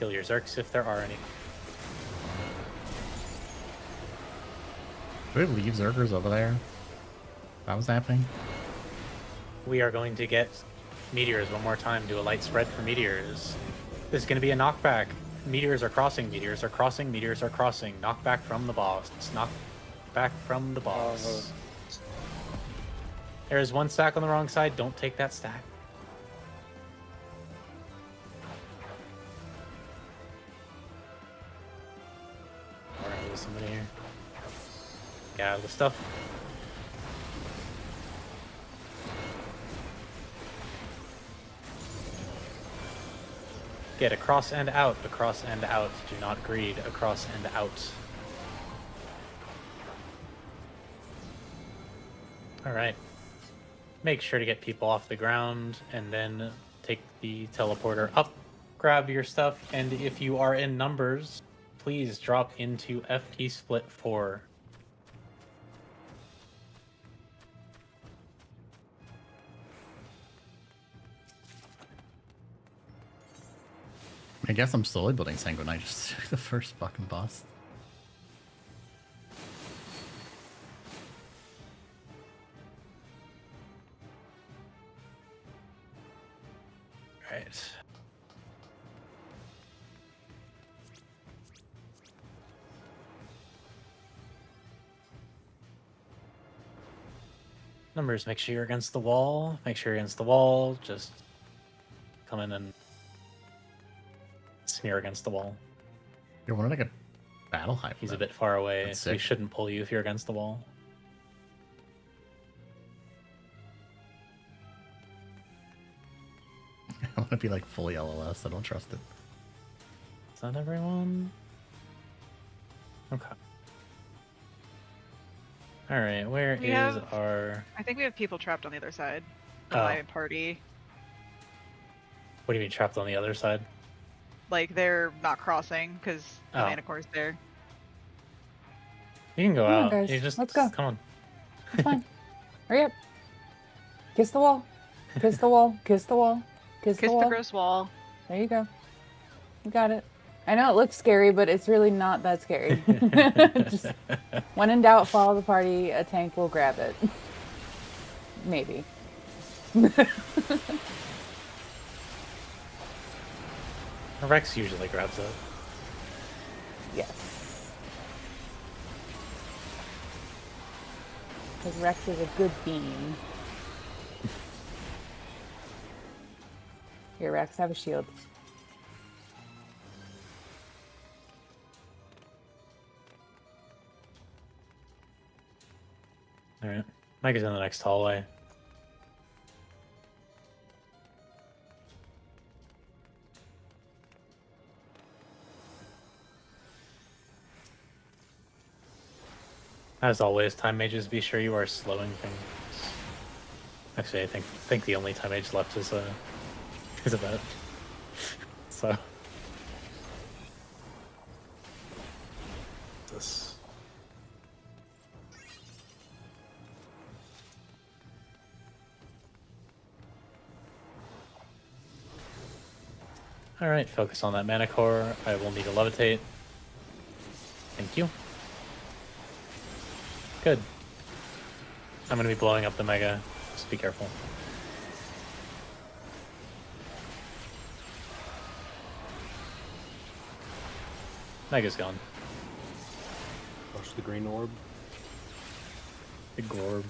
Kill your Zerks if there are any. Do we leave Zergers over there? That was happening? We are going to get meteors one more time. Do a light spread for meteors. This is going to be a knockback. Meteors are crossing. Meteors are crossing. Meteors are crossing. Knockback from the boss. Knockback from the boss. There is one stack on the wrong side. Don't take that stack. We're gonna lose somebody here. Get out of the stuff. Get across and out, across and out. Do not greed, across and out. Alright. Make sure to get people off the ground and then take the teleporter up. Grab your stuff, and if you are in numbers, please drop into FT split 4. I guess I'm slowly building Sanguinite just to the first fucking boss. Right. Numbers, make sure you're against the wall. Make sure you're against the wall. Just come in and smear against the wall. You're one like a battle hype. He's a bit far away, That's so he sick. shouldn't pull you if you're against the wall. I want to be like fully LLS. I don't trust it. Is that everyone? Okay. Alright, where We is have- our... I think we have people trapped on the other side of Oh. my party. What do you mean trapped on the other side? Like they're not crossing because the Oh. Manicore's there. You can go Come on, out. guys. You just Let's go. Come on. It's fine. Hurry up. Kiss the wall. Kiss the wall. Kiss the wall. Kiss, Kiss the wall. the gross wall. There you go. You got it. I know it looks scary, but it's really not that scary. Just when in doubt, follow the party. A tank will grab it. Maybe. Rex usually grabs it. Yes. Because Rex is a good bean. Here, Rex, have a shield. Alright. Mike is in the next hallway. As always, time mages, be sure you are slowing things. Actually, I think the only time mage left is a vet. So This. alright, focus on that mana core. I will need to levitate. Thank you. Good. I'm gonna be blowing up the mega. Just be careful. Mega's gone. Push the green orb. Big orb.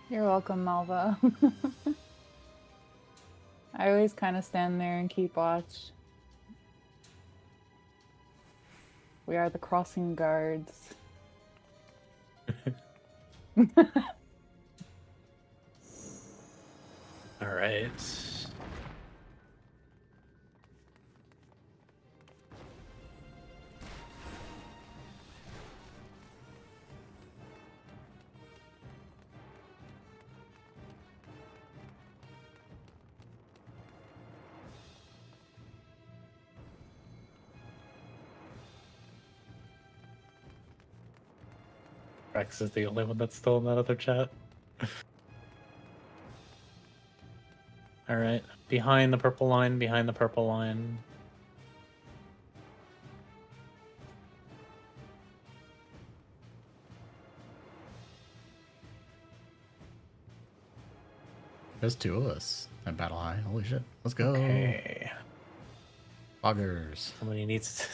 You're welcome, Malva. I always kind of stand there and keep watch. We are the crossing guards. All right. Rex is the only one that's still in that other chat. All right, behind the purple line, behind the purple line. There's two of us at Battle High. Holy shit. Let's go. Okay. Buggers. Somebody needs to...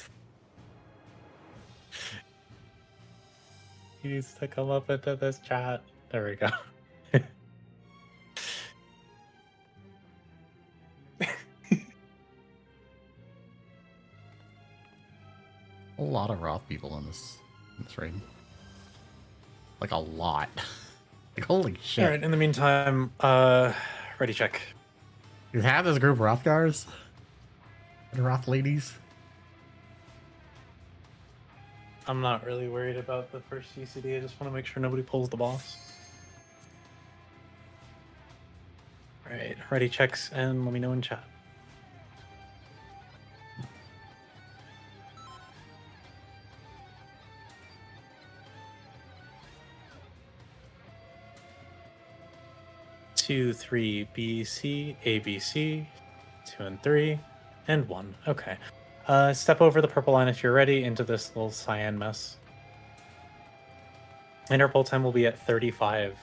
He needs to come up into this chat. There we go. A lot of Roth people in this raid. Like a lot. Like holy shit. All right. In the meantime, ready check. You have this group Rothgars? The Roth ladies? I'm not really worried about the first CCD. I just want to make sure nobody pulls the boss. All right. Ready checks and let me know in chat. Two, three, BC, ABC, 2 and 3, and 1. Okay. Step over the purple line if you're ready into this little cyan mess. Interpol time will be at 35.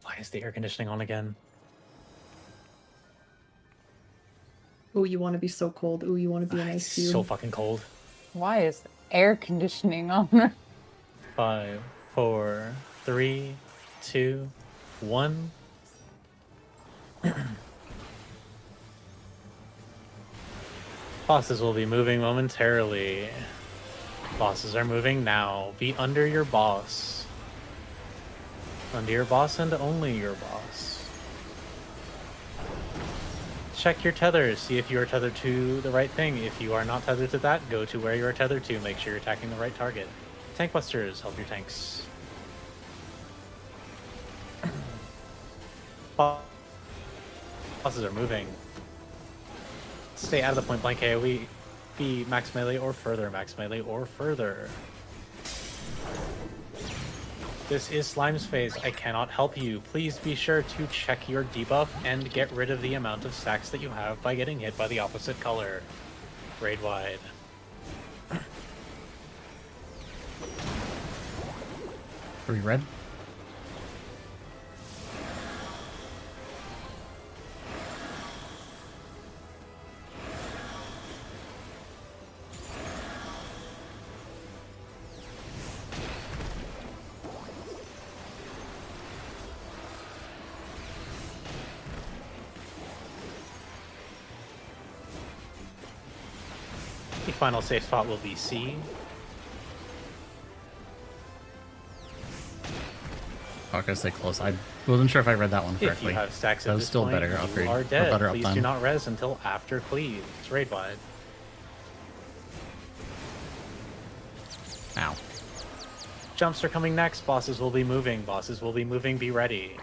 Why is the air conditioning on again? Oh, you want to be so cold. Oh, you want to be an ice cube. So fucking cold. Why is air conditioning on? 5, 4, 3, 2, 1. Bosses will be moving momentarily. Bosses are moving now. Be under your boss. Under your boss and only your boss. Check your tethers. See if you are tethered to the right thing. If you are not tethered to that, go to where you are tethered to. Make sure you're attacking the right target. Tank busters, help your tanks. Bosses are moving. Stay out of the point blank AoE. Be max melee or further. Max melee or further. This is Slime's phase. I cannot help you. Please be sure to check your debuff and get rid of the amount of stacks that you have by getting hit by the opposite color. Raid wide. Are we red? The final safe spot will be C. I'm not gonna stay close. I wasn't sure if I read that one If correctly. you have stacks That at was this still point, better upgrade. you are Or dead. better Please uptime. do not res until after cleave. It's raid wide. Ow. Jumps are coming next. Bosses will be moving. Bosses will be moving. Be ready.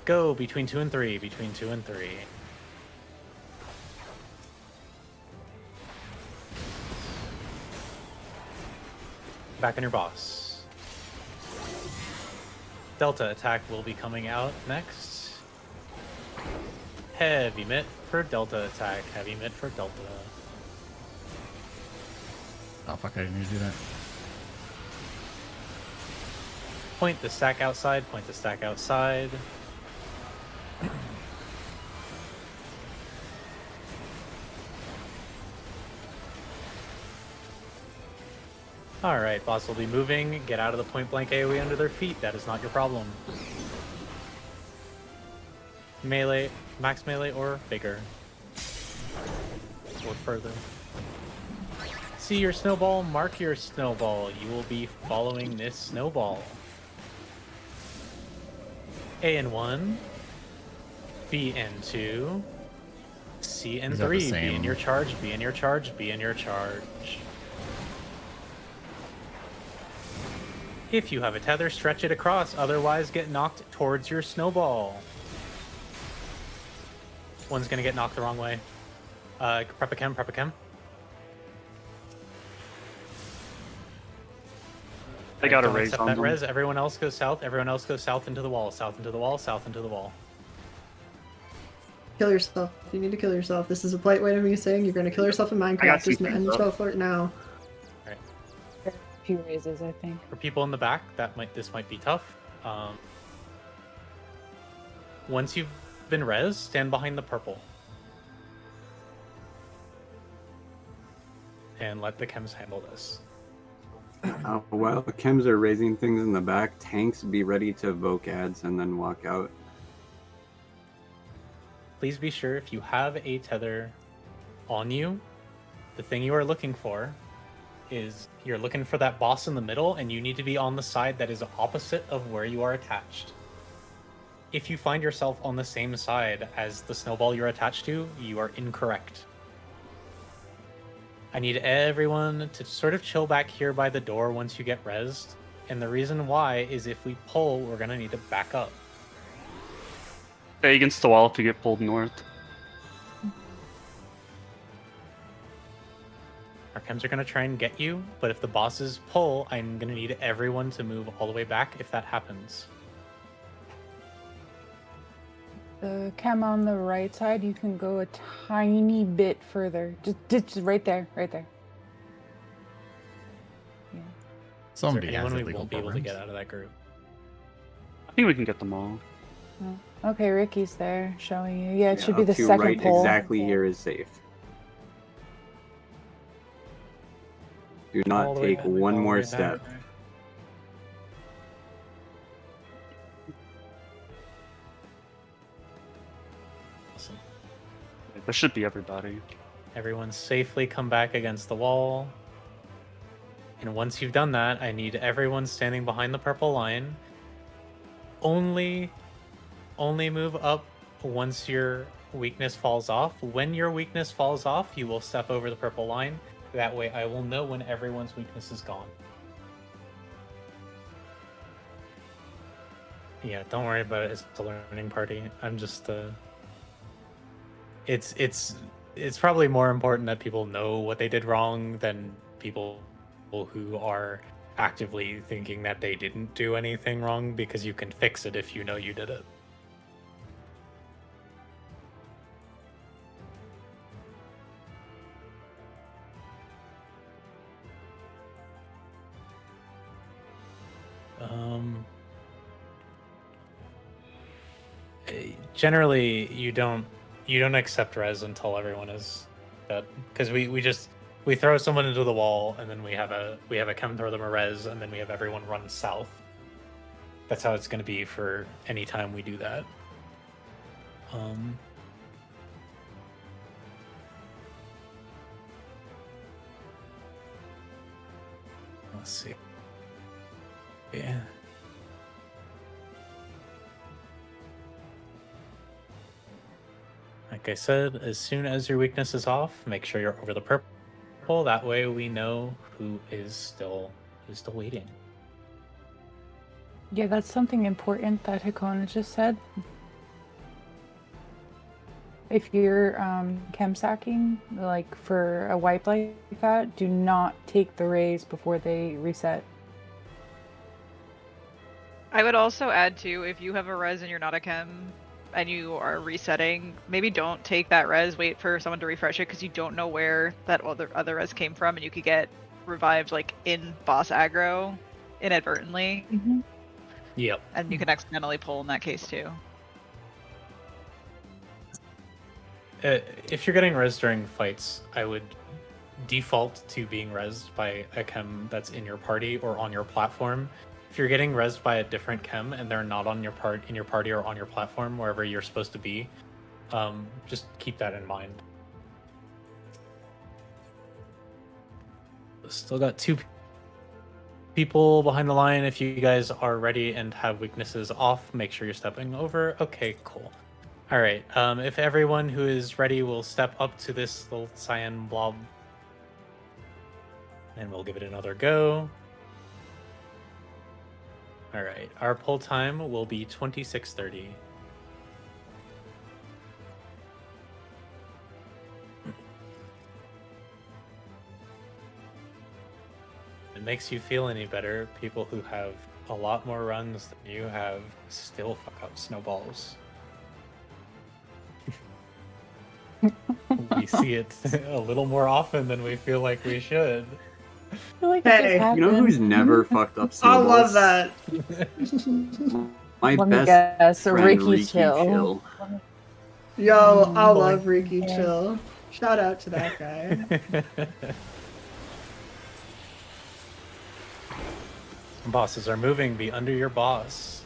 Go between 2 and 3. Between 2 and 3. Back on your boss. Delta attack will be coming out next. Heavy mitt for Delta attack. Heavy mitt for Delta. Oh fuck, I didn't need to do that. Point the stack outside, point the stack outside. Alright, boss will be moving. Get out of the point blank AoE under their feet. That is not your problem. Melee, max melee, or bigger. Or further. See your snowball, mark your snowball. You will be following this snowball. A in 1, B in 2, C in 3. Be in your charge, be in your charge, be in your charge. If you have a tether, stretch it across, otherwise get knocked towards your snowball. One's gonna get knocked the wrong way. Prep a chem, prep a chem. I got a Don't raise accept on that them. res. Everyone else goes south. Everyone else goes south into the wall. South into the wall. South into the wall. Kill yourself. You need to kill yourself. This is a polite way of me saying you're going to kill yourself in Minecraft. Just end the spell for it now. Alright. A few raises, I think. For people in the back, this might be tough. Once you've been res, stand behind the purple. And let the chems handle this. While the chems are raising things in the back, tanks be ready to evoke ads and then walk out. Please be sure if you have a tether on you, the thing you are looking for is you're looking for that boss in the middle, and you need to be on the side that is opposite of where you are attached. If you find yourself on the same side as the snowball you're attached to, you are incorrect. I need everyone to sort of chill back here by the door once you get rezzed. And the reason why is if we pull, we're going to need to back up. Stay against the wall if you get pulled north. Our chems are going to try and get you, but if the bosses pull, I'm going to need everyone to move all the way back if that happens. The chem on the right side, you can go a tiny bit further. Just right there, right there. Yeah. Somebody anyone has we illegal won't be able to programs. get out of that group. I think we can get them all. Oh, okay, Ricky's there, showing you. Yeah, it should be up the to second right pole. exactly here is safe. Do All not the way take back, one all the more way step. back. Awesome. That should be everybody. Everyone safely come back against the wall. And once you've done that, I need everyone standing behind the purple line. Only move up once your weakness falls off. When your weakness falls off, you will step over the purple line. That way I will know when everyone's weakness is gone. Yeah, don't worry about it. It's a learning party. I'm just it's probably more important that people know what they did wrong than people who are actively thinking that they didn't do anything wrong, because you can fix it if you know you did it. Generally, you don't accept res until everyone is dead, because we throw someone into the wall, and then we have a chem throw them a res, and then we have everyone run south. That's how it's going to be for any time we do that. Let's see. Yeah. Like I said, as soon as your weakness is off, make sure you're over the purple. That way we know who is still waiting. Yeah, that's something important that Hakona just said. If you're chem sacking, like for a wipe like that, do not take the raise before they reset. I would also add too, if you have a res and you're not a chem and you are resetting, maybe don't take that res, wait for someone to refresh it because you don't know where that other res came from and you could get revived like in boss aggro inadvertently. Yep. And you can accidentally pull in that case too. If you're getting res during fights, I would default to being resed by a chem that's in your party or on your platform. If you're getting resed by a different chem and they're not on your in your party or on your platform, wherever you're supposed to be, just keep that in mind. Still got 2 people behind the line. If you guys are ready and have weaknesses off, make sure you're stepping over. Okay, cool. All right. If everyone who is ready will step up to this little cyan blob, and we'll give it another go. All right. Our pull time will be 26:30. It makes you feel any better, people who have a lot more runs than you have still fuck up snowballs. We see it a little more often than we feel like we should. I feel like Hey, You know who's never fucked up I snowballs? love that. My Let me best guess, a friend Ricky Riki Chill. Yo, I boy. love Ricky Chill. Shout out to that guy. Bosses are moving. Be under your boss.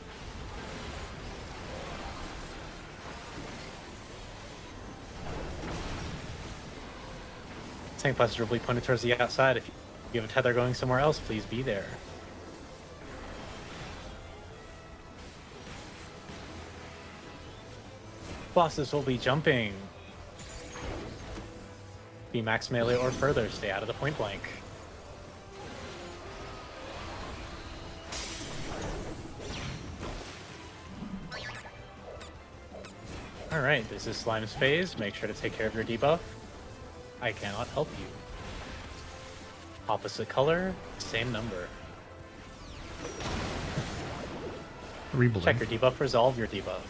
Tank bosses will be pointed towards the outside. If you have a tether going somewhere else, please be there. Bosses will be jumping. Be max melee or further. Stay out of the point blank. Alright, this is Slime's phase. Make sure to take care of your debuff. I cannot help you. Opposite color, same number. Reblend. Check your debuff, resolve your debuff.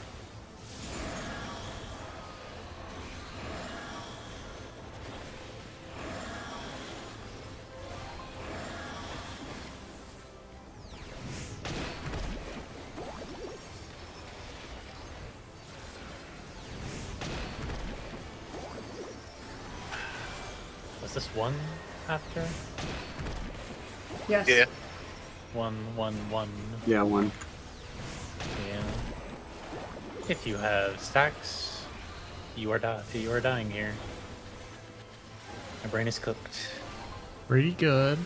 Was this one after? Yes. Yeah. 1, 1, 1. Yeah, 1. Yeah. If you have stacks, you are dying here. My brain is cooked. Pretty good.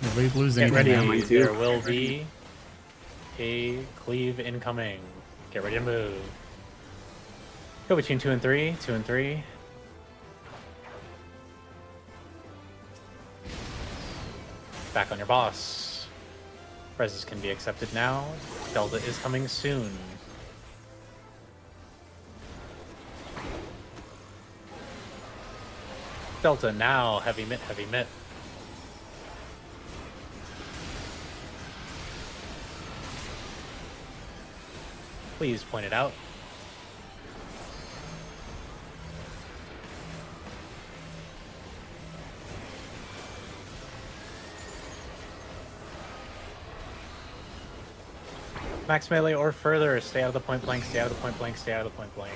Nobody's losing. Get ready. anything now. mine too. There will be a cleave incoming. Get ready to move. Go between 2 and 3. 2 and 3. Back on your boss. Reses can be accepted now. Delta is coming soon. Delta now. Heavy mitt, heavy mitt. Please point it out. Max melee or further. Stay out of the point blank, stay out of the point blank, stay out of the point blank.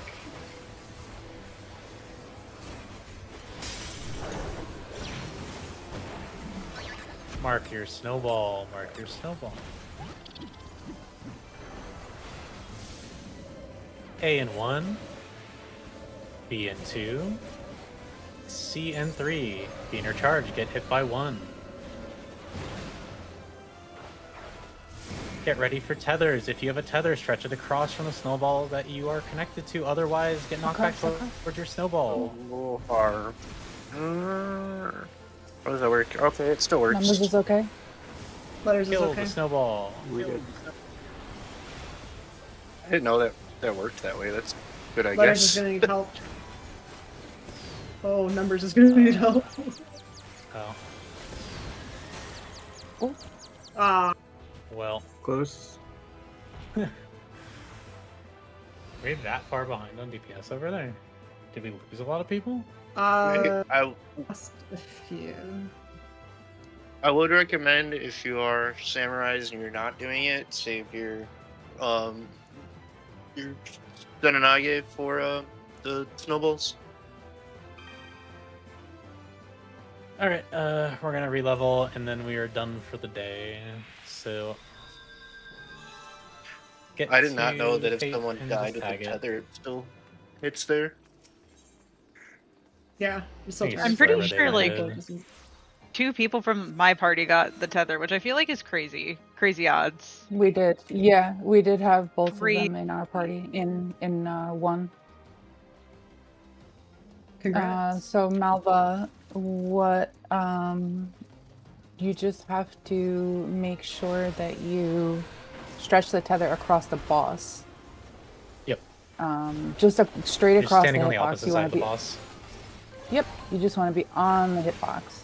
Mark your snowball, mark your snowball. A in 1, B in 2, C in 3. Be in your charge, get hit by 1. Get ready for tethers. If you have a tether, stretch it across from the snowball that you are connected to. Otherwise, get knocked back towards your snowball. Oh, hard. How does that work? Okay, it still works. Numbers is okay. Letters is Kill okay. the snowball. I didn't know that worked that way. That's good, I Letters guess. is gonna need help. Oh, numbers is gonna need help. Oh. Ah. Well, Close. we're that far behind on DPS over there. Did we lose a lot of people? I Lost a few. I would recommend if you are samurais and you're not doing it, save your Zenonage for the snowballs. All right, we're gonna re-level and then we are done for the day. So, I did not know to that if Fate someone and died just with the tag it. tether, it still hits there. Yeah, I'm still Thanks. trying I'm pretty Wherever they sure like landed. 2 people from my party got the tether, which I feel like is crazy. Crazy odds. We did. Yeah, we did have both 3. of them in our party in one. Congrats. So Malva, what you just have to make sure that you stretch the tether across the boss. Yep. Just straight You're across standing the on the hitbox. opposite You side want of to the be. boss. Yep. You just want to be on the hitbox.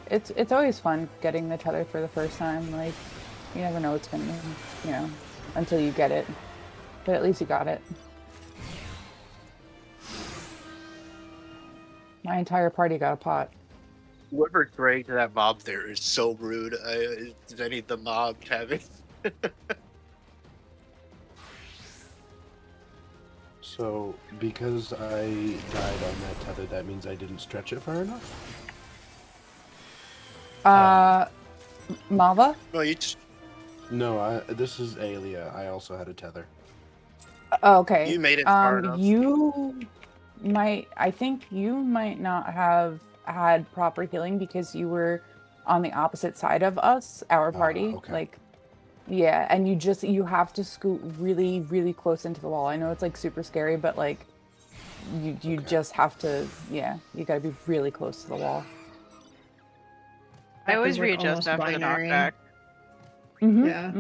It's always fun getting the tether for the first time. Like, you never know what's gonna, until you get it. But at least you got it. My entire party got a pot. Whoever dragged that mob there is so rude. I need the mob to have it. So, because I died on that tether, that means I didn't stretch it far enough? Malva? No, No, this is Aelia. I also had a tether. Oh, okay. You made it far enough. I think you might not have had proper healing because you were on the opposite side of us, our party. Okay. Like, yeah, and you have to scoot really, really close into the wall. I know it's like super scary, but like, you just have to, you gotta be really close to the wall. I always Like readjust almost after binary. the knockback. Yeah.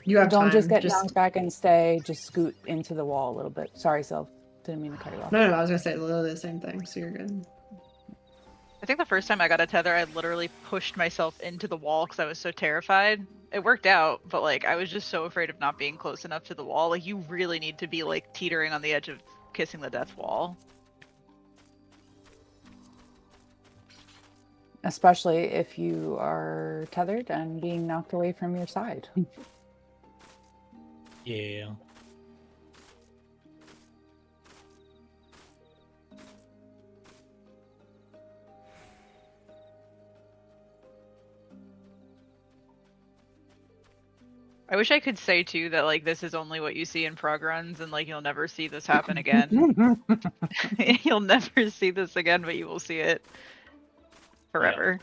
You have Don't time. just get knocked back and stay. Just scoot into the wall a little bit. Sorry, Sylph. Didn't mean to cut you off. No, I was gonna say literally the same thing. So you're good. I think the first time I got a tether, I literally pushed myself into the wall because I was so terrified. It worked out, but like I was just so afraid of not being close enough to the wall. Like you really need to be like teetering on the edge of kissing the death wall. Especially if you are tethered and being knocked away from your side. Yeah. I wish I could say too that like this is only what you see in prog runs and like you'll never see this happen again. You'll never see this again, but you will see it forever.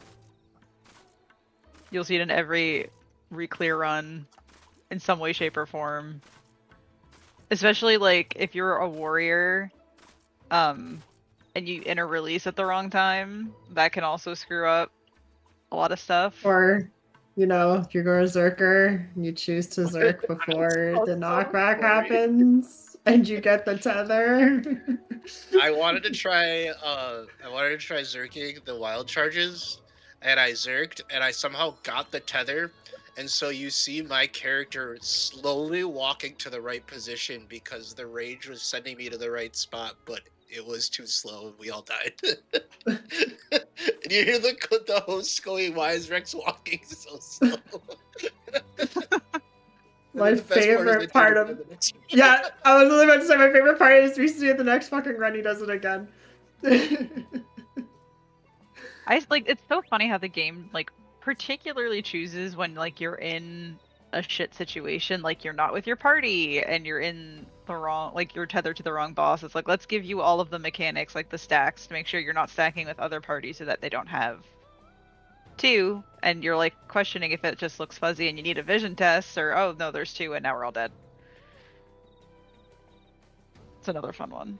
You'll see it in every re-clear run in some way, shape, or form. Especially like if you're a warrior, and you enter release at the wrong time, that can also screw up a lot of stuff. Or, you're a Zerker, and you choose to Zerk before the knockback happens, and you get the tether. I wanted to try zerking the wild charges, and I zerked, and I somehow got the tether, and so you see my character slowly walking to the right position because the rage was sending me to the right spot, but it was too slow and we all died. And you hear the host going, "Why is Rex walking so slow?" My favorite part of I was literally about to say my favorite part is we see it the next fucking run he does it again. It's so funny how the game like particularly chooses when like you're in a shit situation, like you're not with your party and you're in the wrong, like you're tethered to the wrong boss. It's like, let's give you all of the mechanics, like the stacks, to make sure you're not stacking with other parties so that they don't have two, and you're like questioning if it just looks fuzzy and you need a vision test, or oh no, there's two and now we're all dead. It's another fun one.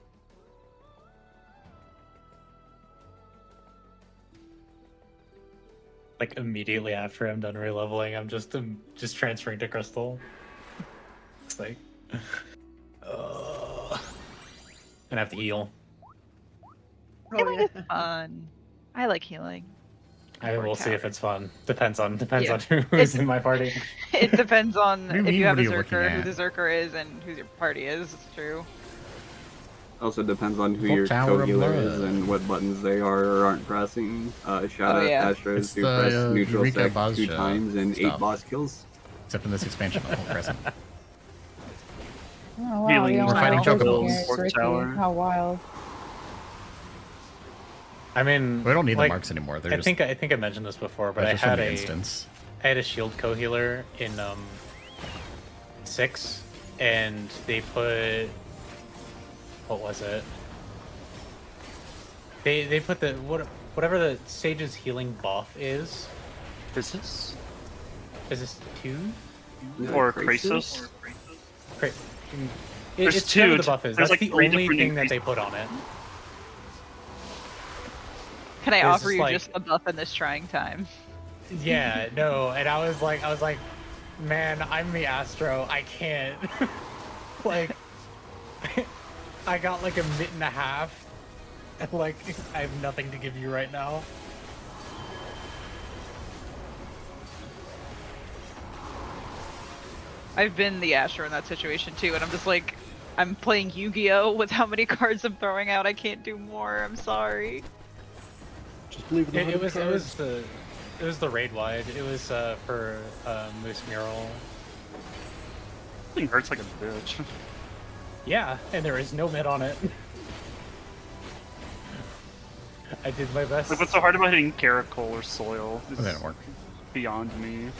Like immediately after I'm done re-leveling, I'm just transferring to Crystal. It's like, and I have to heal. Healing is fun. I like healing. I will see if tower. it's fun. Depends on Yeah. who's in my party. It depends on What do you if mean, you have what a are you looking Zerker, who at? the Zerker is, and who your party is. It's true. Also depends on who Full your tower of co-healer is blood. and what buttons they are or aren't pressing. Shout Oh, out yeah. Astros It's who the, pressed neutral Eureka sec 2 Bazja times and 8 stuff. boss kills. Except in this expansion level present. Oh, wow, Healing you don't We're fighting have chocobos. Visionaries, Ricky. Tower. How wild. I mean, We don't need like, the marks anymore. They're I just, think I mentioned this before, but they're I just from had the a instance. I had a shield co-healer in 6, and they put, what was it? They put the whatever the sage's healing buff is. Is this? Is this 2? Or Krasos? There's It's two. whatever the buff is. There's That's like the 3 only different thing that they increases. put on it. Can I It's offer just you like- just a buff in this trying time? Yeah, no, and I was like, man, I'm the Astro. I can't. Like, I got like a minute and a half, and like I have nothing to give you right now. I've been the Asher in that situation too, and I'm just like, I'm playing Yu-Gi-Oh! With how many cards I'm throwing out. I can't do more. I'm sorry. Just believe in the It was the raid wide. It was for Moose Mural. Thing hurts like a bitch. Yeah, and there is no mid on it. I did my best. Like, what's so hard about hitting Caracol or Soil? That didn't work. Beyond me.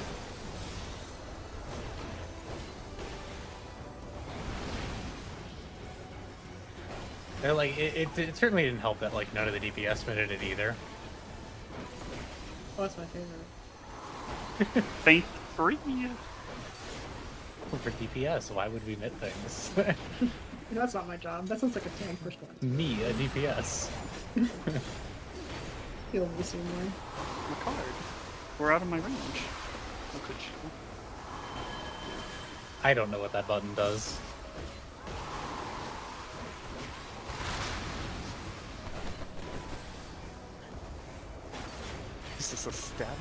And, like it certainly didn't help that like none of the DPS minted it either. Oh, that's my favorite. Faint 3. For DPS, why would we mit things? That's not my job. That sounds like a tank response. Me, a DPS. Feel the same way. My card. We're out of my range. How could you? I don't know what that button does. Is this a static?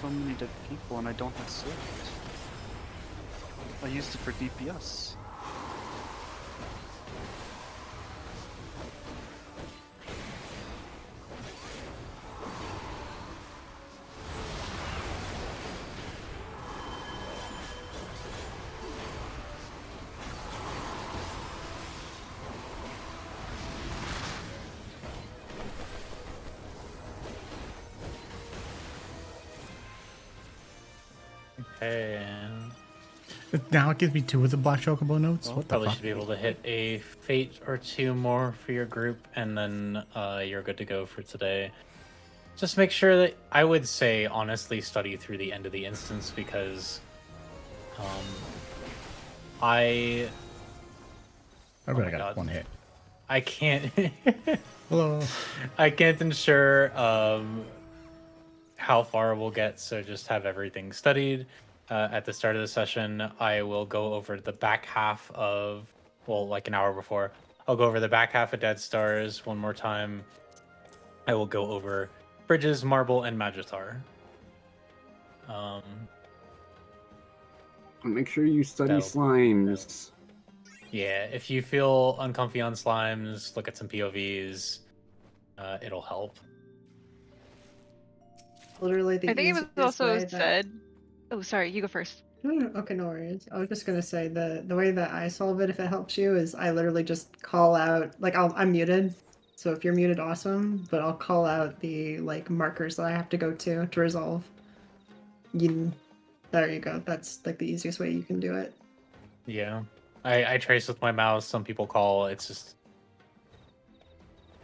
So many dead people and I don't have swift. I used it for DPS. And Now it gives me 2 of the Black Chocobo notes. well, What the probably fuck? should be able to hit a fate or 2 more for your group, and then you're good to go for today. Just make sure that I would say honestly study through the end of the instance because I I oh bet my I got God. 1 hit. I can't Hello. I can't ensure how far we'll get, so just have everything studied. At the start of the session, I will go over the back half of, well, like an hour before. I'll go over the back half of Dead Stars one more time. I will go over Bridges, Marble, and Magitar. Make sure you study That'll- slimes. Yeah, if you feel uncomfy on slimes, look at some POVs. It'll help. Literally the I think it was easiest also way that- said. Oh, sorry. You go first. No, okay, no worries. I was just gonna say the way that I solve it, if it helps you, is I literally just call out like I'm muted, so if you're muted, awesome. But I'll call out the like markers that I have to go to resolve. There you go. That's like the easiest way you can do it. Yeah, I trace with my mouse. Some people call. It's just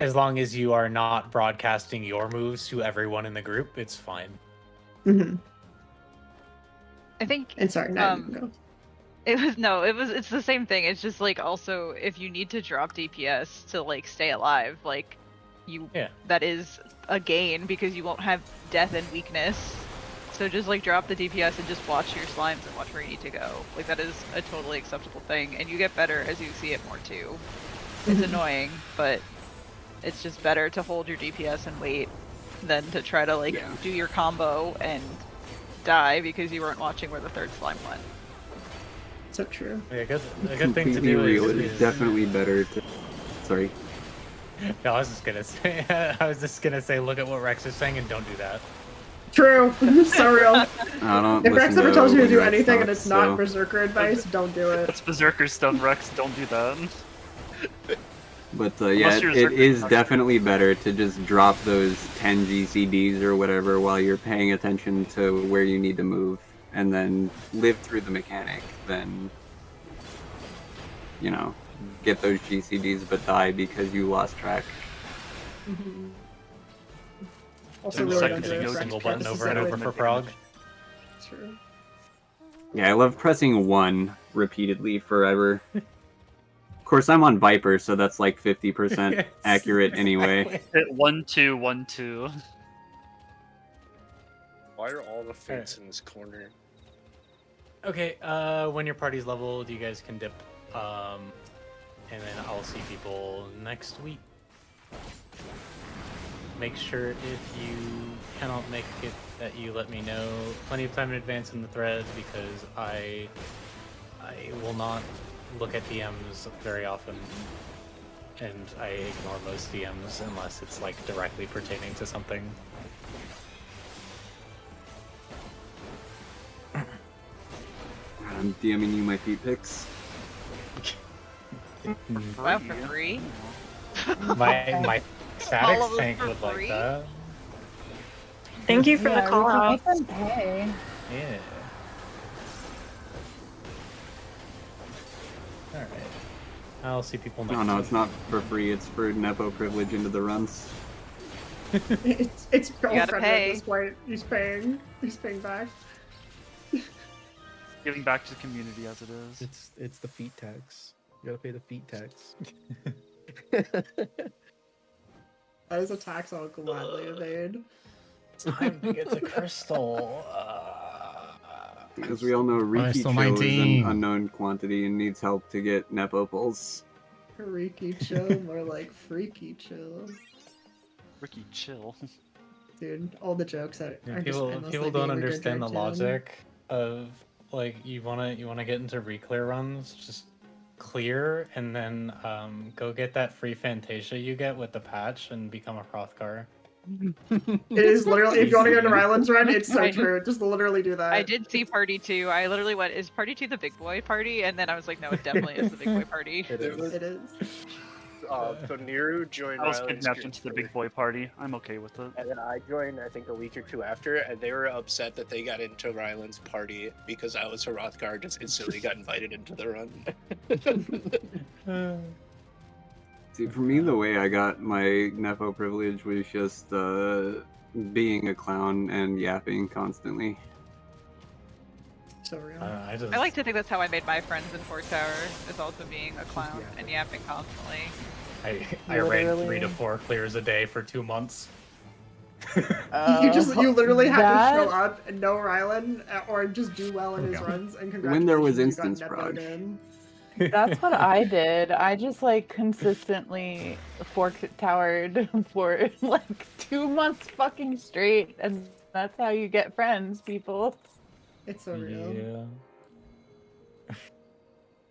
as long as you are not broadcasting your moves to everyone in the group, it's fine. Mm-hmm. I think And sorry, now you can go. it's the same thing. It's just like also if you need to drop DPS to like stay alive, like that is a gain because you won't have death and weakness. So just like drop the DPS and just watch your slimes and watch where you need to go. Like that is a totally acceptable thing, and you get better as you see it more too. It's annoying, but it's just better to hold your DPS and wait than to try to like do your combo and die because you weren't watching where the third slime went. So true. Yeah, a good thing to Completely do real. is It's definitely better to. Sorry. No, I was just gonna say, look at what Rex is saying and don't do that. True. So real. I don't If Rex listen ever to tells you to when do Rex anything and talks, it's not so- berserker advice, don't do it. That's berserker stuff, Rex. Don't do that. But yeah, Unless you're a it is Zerker. definitely better to just drop those 10 GCDs or whatever while you're paying attention to where you need to move, and then live through the mechanic than, you know, get those GCDs but die because you lost track. Mm-hmm. Also, And really second don't do it. single Rex button practices over and over everything. for prog. True. Yeah, I love pressing 1 repeatedly forever. Of course, I'm on Viper, so that's like 50% accurate anyway. Hit 1 2 1 2. Why are all the fates in this corner? Okay, when your party's leveled, you guys can dip, and then I'll see people next week. Make sure if you cannot make it that you let me know plenty of time in advance in the thread, because I will not look at DMs very often, and I ignore most DMs unless it's like directly pertaining to something. I'm DMing you my feet pics. Wow, for free? My All of statics us tank for would like free? that. Thank you for the call we can out. make them pay. Yeah. Alright. I'll see people next No, no, week. it's not for free. It's for Nepo privilege into the runs. It's girlfriend at pay. this point. He's paying. He's paying back. Giving back to the community as it is. It's the feet tax. You gotta pay the feet tax. That is a tax I'll gladly evade. Time to get to Crystal. As we all know, Riki still Chill is 19. an unknown quantity and needs help to get Nepo pulls. Freaky chill, more like freaky chill. Ricky, chill. Dude, all the jokes that are People just people don't endlessly understand the being regurgitated. logic of like you wanna get into reclear runs, just clear and then go get that free Fantasia you get with the patch and become a Hrothgar. It is literally, if you want to go to Ryland's run, it's so I- true. Just literally do that. I did see party 2. I literally went, is party 2 the big boy party? And then I was like, no, it definitely is the big boy party. It is. So Niru joined I was Ryland's kidnapped group into the first, big boy party. I'm okay with it. and then I joined, I think, a week or two after, and they were upset that they got into Ryland's party because I was a Hrothgar, just instantly got invited into the run. See, for me, the way I got my Nepo privilege was just being a clown and yapping constantly. So real. I I like to think that's how I made my friends in Fort Tower, is also being a clown and yapping constantly. I ran Literally. 3 to 4 clears a day for 2 months. You literally had that- to show up and know Ryland or just do well in his runs, and congratulations. When there was you got instance Nepoed prog. in. That's what I did. I just like consistently fork towered for like 2 months fucking straight, and that's how you get friends, people. It's so real. Yeah. I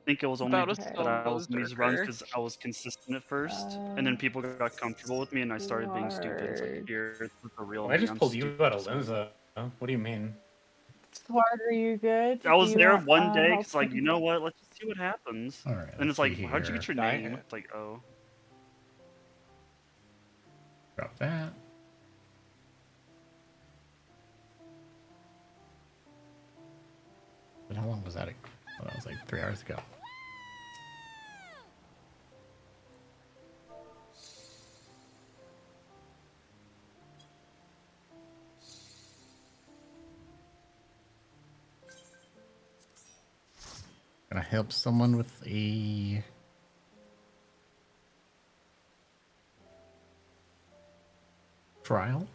think it was only About a that I was in these runs berserker. because I was consistent at first, and then people got comfortable with me, and I started being stupid. It's like, here, this is the real I me, just I'm pulled you stupid. out of Linza. What do you mean? Swart, are you good? I was Do you there want, one day help? because, like, you know what? Let's just see what happens. All right, and it's let's like, see how'd you get your here. name? It's like, oh. Drop that. But how long was that? Oh, that was like 3 hours ago. Can I help someone with a trial?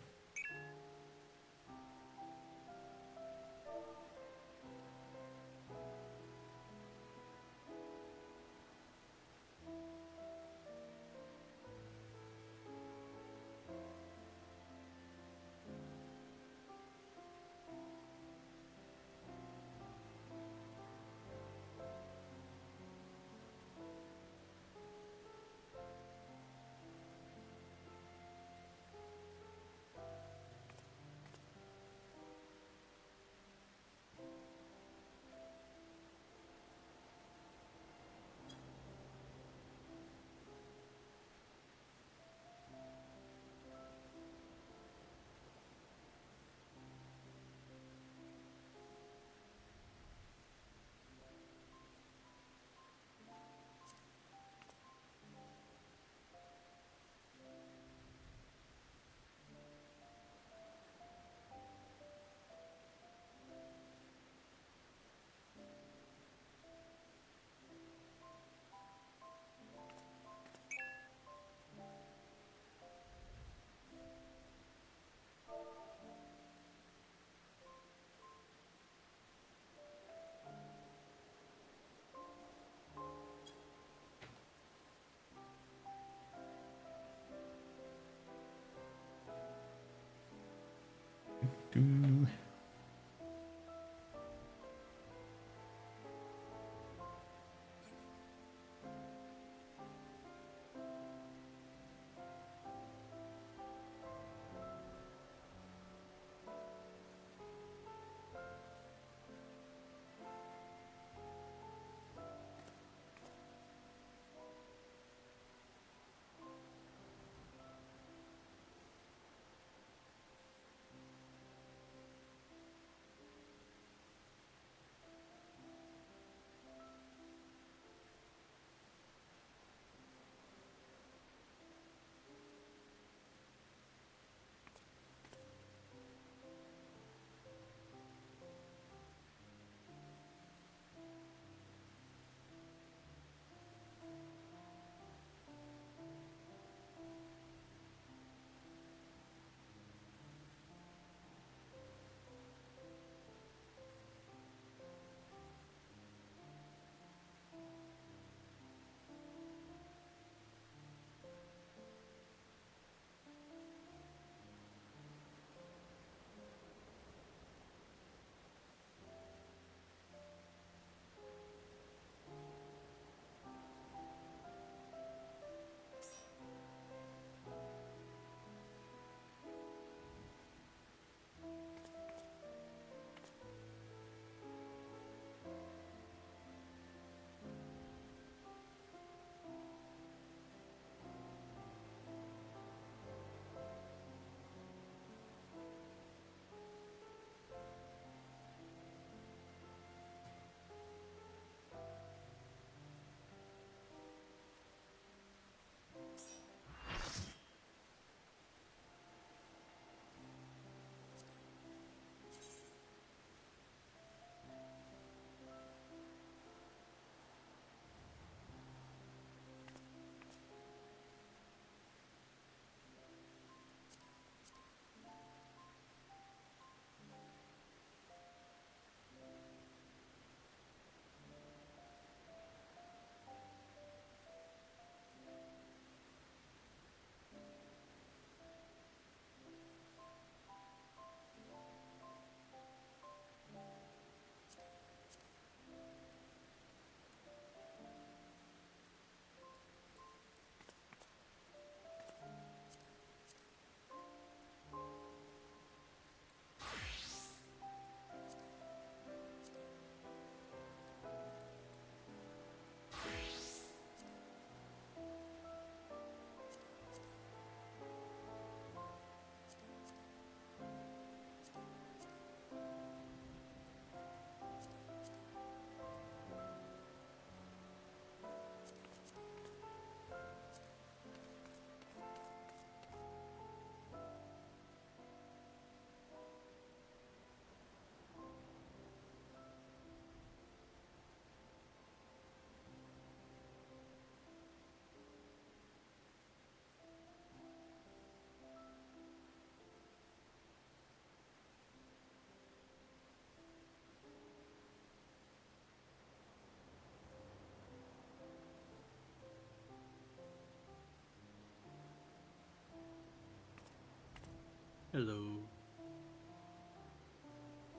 Hello.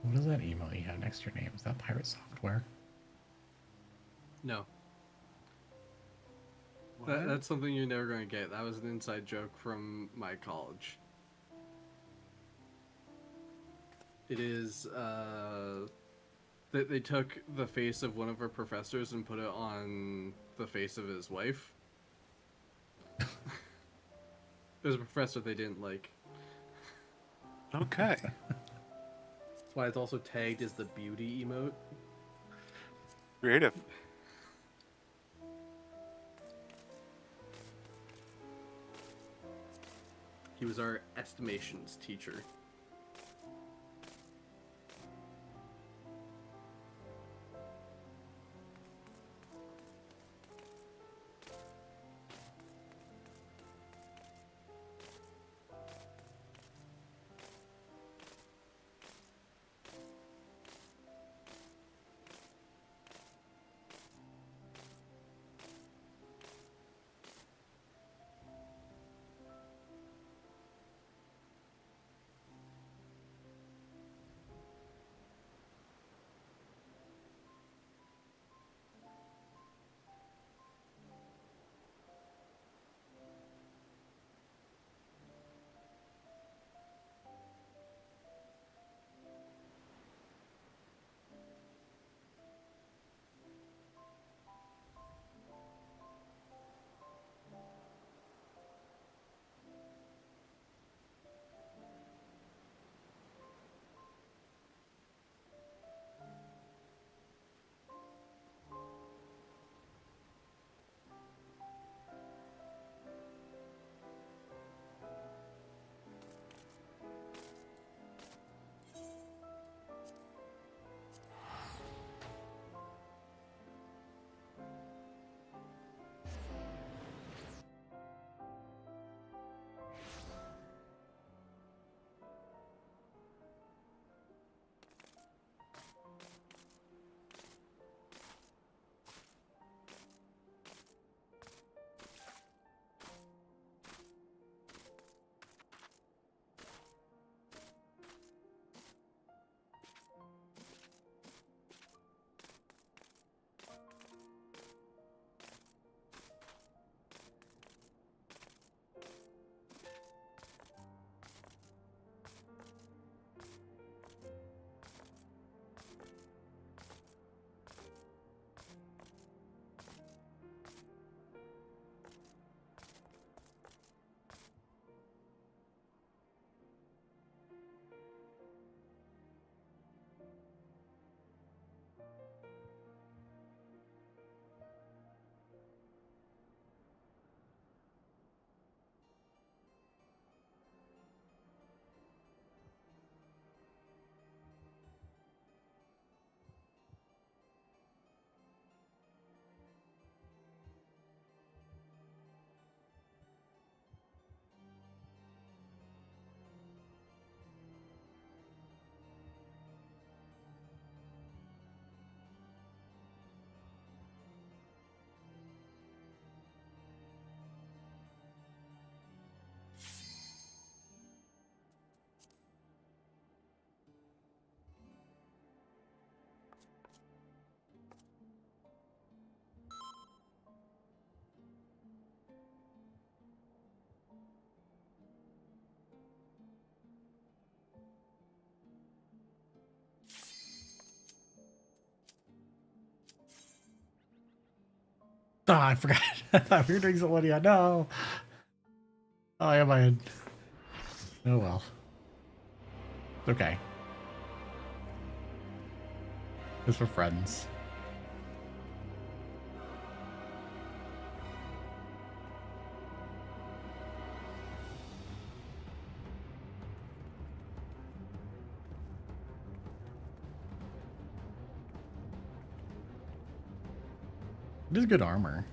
What is that email you have next to your name? Is that pirate software? No. What? That's something you're never going to get. That was an inside joke from my college. It is, they took the face of one of our professors and put it on the face of his wife. It was a professor they didn't like. Okay. That's why it's also tagged as the beauty emote. Creative. He was our estimations teacher. Oh, I forgot. I thought we were doing something. Yeah, no. Oh, am I in? Oh well. Okay. Just for friends. It is good armor.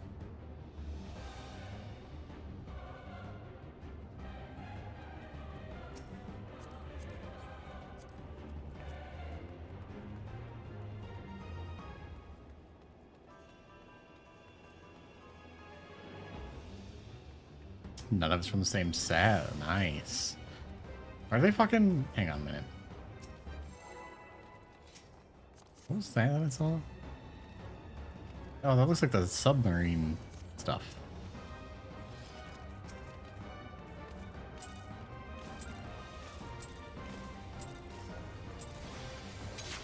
None of us from the same set. Nice. Are they fucking... Hang on a minute. What was that I saw? Oh, that looks like the submarine stuff.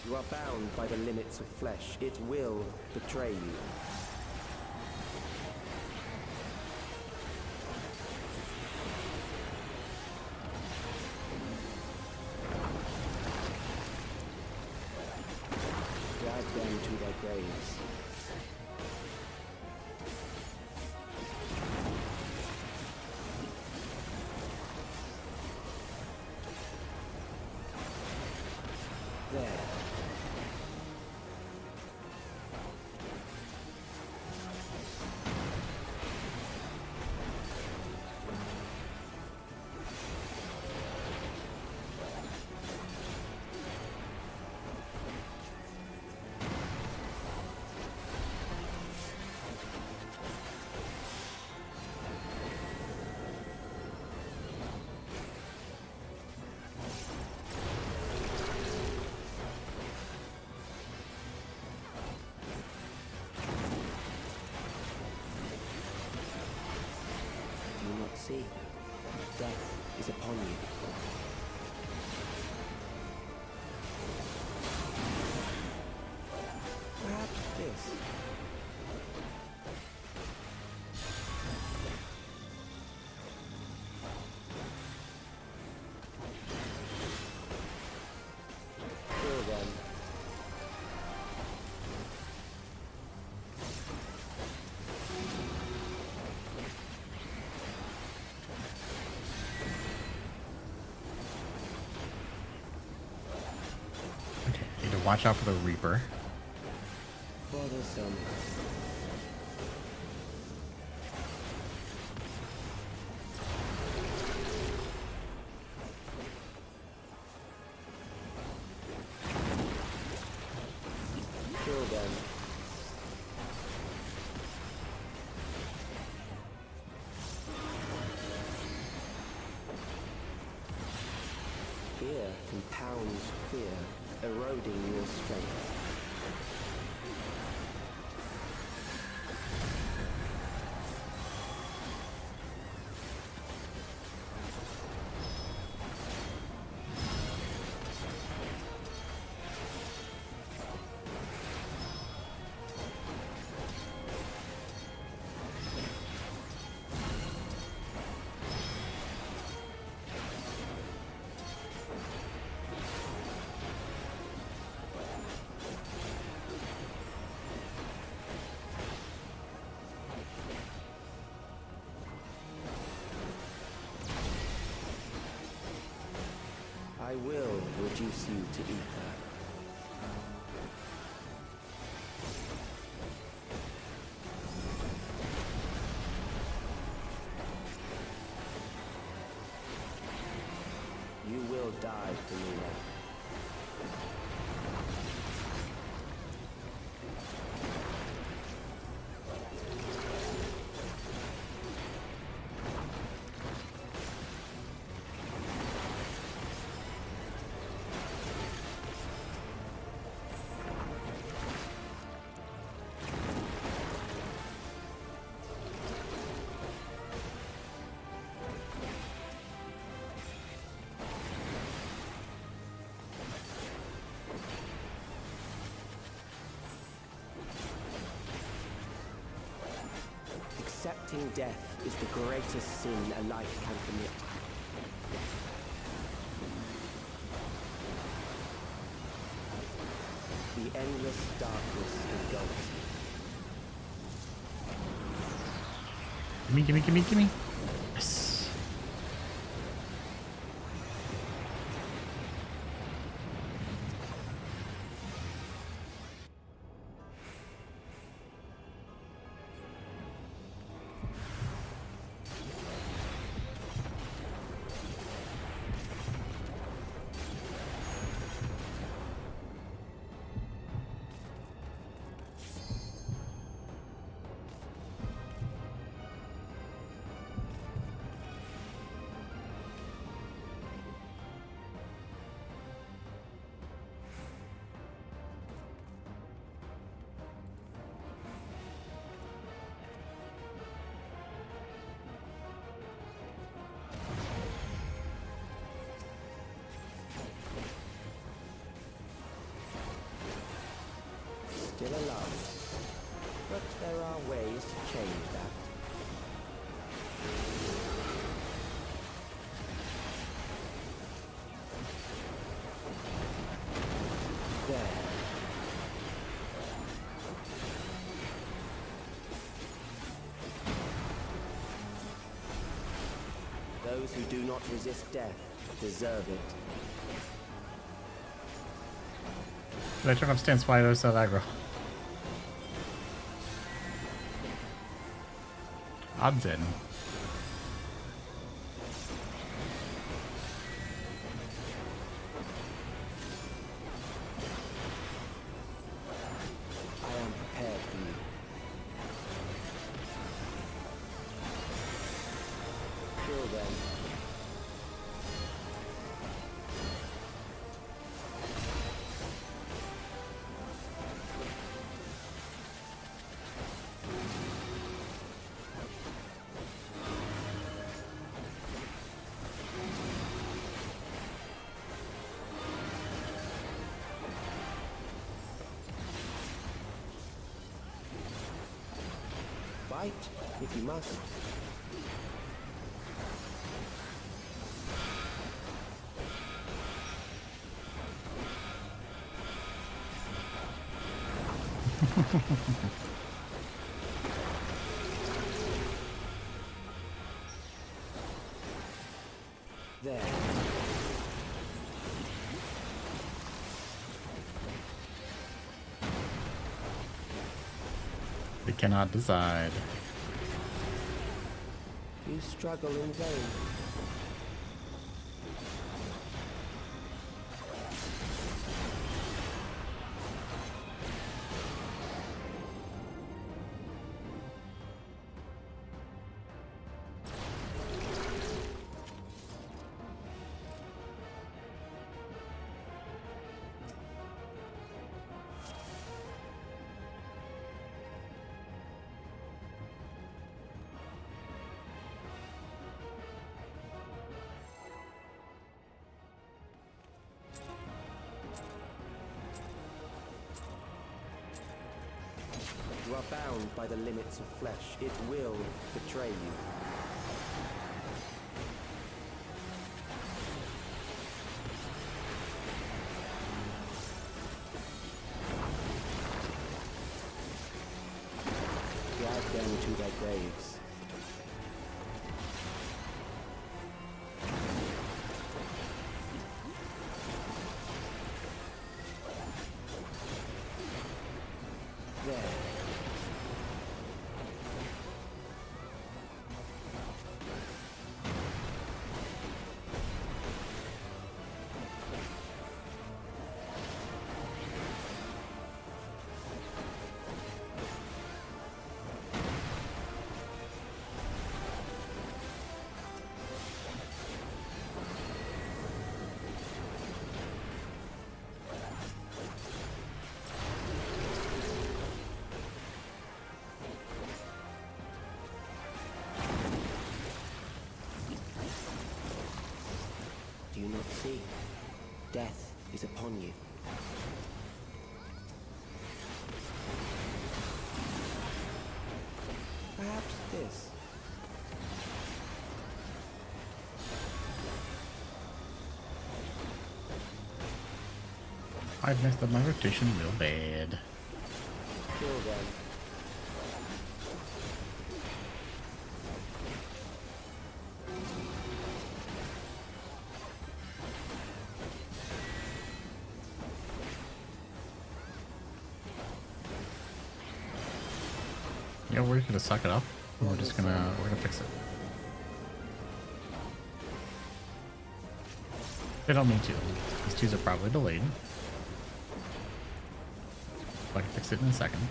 You are bound by the limits of flesh. It will betray you. Drag them to their graves. There. Do you not see? Death is upon you. Perhaps this. Kill them. Okay, need to watch out for the Reaper. Bothersome. Kill them. Fear compounds fear, eroding your strength. I will reduce you to ether. You will die for me now. Accepting death is the greatest sin a life can commit. The endless darkness engulfs you. Gimme, gimme, gimme, gimme. Yes. still alive. But there are ways to change that. There. Those who do not resist death deserve it. Did I turn off stance wide or so aggro? Odds in. I am prepared for you. Kill them. Fight if you must. There. We cannot decide. You struggle in vain. You are bound by the limits of flesh. It will betray you. Drag them to their graves. There. Do you not see? Death is upon you. Perhaps this. I've messed up my rotation real bad. Kill them. Yeah, we're gonna suck it up. We're gonna fix it. They don't mean to. These twos are probably delayed. I can fix it in a second.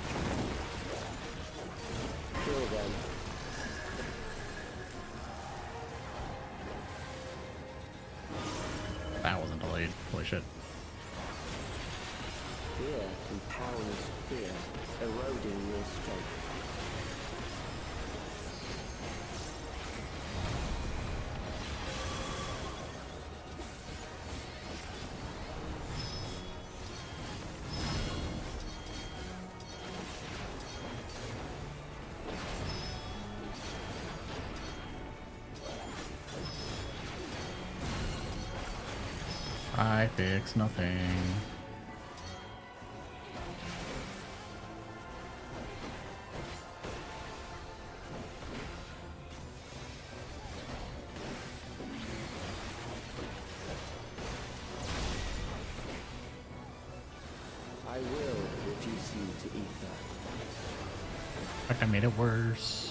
Kill them. That wasn't delayed. Holy shit. Fear compounds fear, eroding your strength. I fix nothing. I will reduce you to ether. Like I made it worse.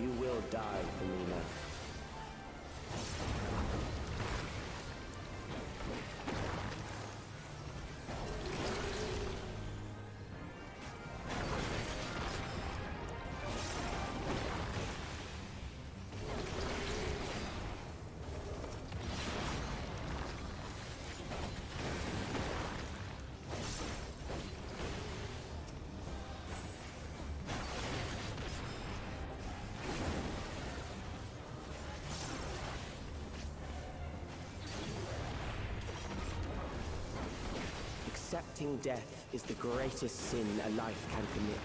You will die for me now. Accepting death is the greatest sin a life can commit.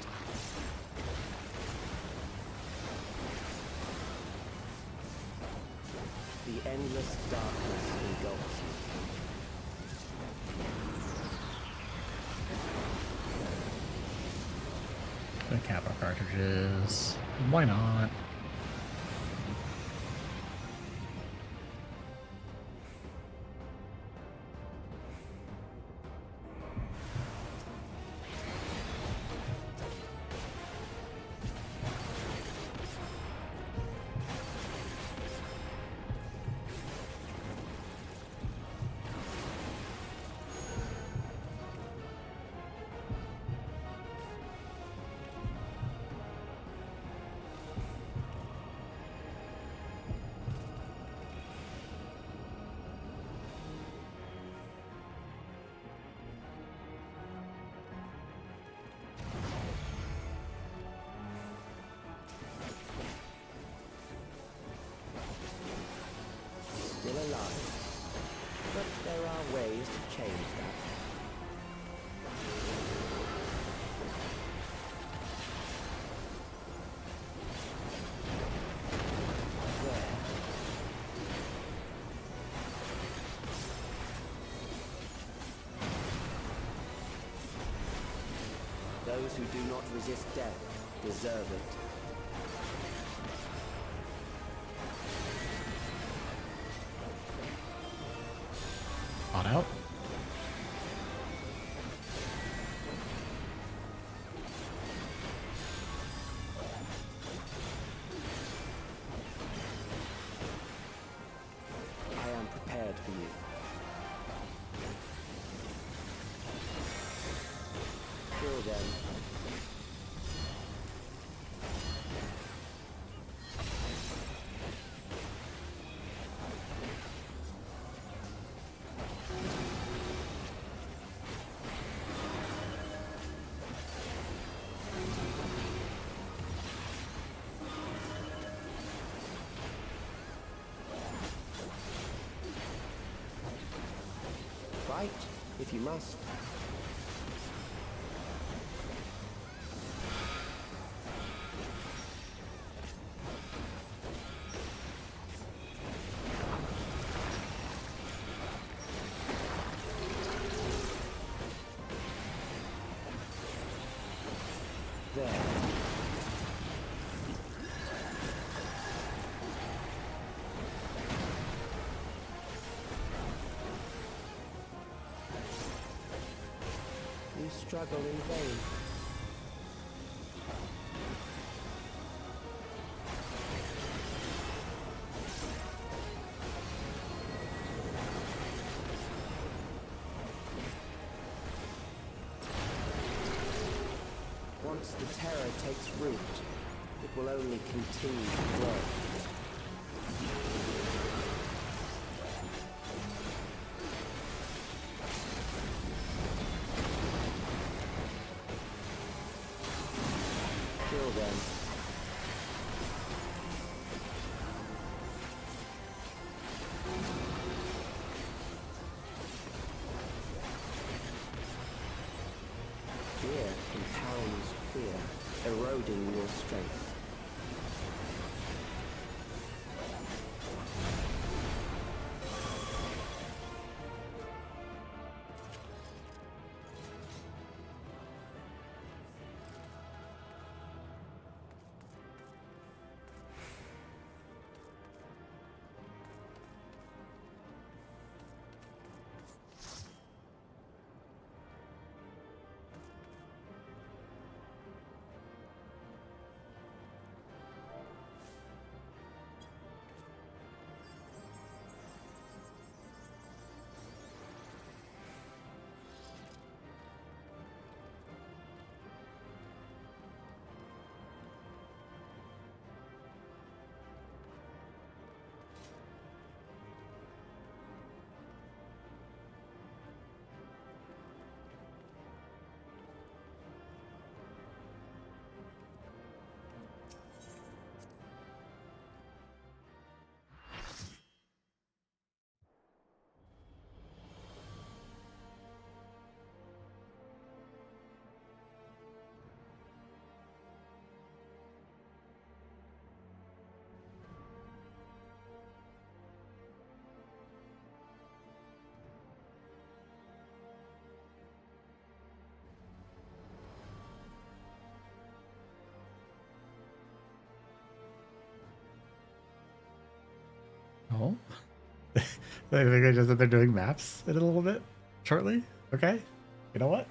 The endless darkness engulfs you. The Kappa cartridges. Why not? Still alive. But there are ways to change that. Those who do not resist death deserve it. On out. I am prepared for you. Kill them. Fight, if you must. There. You struggle in vain. Once the terror takes root, it will only continue to grow. Kill them. Fear compounds fear, eroding your Oh. I think I just said they're doing maps in a little bit shortly. Okay. You know what?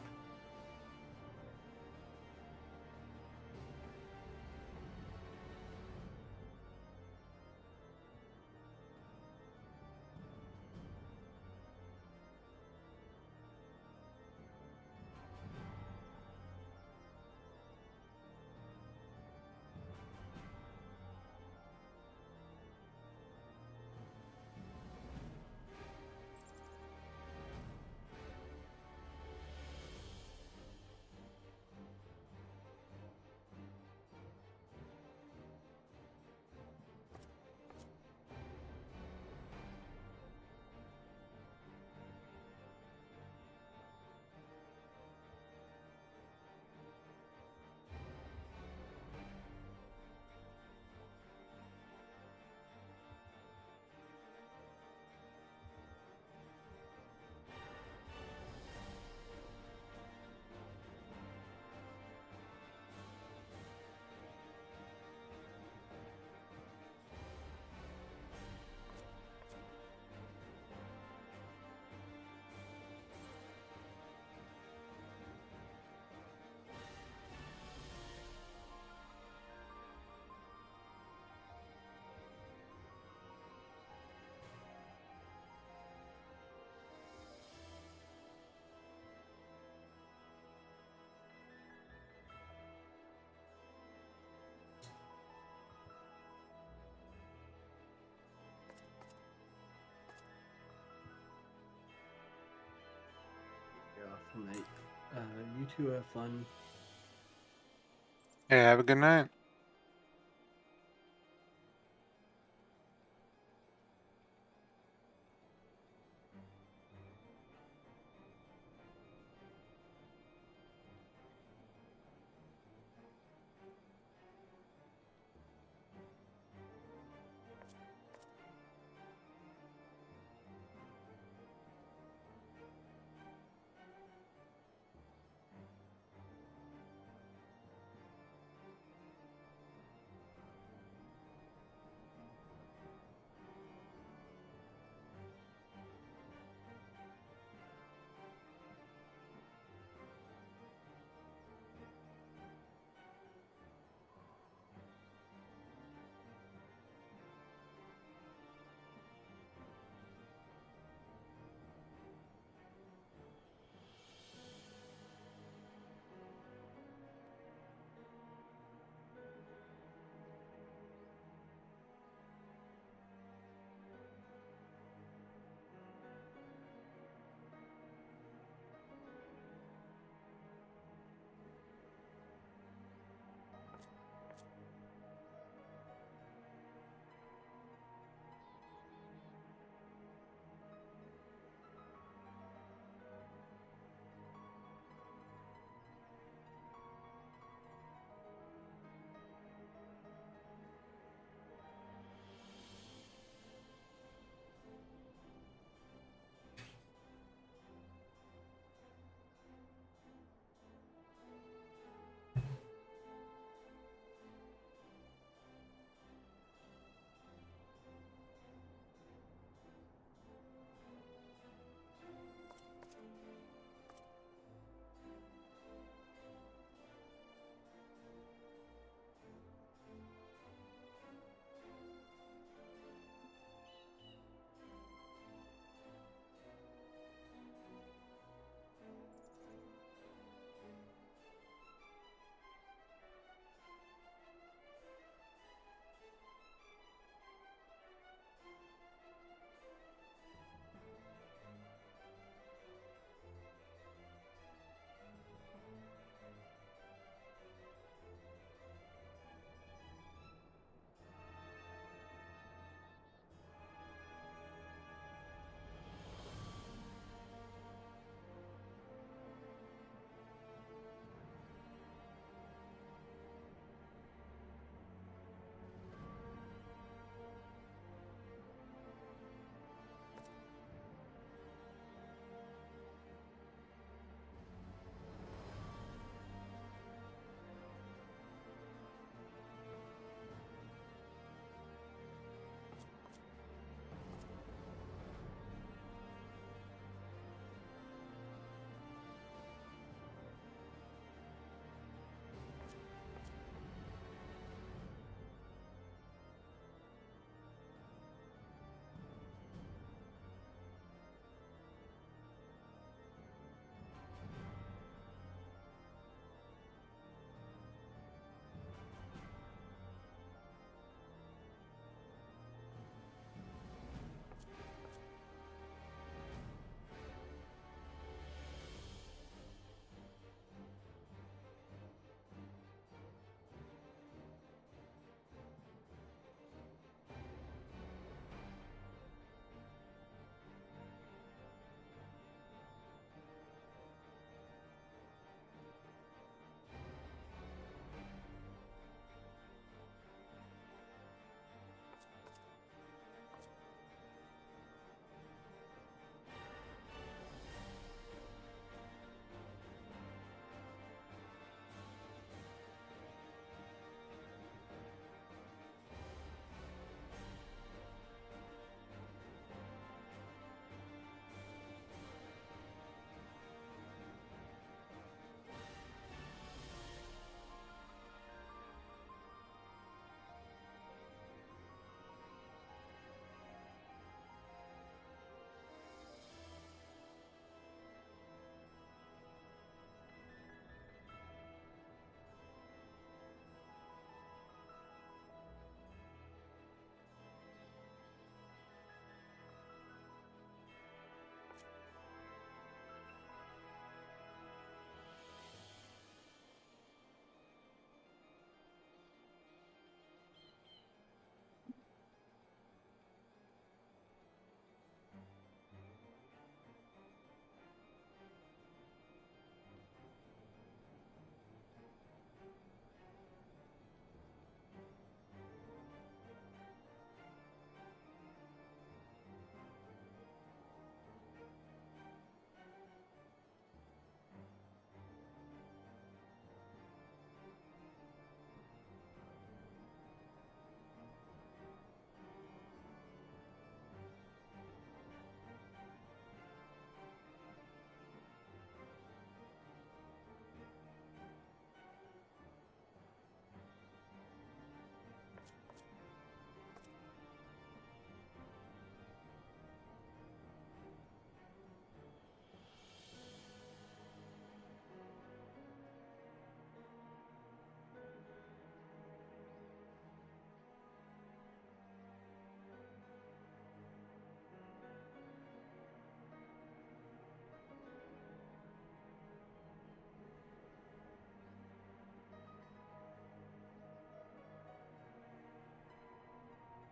Off night. You two have fun. Hey, have a good night.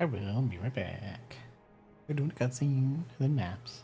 I will be right back. We're doing a cutscene and then maps.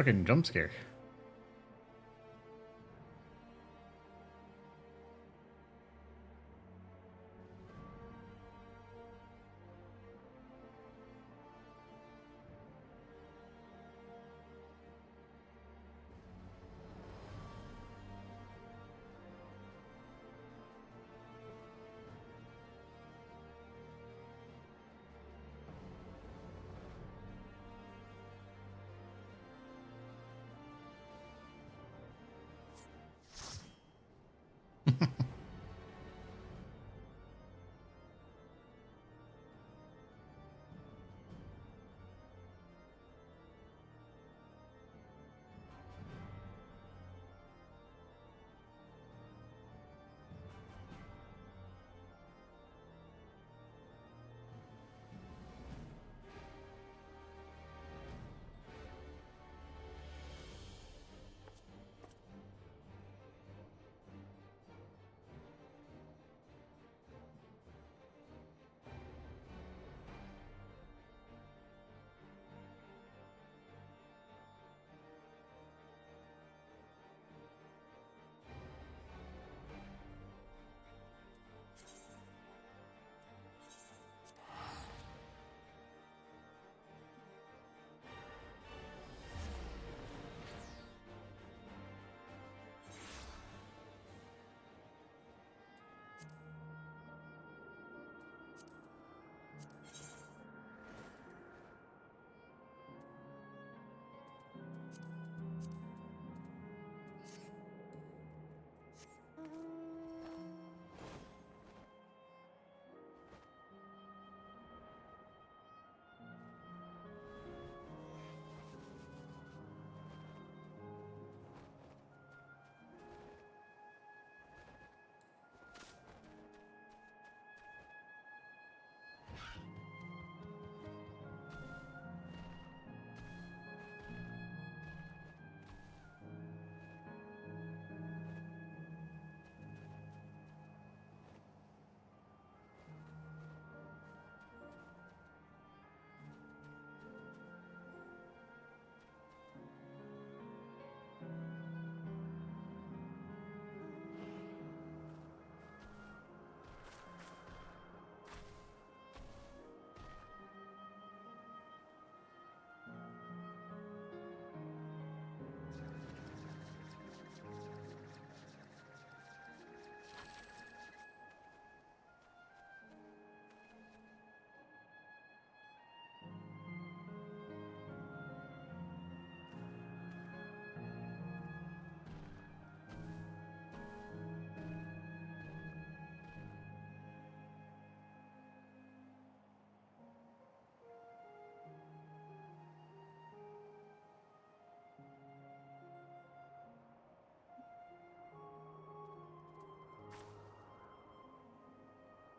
Fucking jump scare.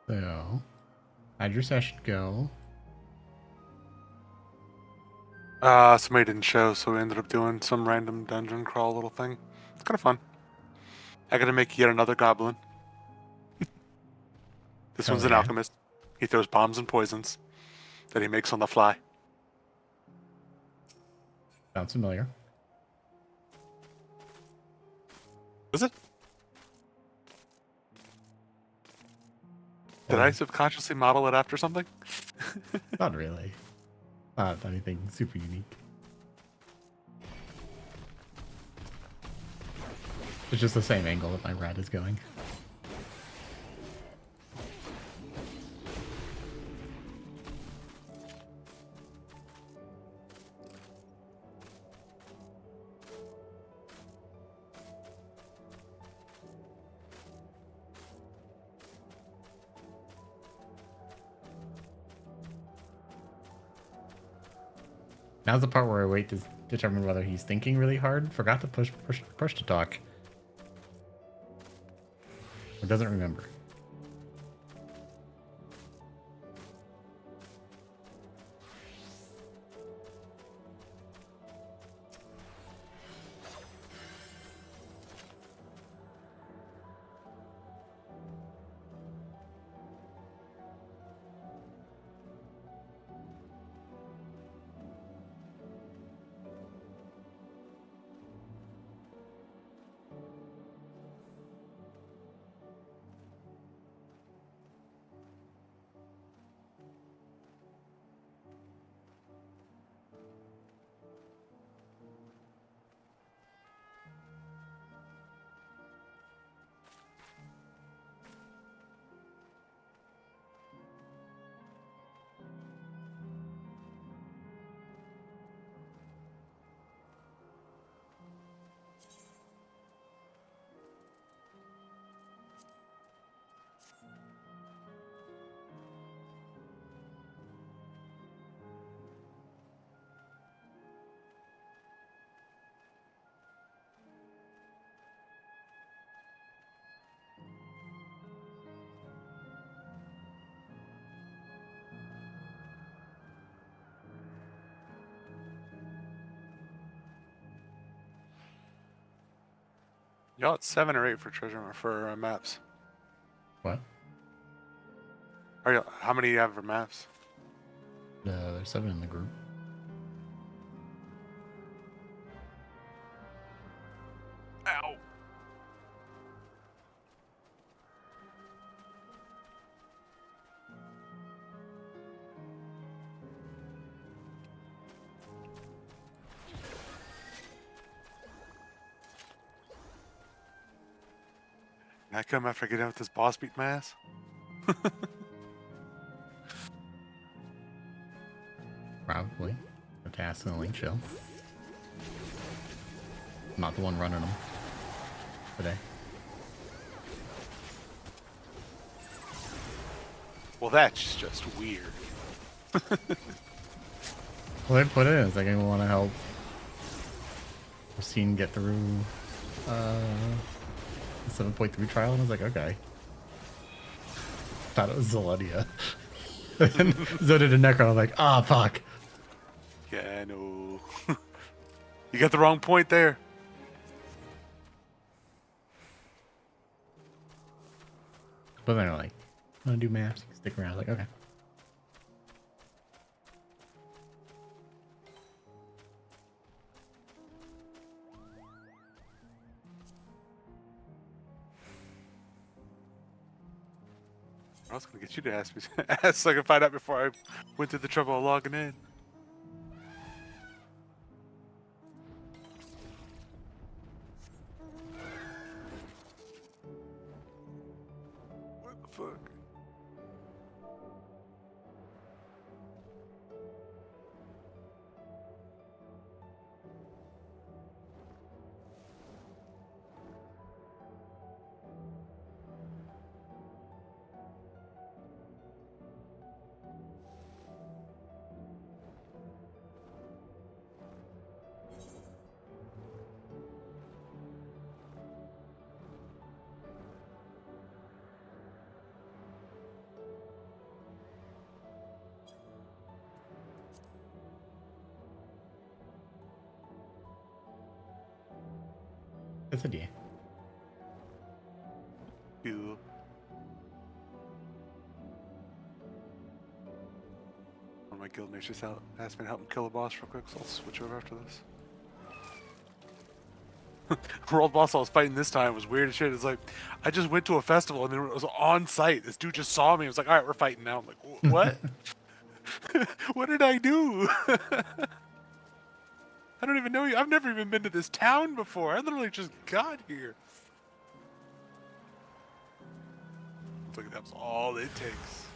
So, how'd your session go? Somebody didn't show, so we ended up doing some random dungeon crawl little thing. It's kind of fun. I gotta make yet another goblin. This Oh, one's an yeah? alchemist. He throws bombs and poisons that he makes on the fly. Sounds familiar. Was it? Did I subconsciously model it after something? Not really. Not anything super unique. It's just the same angle that my rat is going. Now's the part where I wait to determine whether he's thinking really hard. Forgot to push to talk. Or doesn't remember. Y'all at 7 or 8 for maps. What? Are you? How many you have for maps? There's 7 in the group. Ow. Can I come after I get done with this boss beat my ass? Probably. The task in the link show. I'm not the one running them today. Well, that's just weird. Well, they put it in. It's like I want to help Christine get through the 7.3 trial, and I was like, okay. Thought it was Zelenia. And so did a Necro. I'm like, ah, fuck. Yeah, I know. You got the wrong point there. But then they're like, I'm gonna do maps. Stick around. I was like, okay. I was gonna get you to ask me so I could find out before I went through the trouble of logging in. What the fuck? That's a D. Cool. One of my guild mates just asked me to help him kill a boss real quick, so I'll switch over after this. World boss I was fighting this time was weird as shit. It's like, I just went to a festival and then it was on site. This dude just saw me. He was like, alright, we're fighting now. I'm like, what? What did I do? I don't even know you. I've never even been to this town before. I literally just got here. Look, that's all it takes.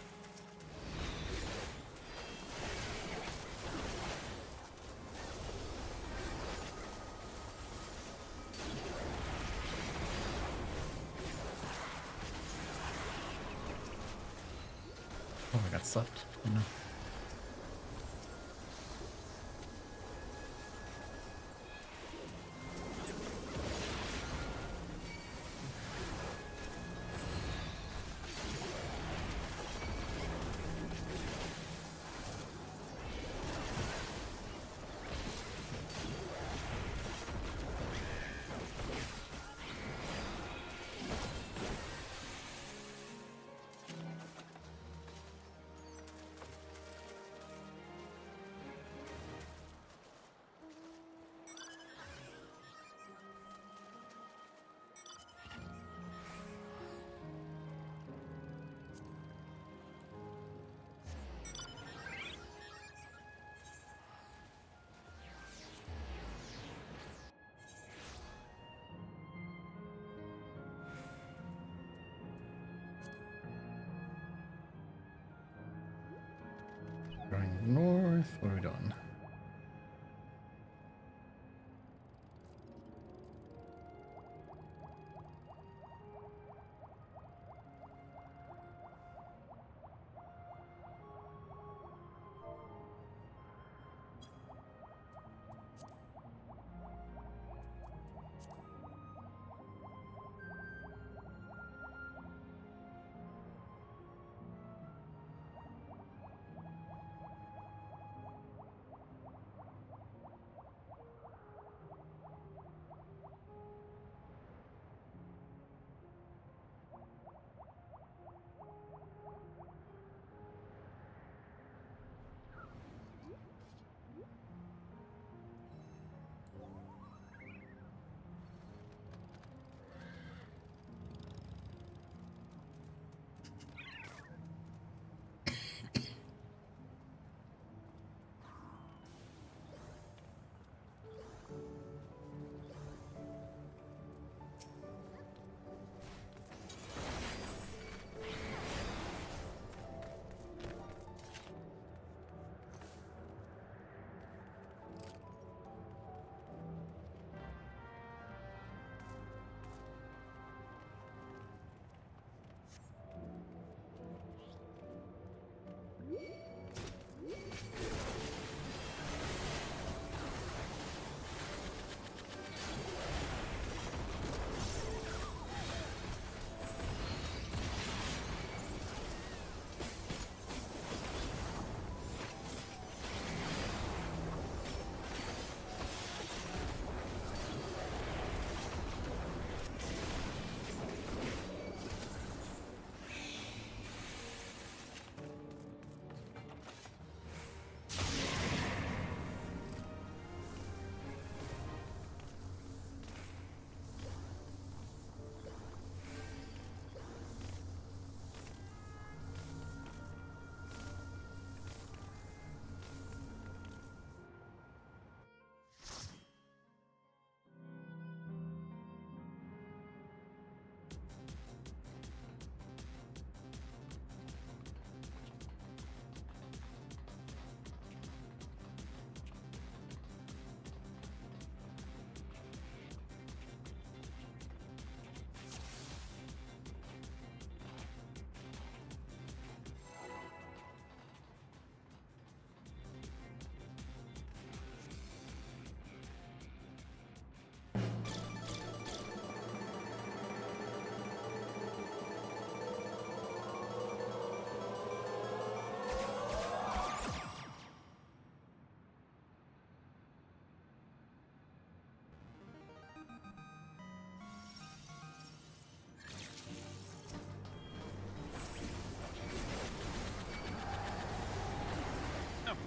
Oh, I got sucked. Oh, no.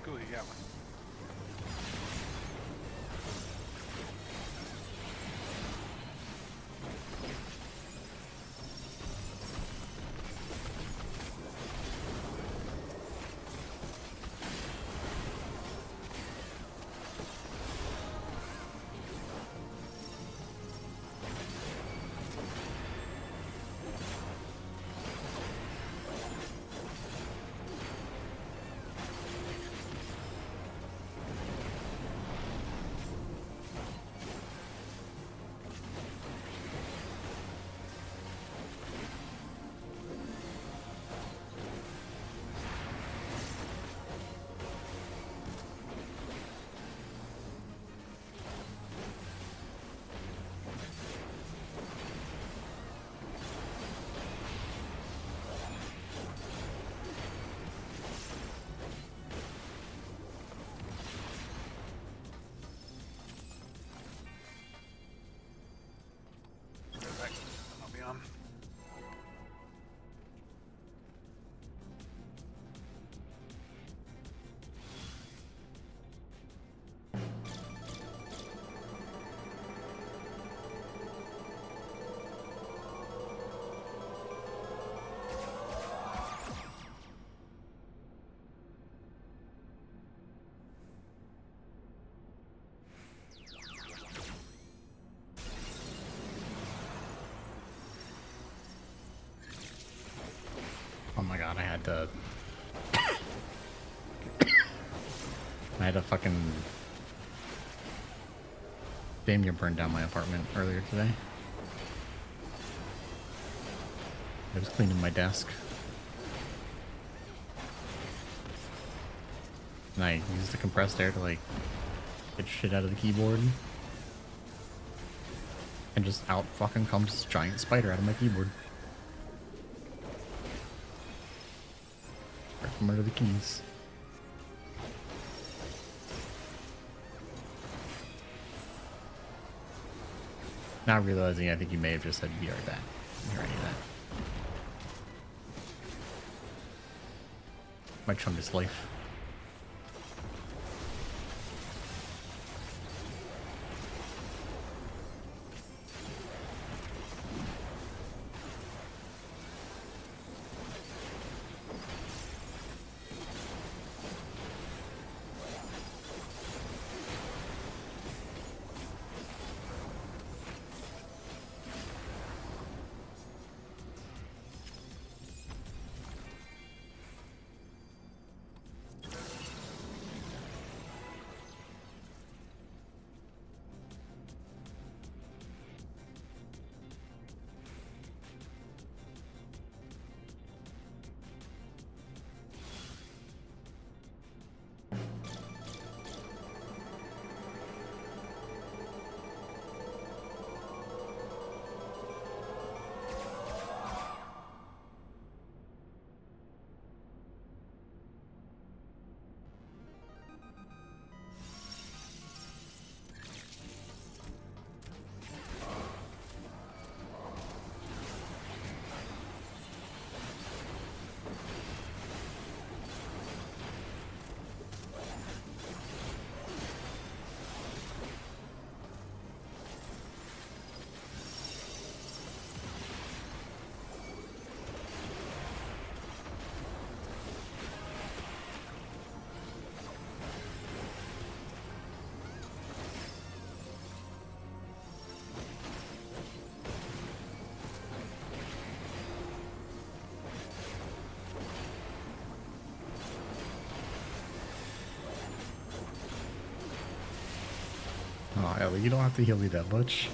Cool, you got one. I'll be on. Oh my god, I had to... I had to fucking... damn near burn down my apartment earlier today. I was cleaning my desk. And I used the compressed air to like get shit out of the keyboard. And just out fucking comes this giant spider out of my keyboard. Right from under the keys. Now realizing I think you may have just said be right back. Hear any of that. Might chunk his life. Oh, Ellie, you don't have to heal me that much.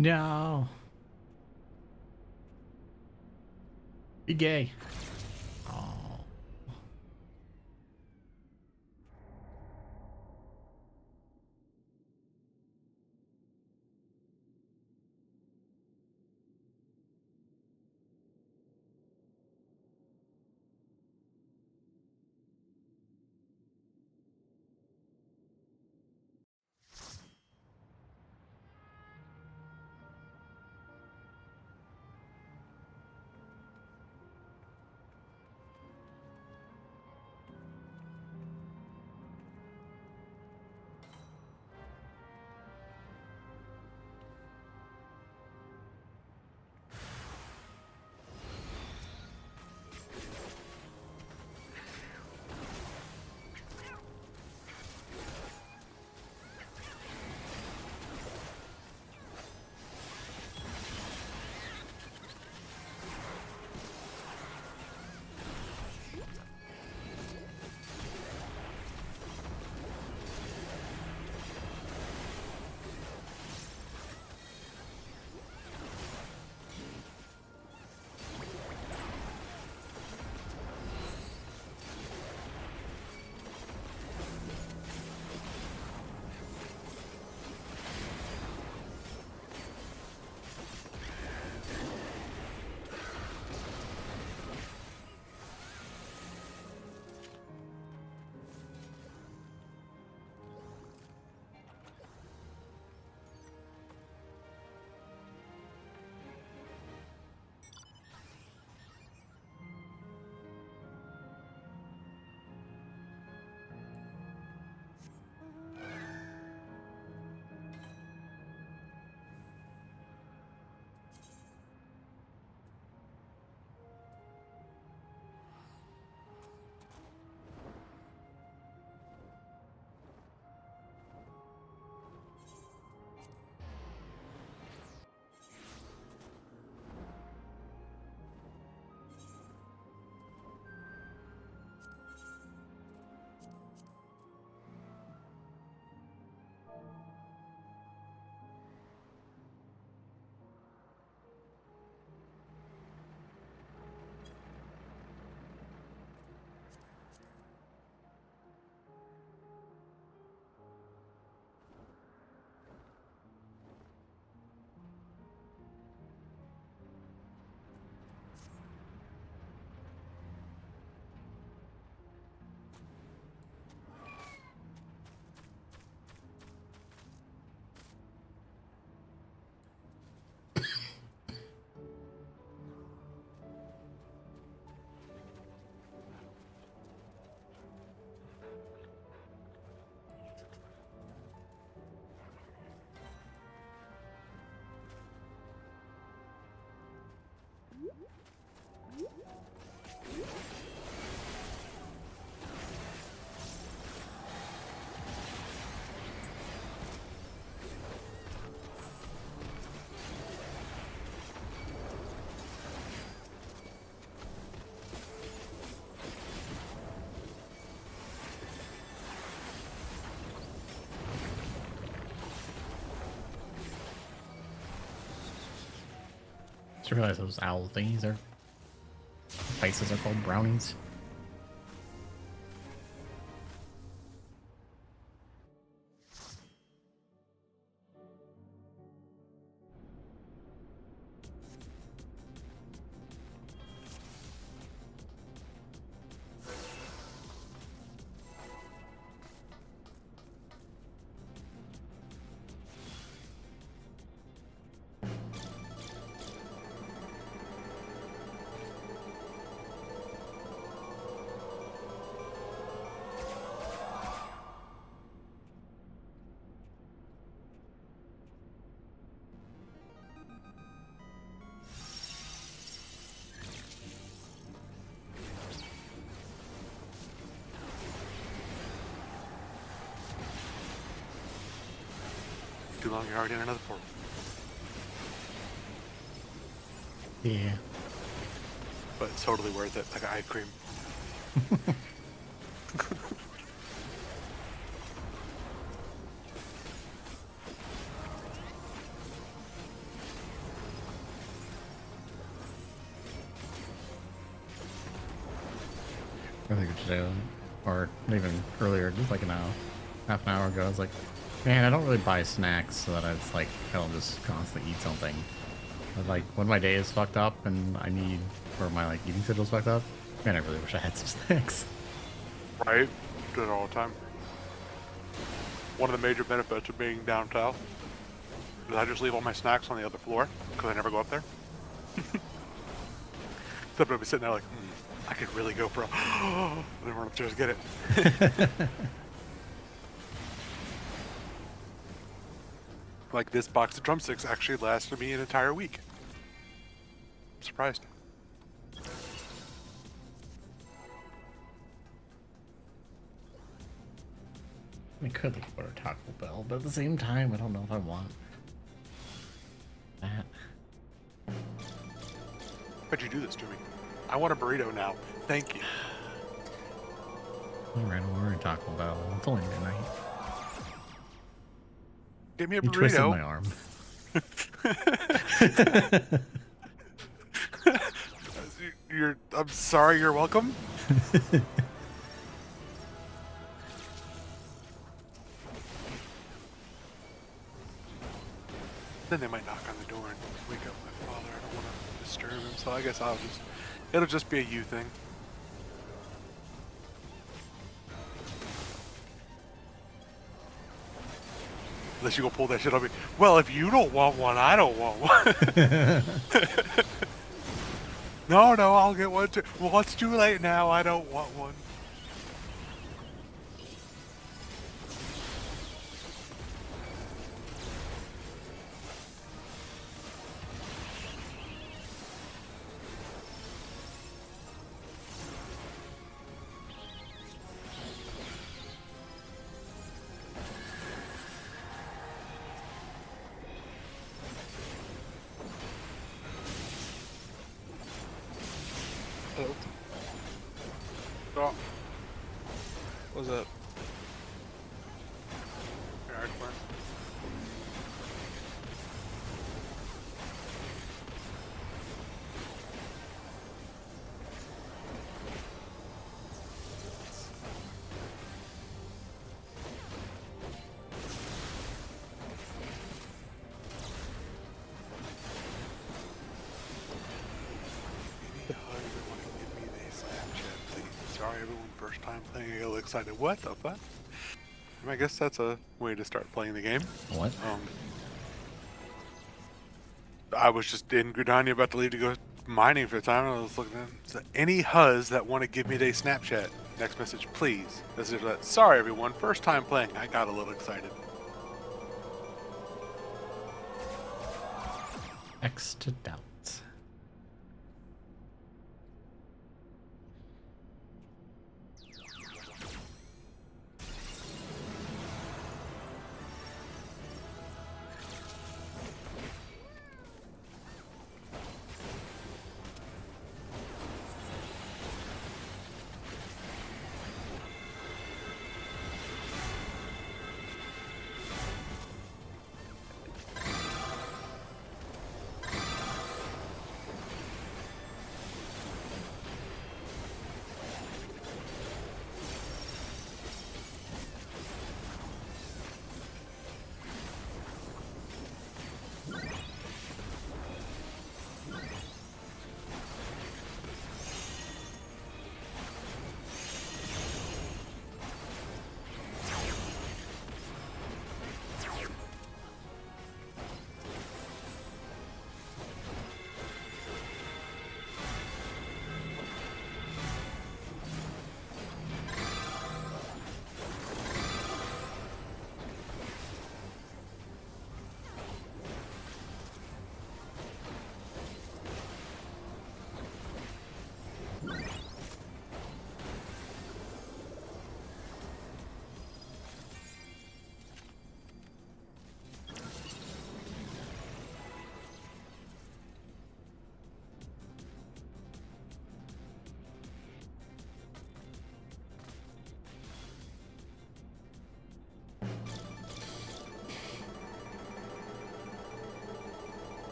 No. Be gay. Oh. Just realize those owl thingies are faces are called brownies. Too long, you're already in another portal. Yeah. But it's totally worth it, like eye cream. I think today, or even earlier, just like half an hour ago, I was like, man, I don't really buy snacks so that it's like I don't just constantly eat something. But like when my day is fucked up and I need, or my like eating schedule's fucked up, man, I really wish I had some snacks. Right? Do it all the time. One of the major benefits of being downtown is I just leave all my snacks on the other floor because I never go up there. So I'll be sitting there like, I could really go for a and then run upstairs and get it. Like this box of drumsticks actually lasted me an entire week. I'm surprised. I could like order Taco Bell, but at the same time, I don't know if I want that. Why'd you do this to me? I want a burrito now. Thank you. Alright, I'll order Taco Bell. It's only midnight. Give me a You burrito. twisted my arm. I'm sorry, you're welcome. Then they might knock on the door and wake up my father. I don't want to disturb him, so I guess it'll just be a you thing. Unless you go pull that shit on me. Well, if you don't want one, I don't want one. No, I'll get one too. Well, it's too late now. I don't want one. Oh. What's up? Sorry, everyone. First time playing, I get a little excited. What the fuck? I guess that's a way to start playing the game. What? I was just in Gridania about to leave to go mining for the time, and I was looking at so any Huz that want to give me their Snapchat. Next message, please. This is that. Sorry, everyone. First time playing. I got a little excited. X to doubt.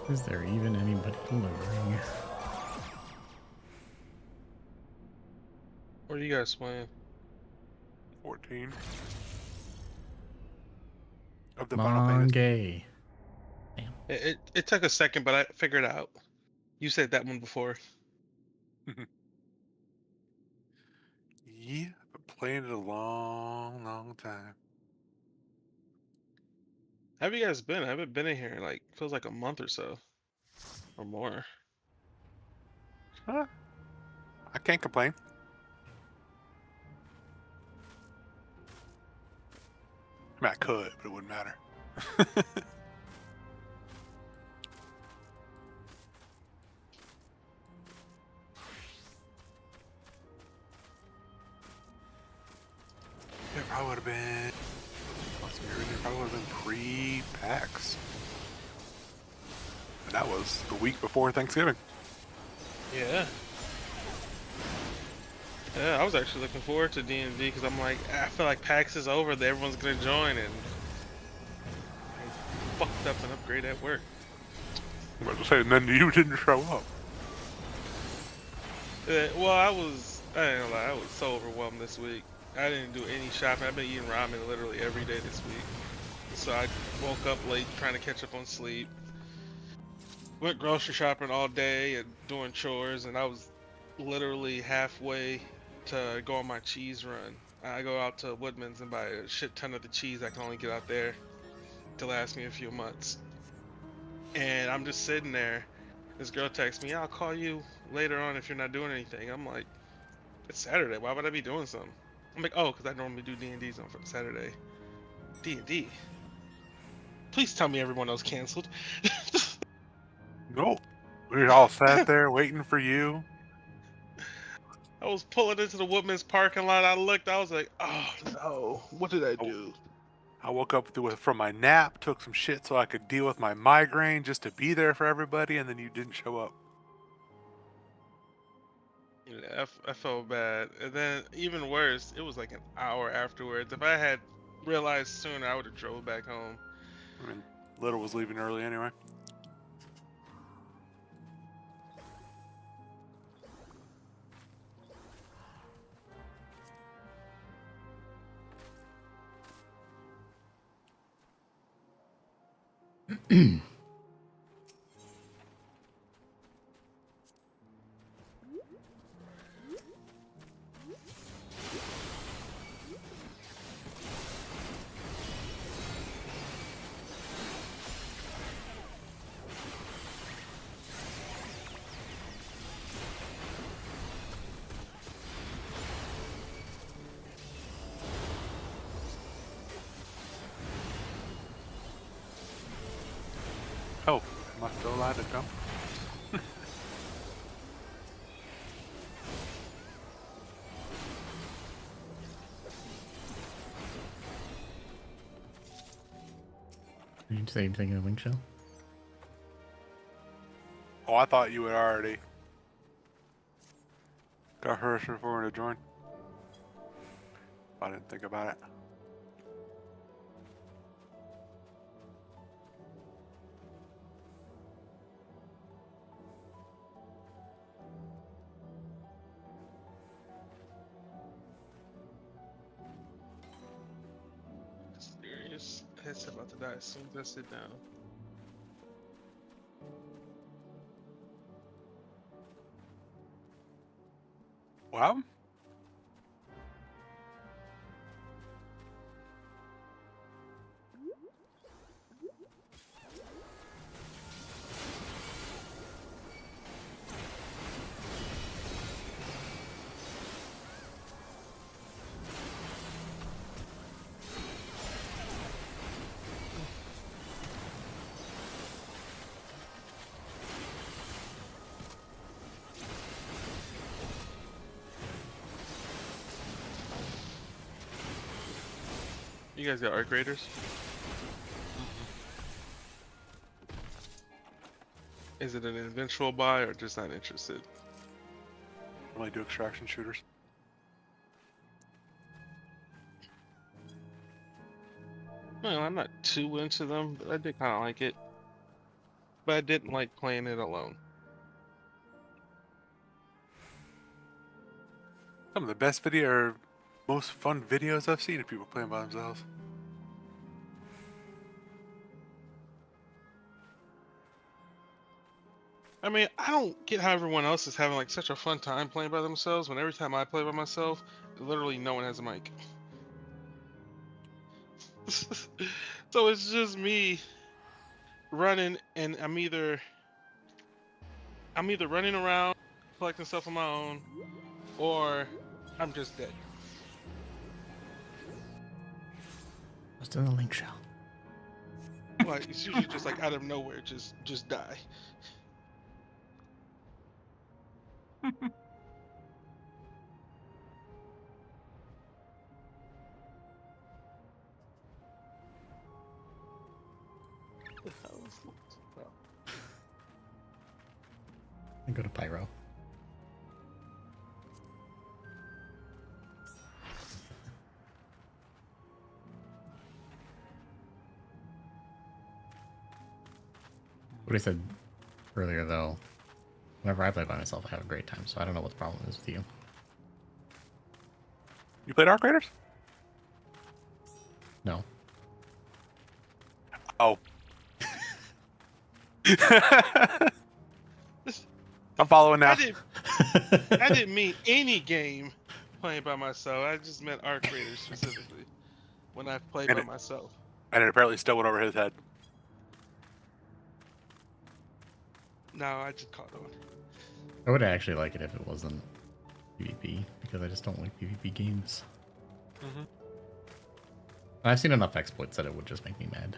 Is there even anybody delivering? What are you guys playing? 14. Of the Final Fantasy. Mongay. It took a second, but I figured it out. You said that one before. Yeah, I've been playing it a long, long time. How have you guys been? I haven't been in here in like feels like a month or so, or more. Huh? I can't complain. I mean, I could, but it wouldn't matter. It probably would have been. It probably would have been pre-PAX. And that was the week before Thanksgiving. Yeah. Yeah, I was actually looking forward to D&D because I'm like, I feel like PAX is over, that everyone's gonna join, and I fucked up an upgrade at work. I was about to say, and then you didn't show up. Well, I ain't gonna lie, I was so overwhelmed this week. I didn't do any shopping. I've been eating ramen literally every day this week. So I woke up late trying to catch up on sleep. Went grocery shopping all day and doing chores, and I was literally halfway to go on my cheese run. I go out to Woodman's and buy a shit ton of the cheese I can only get out there to last me a few months. And I'm just sitting there. This girl texts me, I'll call you later on if you're not doing anything. I'm like, it's Saturday. Why would I be doing something? I'm like, oh, because I normally do D&Ds on Saturday. D&D? Please tell me everyone else canceled. Nope. We all sat there waiting for you. I was pulling into the Woodman's parking lot. I looked. I was like, oh no, what did I do? I woke up from my nap, took some shit so I could deal with my migraine just to be there for everybody, and then you didn't show up. Yeah, I felt bad. And then even worse, it was like an hour afterwards. If I had realized sooner, I would have drove back home. I mean, Little was leaving early anyway. Oh, am I still allowed to jump? Did you say anything in a wing shell? Oh, I thought you had already got her for to join. I didn't think about it. Serious? Head's about to die as soon as I sit down. Well, You guys got arc raiders? Is it an eventual buy or just not interested? I only do extraction shooters. Well, I'm not too into them, but I did kind of like it. But I didn't like playing it alone. Some of the best video or most fun videos I've seen of people playing by themselves. I mean, I don't get how everyone else is having like such a fun time playing by themselves when every time I play by myself, literally no one has a mic. So it's just me running, and I'm either running around collecting stuff on my own, or I'm just dead. Just in the link shell. Like it's usually just like out of nowhere, just die. The hell is this? Oh. And go to Pyro. What I said earlier, though, whenever I play by myself, I have a great time, so I don't know what the problem is with you. You played Arc Raiders? No. Oh. I'm following now. I didn't mean any game playing by myself. I just meant Arc Raiders specifically when I played by myself. And it apparently still went over his head. No, I just caught on. I would actually like it if it wasn't PvP, because I just don't like PvP games. Mm-hmm. I've seen enough exploits that it would just make me mad.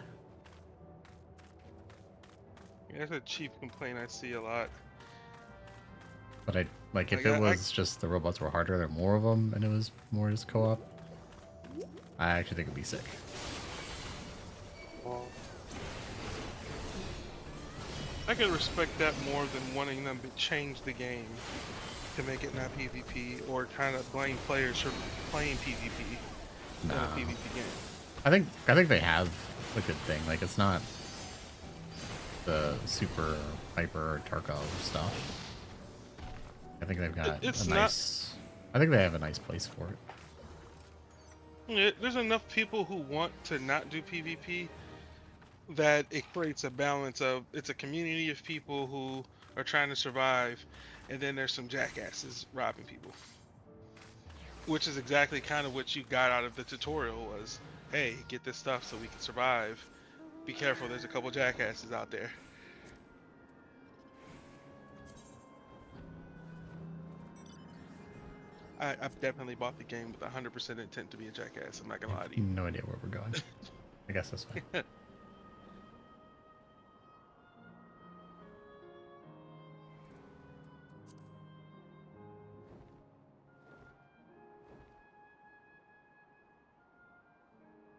Yeah, that's a chief complaint I see a lot. But I like if it was just the robots were harder, there were more of them, and it was more just co-op. I actually think it'd be sick. I can respect that more than wanting them to change the game to make it not PvP, or kind of blame players for playing PvP in a PvP game. I think they have a good thing. Like it's not the super hyper Tarkov stuff. I think they've got It's a nice. I think they have a nice place for it. Yeah, there's enough people who want to not do PvP that it creates a balance of it's a community of people who are trying to survive, and then there's some jackasses robbing people. Which is exactly kind of what you got out of the tutorial was, hey, get this stuff so we can survive. Be careful, there's a couple jackasses out there. I've definitely bought the game with 100% intent to be a jackass, I'm not gonna lie to you. No idea where we're going. I guess this way.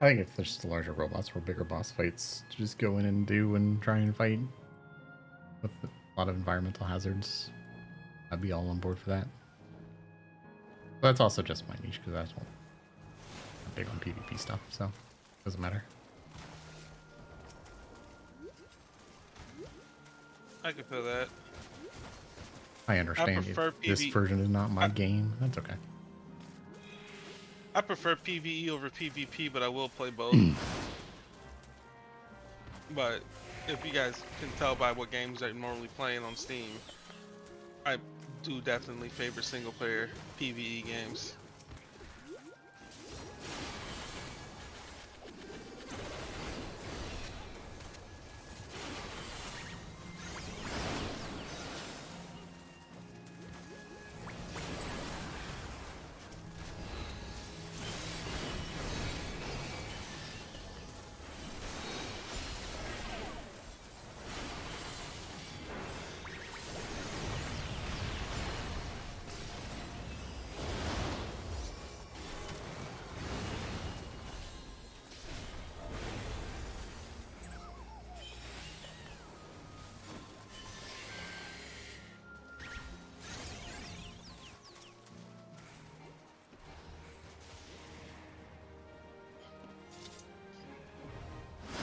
I think if there's just larger robots or bigger boss fights to just go in and do and try and fight with a lot of environmental hazards, I'd be all on board for that. But that's also just my niche because I'm big on PvP stuff, so it doesn't matter. I can feel that. I understand this version is not my game. That's okay. I prefer PvE over PvP, but I will play both. But if you guys can tell by what games I'm normally playing on Steam, I do definitely favor single player PvE games.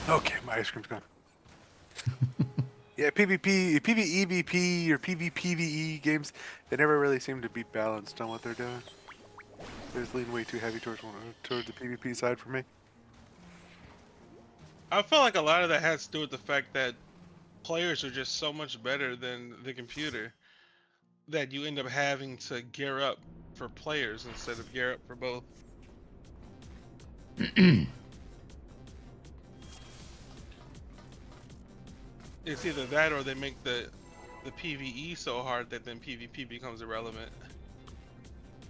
Okay, my ice cream's gone. Yeah, PvP, PvEVP, or PvPvE games, they never really seem to be balanced on what they're doing. There's lean way too heavy towards the PvP side for me. I feel like a lot of that has to do with the fact that players are just so much better than the computer that you end up having to gear up for players instead of gear up for both. It's either that or they make the PvE so hard that then PvP becomes irrelevant.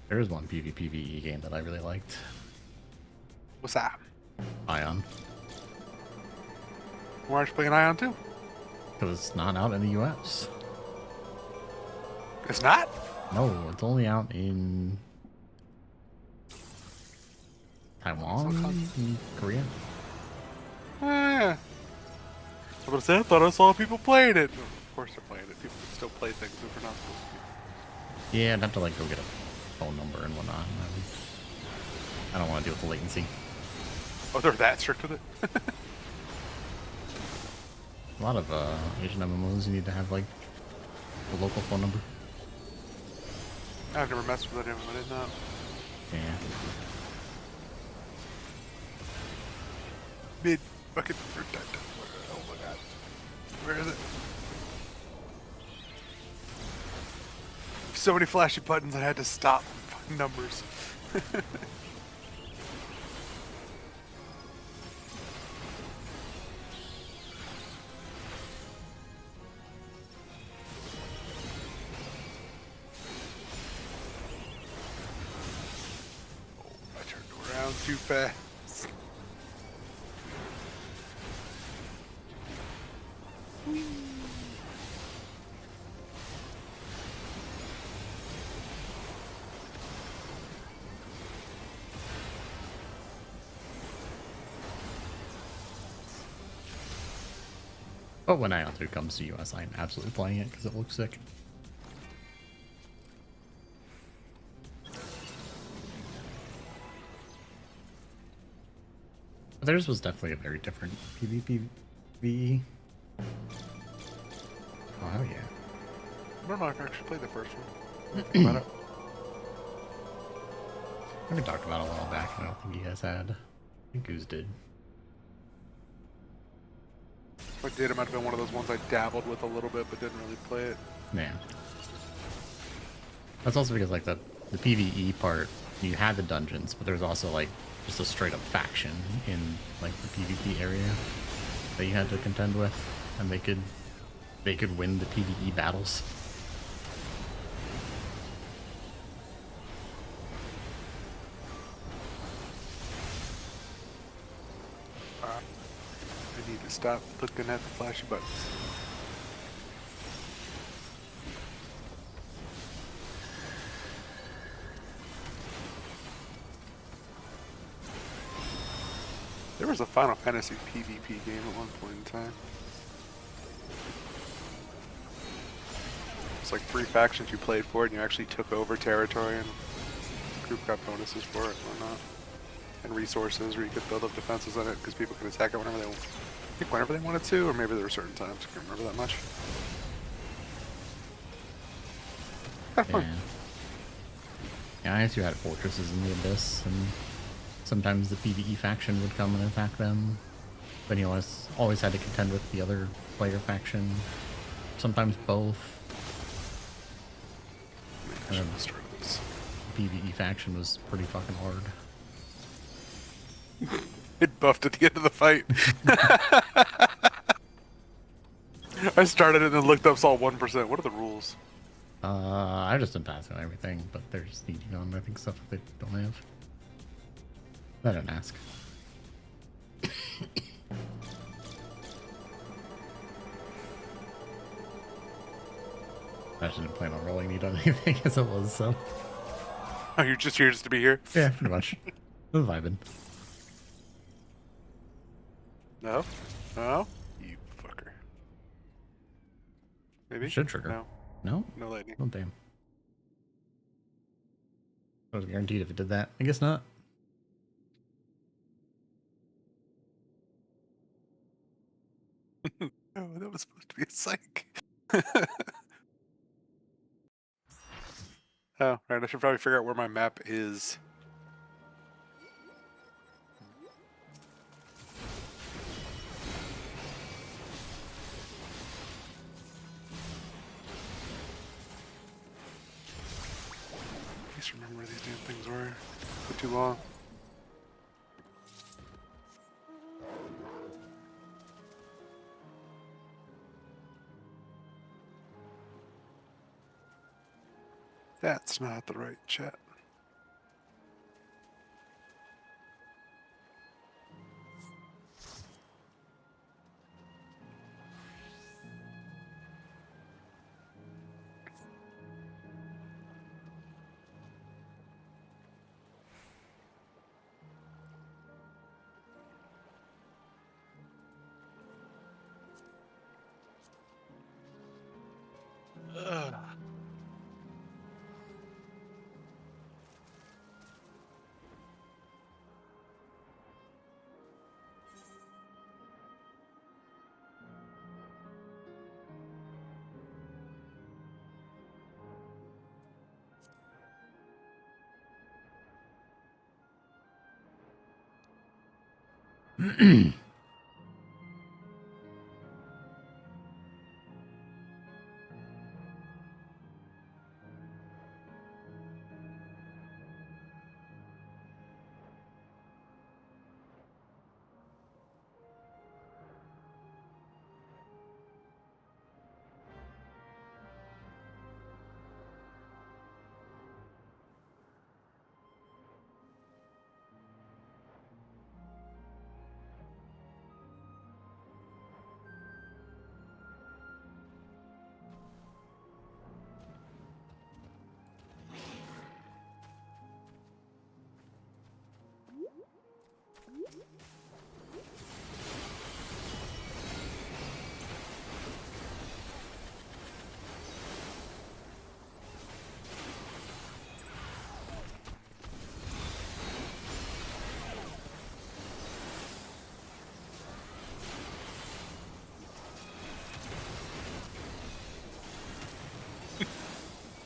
There is one PvPvE game that I really liked. What's that? Ion. Why aren't you playing Ion too? Because it's not out in the US. It's not? No, it's only out in Taiwan and Korea. Yeah. I was say, I thought I saw people playing it. No, of course they're playing it. People can still play things if they're not supposed to. Yeah, I'd have to like go get a phone number and whatnot. I don't want to deal with the latency. Oh, they're that strict with it? A lot of Asian MMOs, you need to have like a local phone number. I've never messed with it, I didn't know. Yeah. Mid fucking fruit time. Oh my god. Where is it? So many flashy buttons I had to stop numbers. Too fast. But when Ion 3 comes to US, I'm absolutely playing it because it looks sick. Theirs was definitely a very different PvPvE. Oh, hell yeah. I don't know if I actually played the first one. Think about it. I think we talked about it a while back, and I don't think you guys had. I think Goose did. If I did, it might have been one of those ones I dabbled with a little bit, but didn't really play it. Yeah. That's also because, like, the PvE part, you had the dungeons, but there's also, like, just a straight up faction in like the PvP area that you had to contend with, and they could win the PvE battles. I need to stop looking at the flashy buttons. There was a Final Fantasy PvP game at one point in time. It's like 3 factions you played for, and you actually took over territory, and the group got bonuses for it and whatnot. And resources where you could build up defenses on it, because people could attack it whenever they whenever they wanted to, or maybe there were certain times. I can't remember that much. Have fun. Yeah, I guess you had fortresses in the Abyss, and sometimes the PvE faction would come and attack them. Then you always had to contend with the other player faction. Sometimes both. And then the PvE faction was pretty fucking hard. It buffed at the end of the fight. I started it and then looked up, saw 1%. What are the rules? I just been passing everything, but they're just needing on, I think, stuff that they don't have. I don't ask. I didn't plan on rolling need on anything as it was, so. Oh, you're just here just to be here? Yeah, pretty much. I'm vibing. No? No? You fucker. Maybe? Should trigger. No. No? No lightning. Oh, damn. I was guaranteed if it did that. I guess not. Oh, that was supposed to be a psych. Oh, right. I should probably figure out where my map is. just remember where these damn things were. For too long. That's not the right chat. Ugh.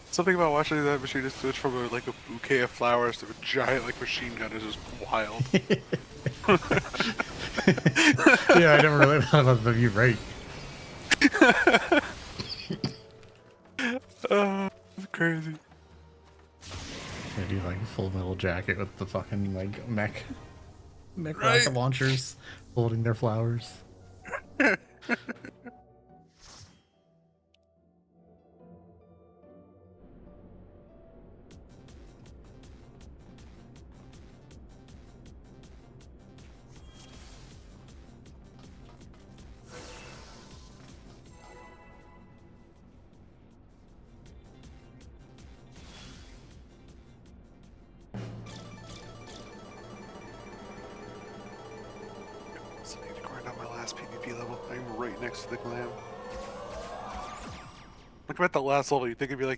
Something about watching that machinist switch from a bouquet of flowers to a giant machine gun is just wild. Yeah, I never really thought about that. You're right. Oh, that's crazy. I do like a Full Metal Jacket with the fucking mech Right. rocket launchers holding their flowers. So I need to grind out my last PvP level. I'm right next to the glam. Look at that last level. You'd think it'd be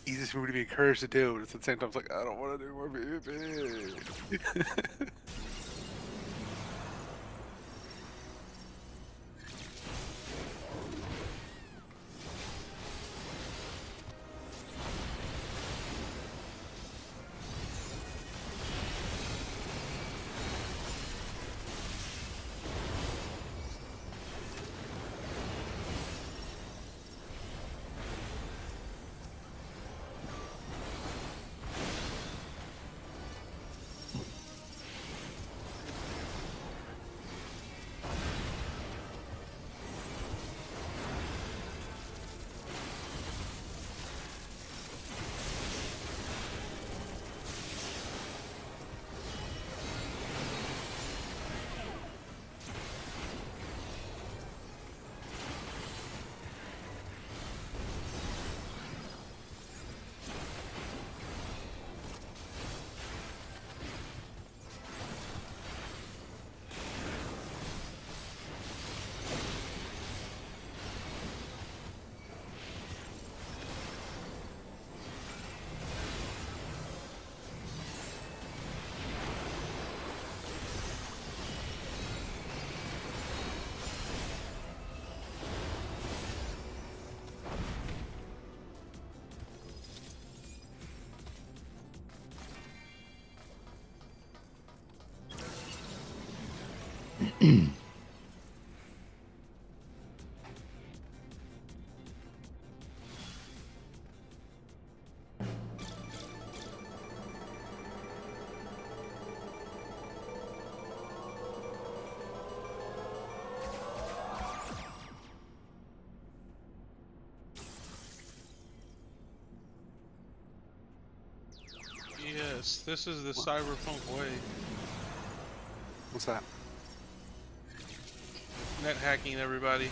easiest for me to be encouraged to do, but at the same time, it's I don't want to do more PvP. this. This is the cyberpunk way. What's that? Net hacking everybody,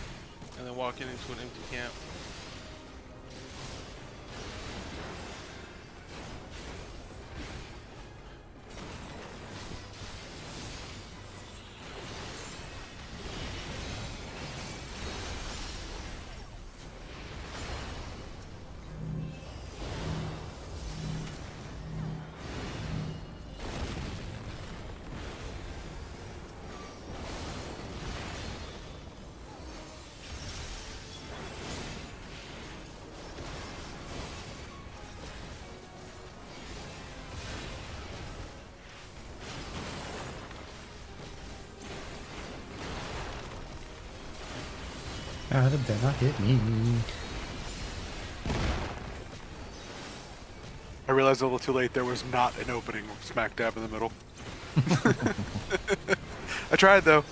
and then walking into an empty camp. How did that not hit me? I realized a little too late there was not an opening smack dab in the middle. I tried though.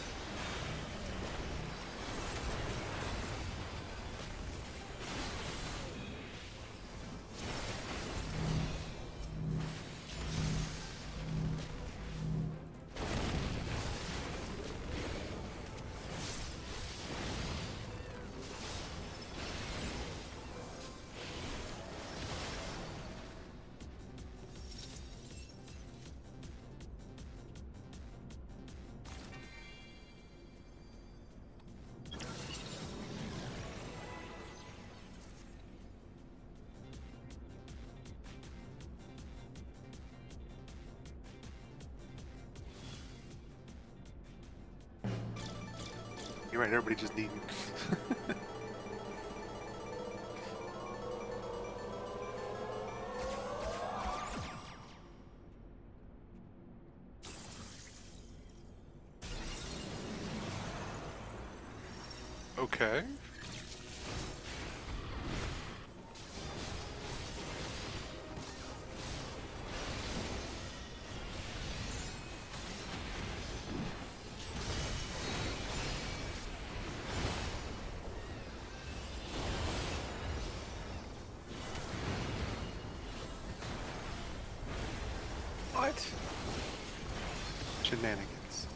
You're right, everybody just needing. Okay. What? Shenanigans.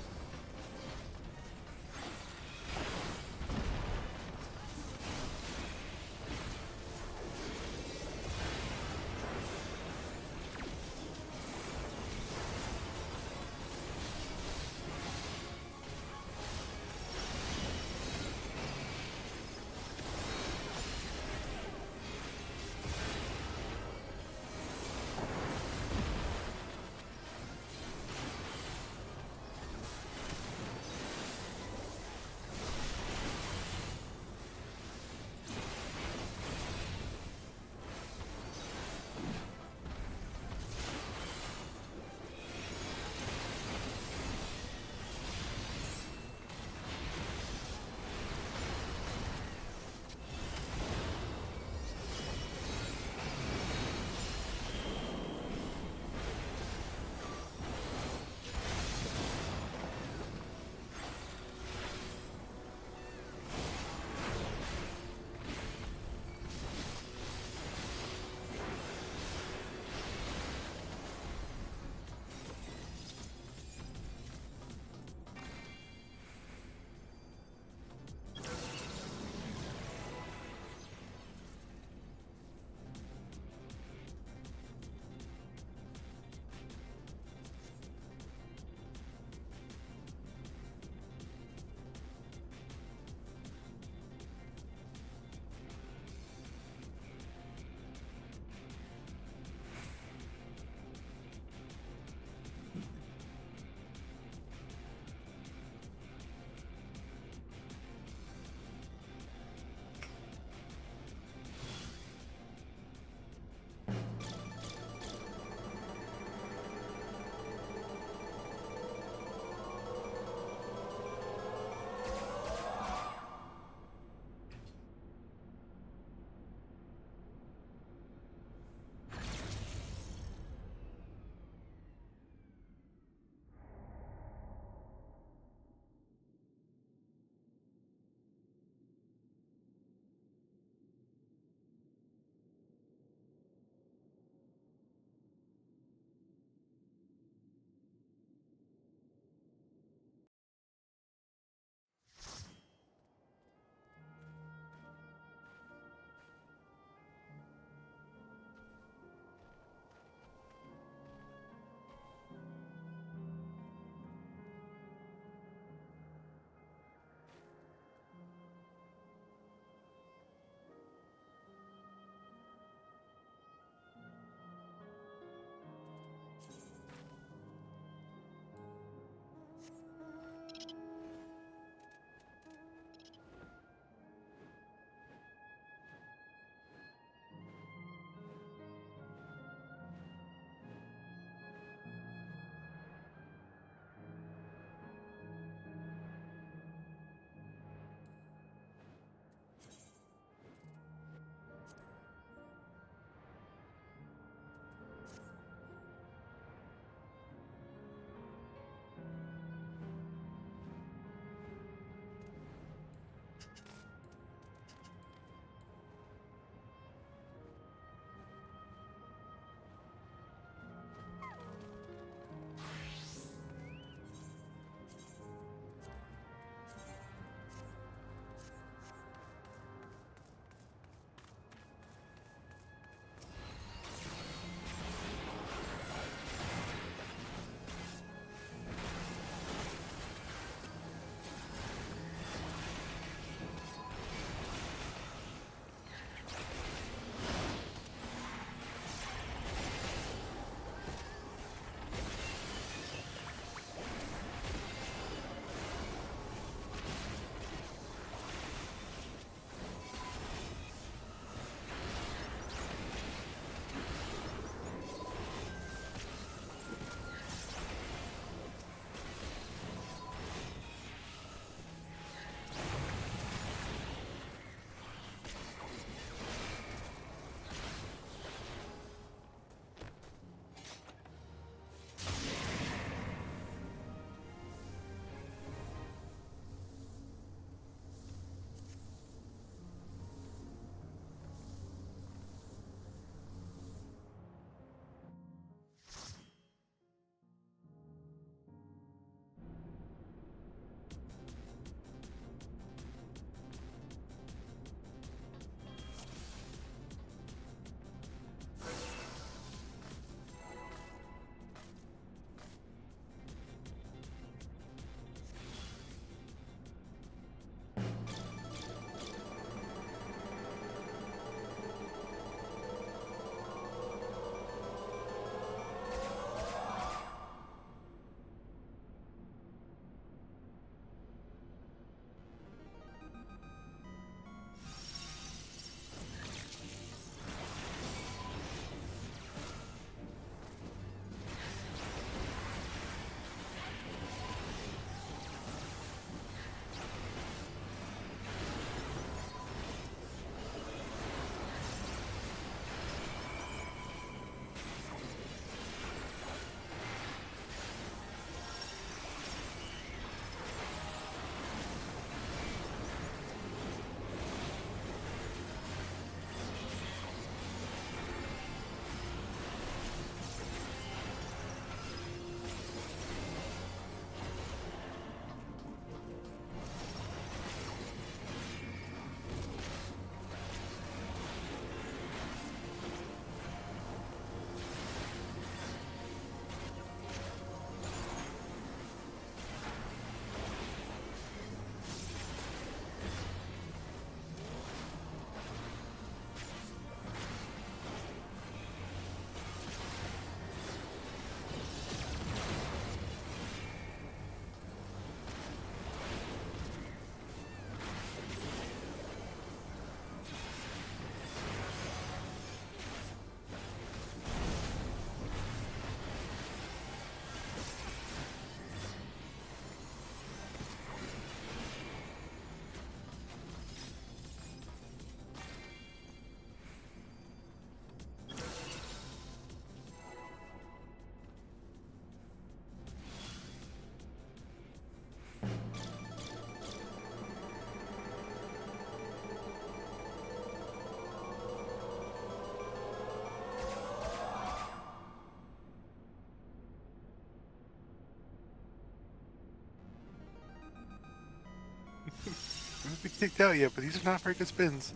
been kicked out yet, but these are not very good spins.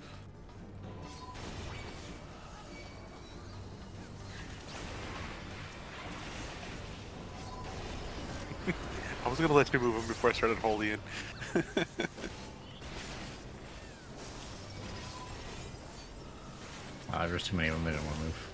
I was gonna let you move him before I started holding. There's too many of them. They didn't want to move.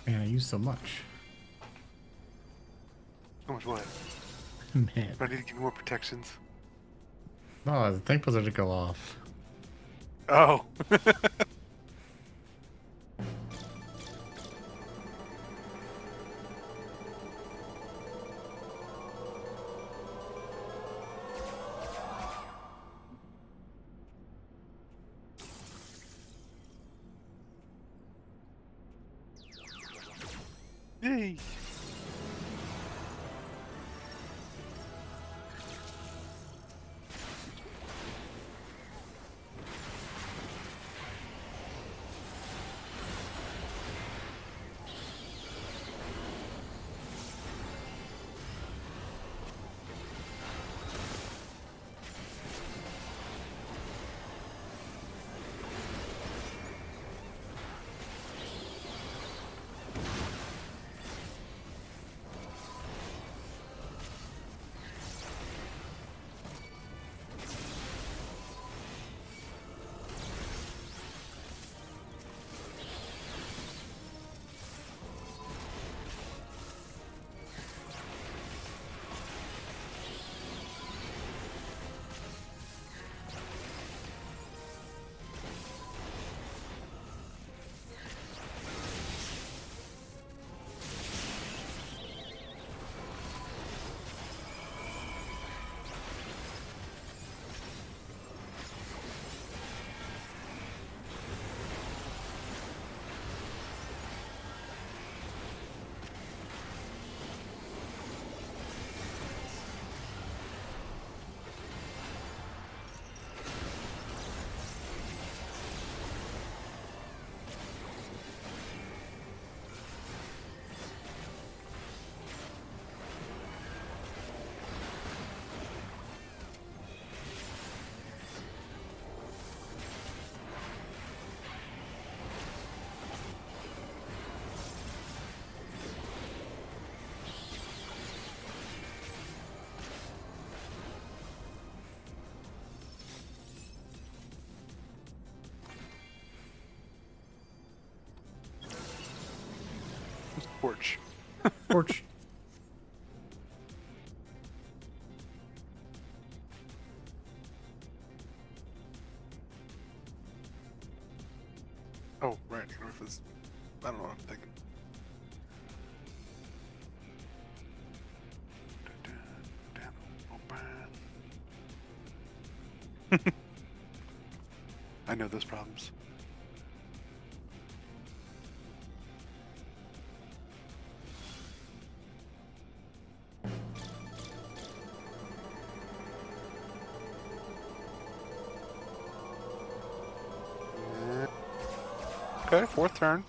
Man, I use so much. So much what? Man. Do I need to give you more protections? No, the thing supposed to go off. Oh. Yay. Porch. Porch. Oh, right. North is. I don't know what I'm thinking. I know those problems. Okay, fourth turn.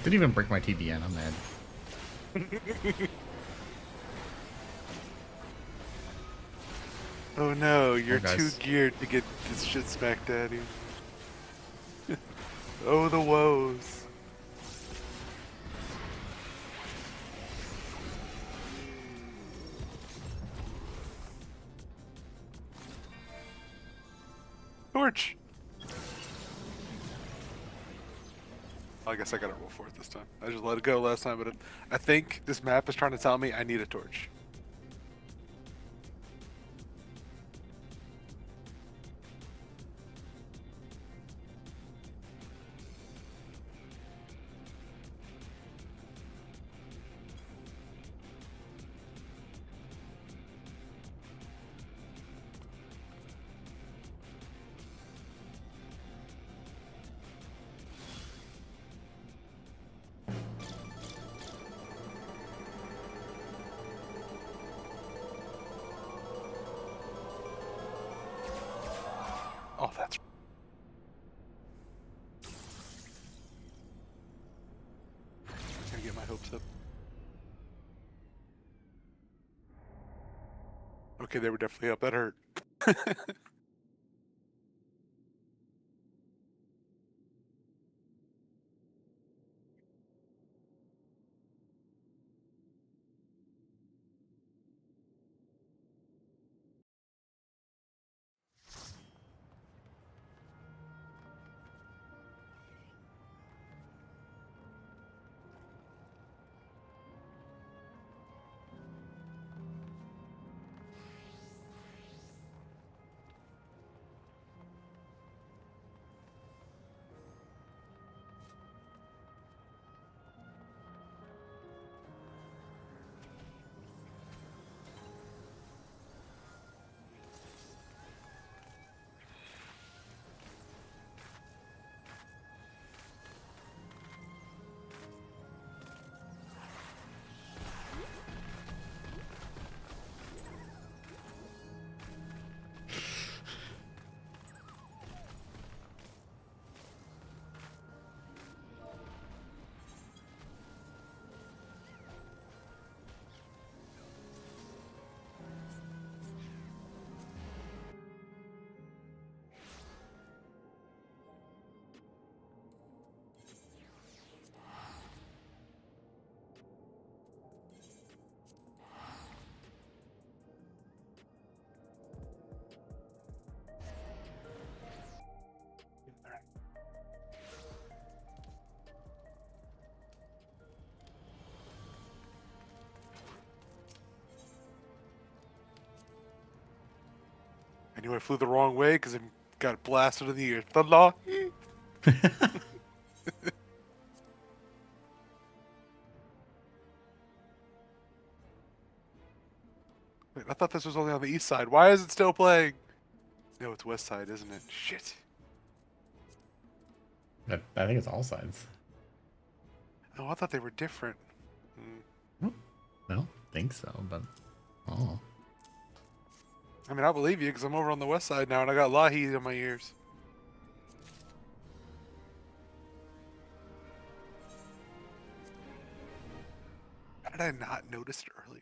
Didn't even break my TBN. I'm mad. Oh no, you're too guys. geared to get this shit smacked at you. Oh, the woes. Torch! I guess I gotta roll for it this time. I just let it go last time, but I think this map is trying to tell me I need a torch. Oh, that's gonna get my hopes up. Okay, they were definitely up. That hurt. I knew I flew the wrong way because I got blasted in the ear. The law. Wait, I thought this was only on the east side. Why is it still playing? No, it's west side, isn't it? Shit. I think it's all sides. Oh, I thought they were different. I don't think so, but oh. I mean, I believe you because I'm over on the west side now and I got Lahi in my ears. How did I not notice it earlier?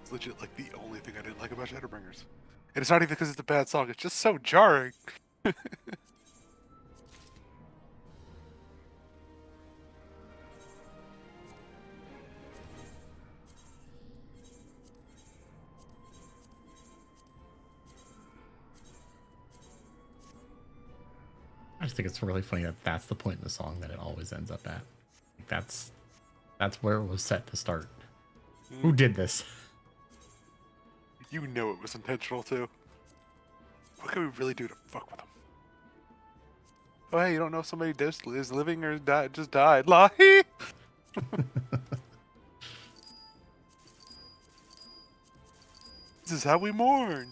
It's legit like the only thing I didn't like about Shadowbringers. And it's not even because it's a bad song, it's just so jarring. I just think it's really funny that that's the point in the song that it always ends up at. Like that's where it was set to start. Who did this? You know it was intentional too. What can we really do to fuck with them? Oh hey, you don't know if somebody is living or just died. Lahi! This is how we mourn.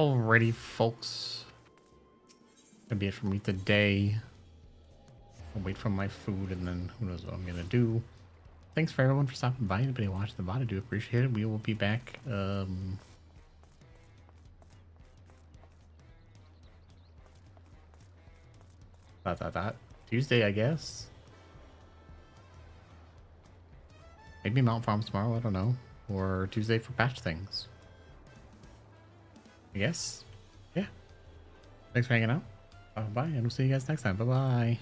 Alrighty, folks. That'll be it for me today. I'll wait for my food and then who knows what I'm gonna do. Thanks for everyone for stopping by. Anybody watching the VOD, I do appreciate it. We will be back Tuesday, I guess. Maybe Mount Farms tomorrow, I don't know. Or Tuesday for patch things. I guess. Yeah. Thanks for hanging out. Bye, and we'll see you guys next time. Bye-bye.